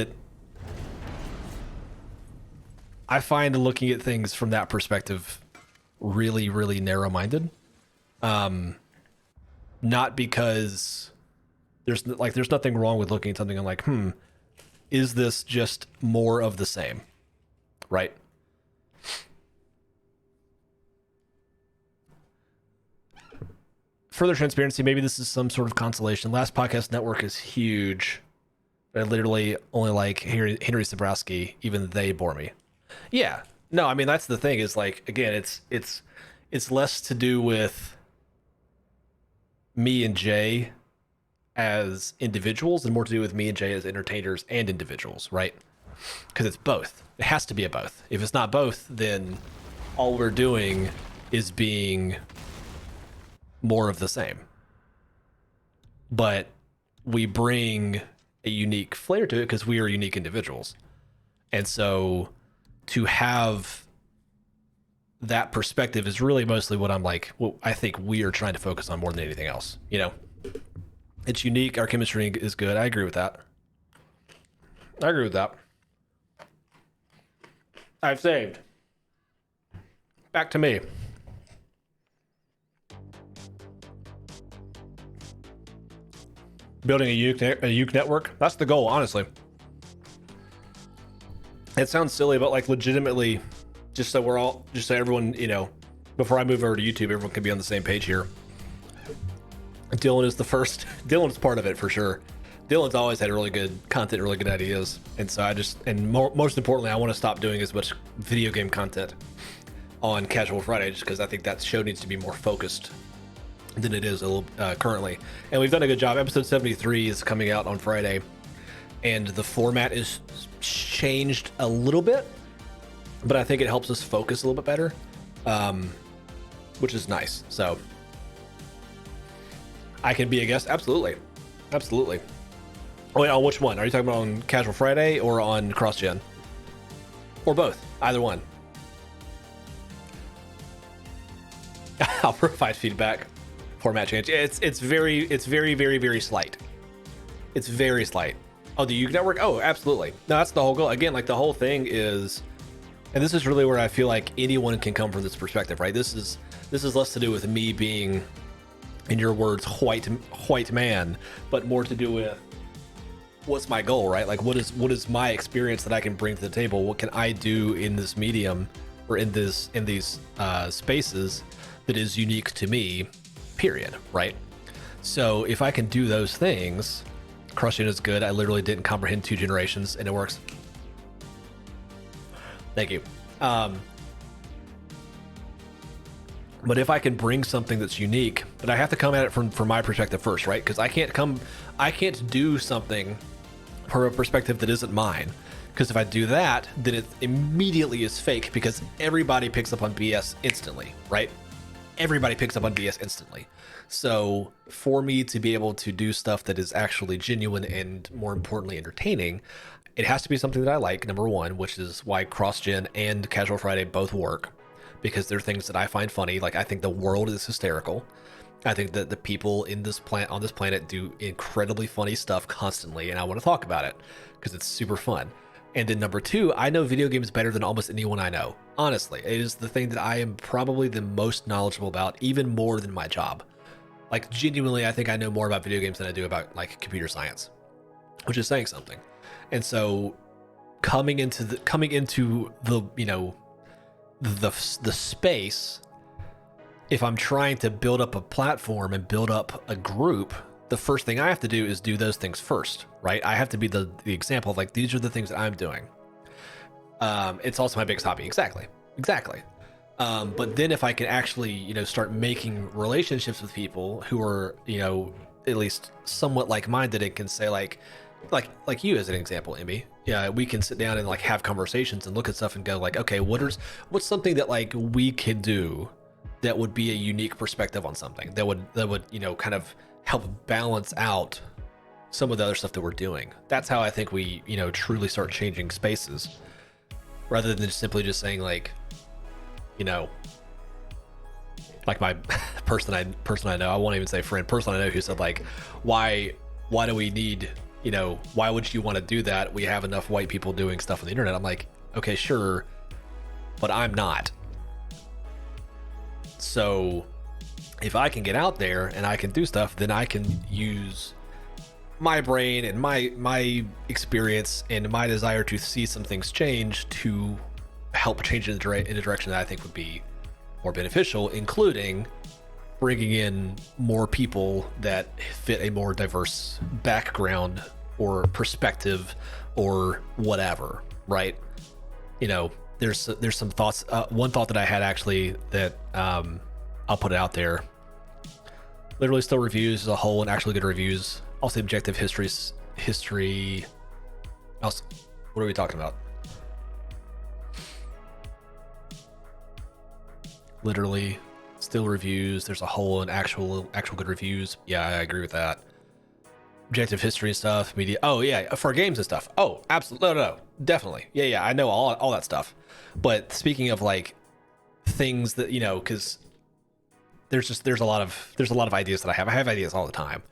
Speaker 1: looking at things from that perspective really, really narrow-minded. Not because there's nothing wrong with looking at something and like, is this just more of the same? Right? Further transparency, maybe this is some sort of consolation. Last Podcast Network is huge. I literally only like Henry Sabrowski. Even they bore me. Yeah. No, I mean, that's the thing is like, again, it's less to do with me and Jay as individuals and more to do with me and Jay as entertainers and individuals, right? Because it's both. It has to be a both. If it's not both, then all we're doing is being more of the same. But we bring a unique flair to it because we are unique individuals. And so to have that perspective is really mostly what I'm like, what I think we are trying to focus on more than anything else. You know, it's unique. Our chemistry is good. I agree with that. I've saved. Back to me. Building a youth network. That's the goal, honestly. It sounds silly, but like legitimately, just so everyone, you know, before I move over to YouTube, everyone can be on the same page here. Dylan is Dylan's part of it for sure. Dylan's always had really good content, really good ideas. And so most importantly, I want to stop doing as much video game content on Casual Friday, just because I think that show needs to be more focused than it is currently. And we've done a good job. Episode 73 is coming out on Friday, and the format is changed a little bit, but I think it helps us focus a little bit better, which is nice. So I can be a guest. Absolutely. Oh, wait, on which one? Are you talking about on Casual Friday or on CrossGen? Or both? Either one. I'll provide feedback. Format change. It's very slight. It's very slight. Oh, the Youth Network? Oh, absolutely. No, that's the whole goal. Again, like the whole thing is, and this is really where I feel like anyone can come from this perspective, right? This is less to do with me being, in your words, white man, but more to do with what's my goal, right? Like what is my experience that I can bring to the table? What can I do in this medium or in these spaces that is unique to me, period, right? So if I can do those things, crushing is good. I literally didn't comprehend 2 generations and it works. Thank you. But if I can bring something that's unique, but I have to come at it from my perspective first, right? Because I can't do something from a perspective that isn't mine. Because if I do that, then it immediately is fake because everybody picks up on BS instantly, right? Everybody picks up on BS instantly. So for me to be able to do stuff that is actually genuine and more importantly entertaining, it has to be something that I like, number one, which is why CrossGen and Casual Friday both work, because they're things that I find funny. Like I think the world is hysterical. I think that the people in this on this planet do incredibly funny stuff constantly, and I want to talk about it because it's super fun. And then number two, I know video games better than almost anyone I know. Honestly, it is the thing that I am probably the most knowledgeable about, even more than my job. Like genuinely, I think I know more about video games than I do about like computer science, which is saying something. And so coming into the you know, the space, if I'm trying to build up a platform and build up a group, the first thing I have to do is do those things first, right? I have to be the example of like, these are the things that I'm doing. It's also my biggest hobby. Exactly. But then if I can actually, you know, start making relationships with people who are, you know, at least somewhat like-minded and can say like you as an example, Emmy. Yeah, we can sit down and like have conversations and look at stuff and go like, okay, what's something that like we could do that would be a unique perspective on something that would, you know, kind of help balance out some of the other stuff that we're doing. That's how I think we, you know, truly start changing spaces, rather than simply just saying like, you know, like my person I know, I won't even say friend, person I know who said like, why do we need, you know, why would you want to do that? We have enough white people doing stuff on the internet. I'm like, okay, sure, but I'm not. So if I can get out there and I can do stuff, then I can use my brain and my experience and my desire to see some things change to help change in a direction that I think would be more beneficial, including bringing in more people that fit a more diverse background or perspective or whatever, right? You know, there's some thoughts. One thought that I had actually that I'll put it out there. Literally Still Reviews as a whole and actually good reviews. Also objective history. Also, what are we talking about? Literally Still Reviews. There's a whole and actual good reviews. Yeah, I agree with that. Objective history and stuff, media. Oh yeah, for games and stuff. Oh, absolutely. No, definitely. Yeah, I know all that stuff. But speaking of like things that, you know, because there's a lot of ideas that I have. I have ideas all the time,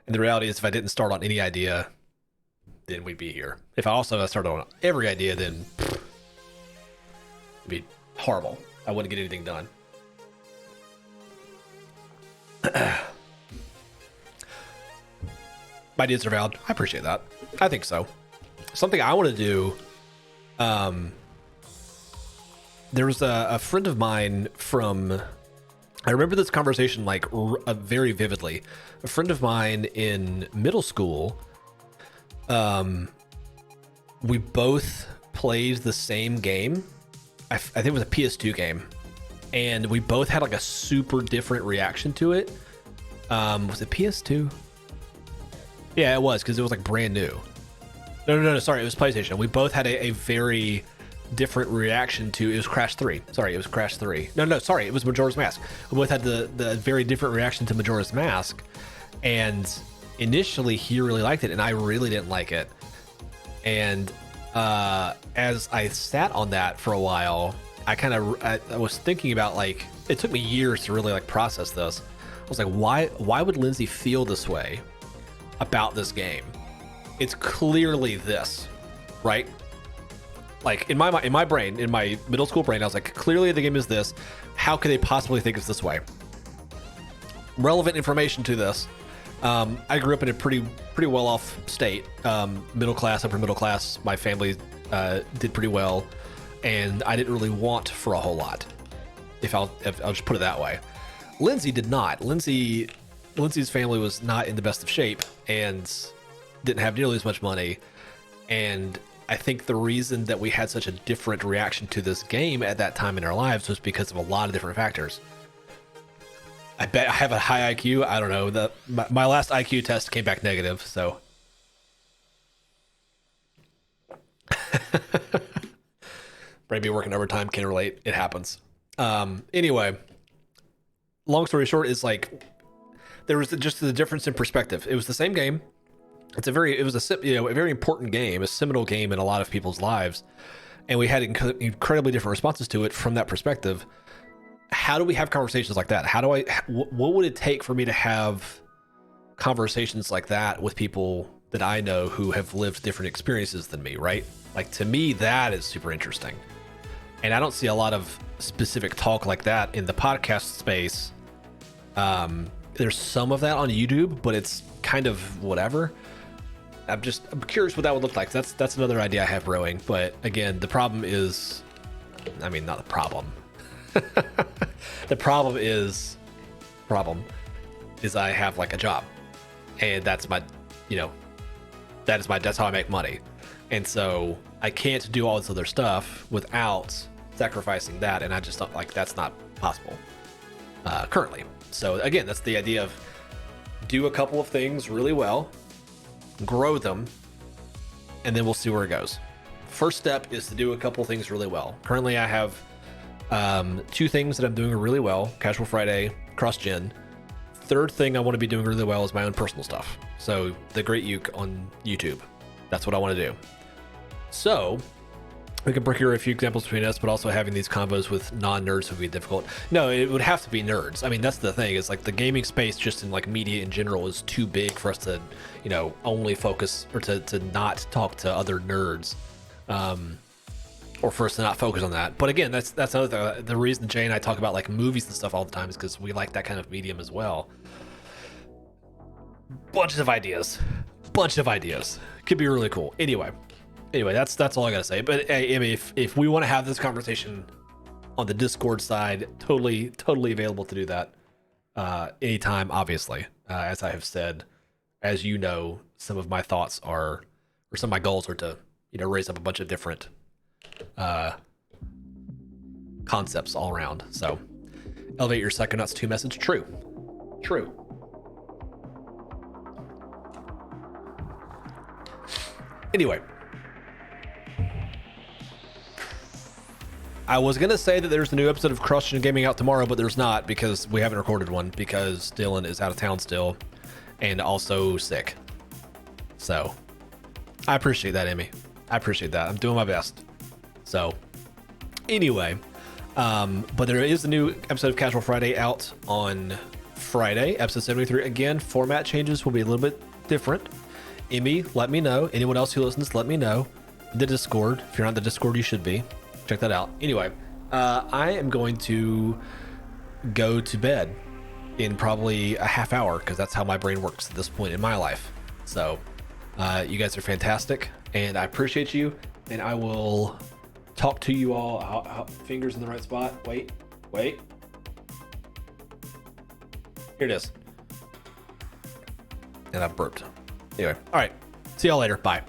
Speaker 1: and the reality is, if I didn't start on any idea, then we'd be here. If I started on every idea, then it'd be horrible. I wouldn't get anything done. My ideas are valid. I appreciate that. I think so. Something I want to do. There was a friend of mine from. I remember this conversation like very vividly. A friend of mine in middle school. We both played the same game. I think it was a PS2 game, and we both had like a super different reaction to it. Was it PS2? Yeah, it was, because it was like brand new. No, sorry, it was PlayStation. We both had a very different reaction to. It was Crash 3. Sorry, it was Crash 3. No, sorry, it was Majora's Mask. We both had the very different reaction to Majora's Mask, and initially he really liked it, and I really didn't like it. And as I sat on that for a while, I was thinking about, like, it took me years to really like process this. I was like, why would Lindsay feel this way about this game? It's clearly this, right? Like in my brain, in my middle school brain, I was like, clearly the game is this. How could they possibly think it's this way? Relevant information to this I grew up in a pretty well off state, middle class, upper middle class. My family did pretty well, and I didn't really want for a whole lot. If I'll just put it that way. Lindsay did not. Lindsay's family was not in the best of shape and didn't have nearly as much money. And I think the reason that we had such a different reaction to this game at that time in our lives was because of a lot of different factors. I bet I have a high IQ. I don't know. My last IQ test came back negative, so. Maybe working overtime, can relate. It happens. Anyway, long story short is like there was just the difference in perspective. It was the same game. It was a very important game, a seminal game in a lot of people's lives, and we had incredibly different responses to it from that perspective. How do we have conversations like that? What would it take for me to have conversations like that with people that I know who have lived different experiences than me, right? Like, to me, that is super interesting. And I don't see a lot of specific talk like that in the podcast space. There's some of that on YouTube, but it's kind of whatever. I'm curious what that would look like. That's another idea I have brewing. But again, the problem is, I mean, not the problem. The problem is I have like a job, and that's how I make money. And so I can't do all this other stuff without sacrificing that. And I just thought like that's not possible currently. So again, that's the idea of do a couple of things really well, grow them, and then we'll see where it goes. First step is to do a couple of things really well. Currently I have 2 things that I'm doing really well: Casual Friday, cross-gen. Third thing I want to be doing really well is my own personal stuff. So the Great Uke on YouTube. That's what I want to do. So we can procure a few examples between us, but also having these combos with non-nerds would be difficult. No, it would have to be nerds. I mean, that's the thing, is like the gaming space just in like media in general is too big for us to, only focus or to not talk to other nerds. Or for us to not focus on that. But again, that's another thing. The reason Jay and I talk about like movies and stuff all the time is because we like that kind of medium as well. Bunch of ideas. Could be really cool. Anyway, that's all I gotta say. But hey, I mean, if we want to have this conversation on the Discord side, totally available to do that anytime. Obviously, as I have said, as you know, some of my thoughts are, or some of my goals are to raise up a bunch of different concepts all around. So elevate your Psychonauts 2 message. True. Anyway, I was gonna say that there's a new episode of Cross-Gen Gaming out tomorrow, but there's not, because we haven't recorded one because Dylan is out of town still and also sick. So I appreciate that, Amy. I appreciate that. I'm doing my best. So anyway, but there is a new episode of Casual Friday out on Friday, episode 73. Again, format changes will be a little bit different. Emmy, let me know. Anyone else who listens, let me know. The Discord. If you're not in the Discord, you should be. Check that out. Anyway, I am going to go to bed in probably a half hour, because that's how my brain works at this point in my life. So you guys are fantastic, and I appreciate you, and I will talk to you all. Fingers in the right spot. Wait. Here it is. And I burped. Anyway, all right. See y'all later. Bye.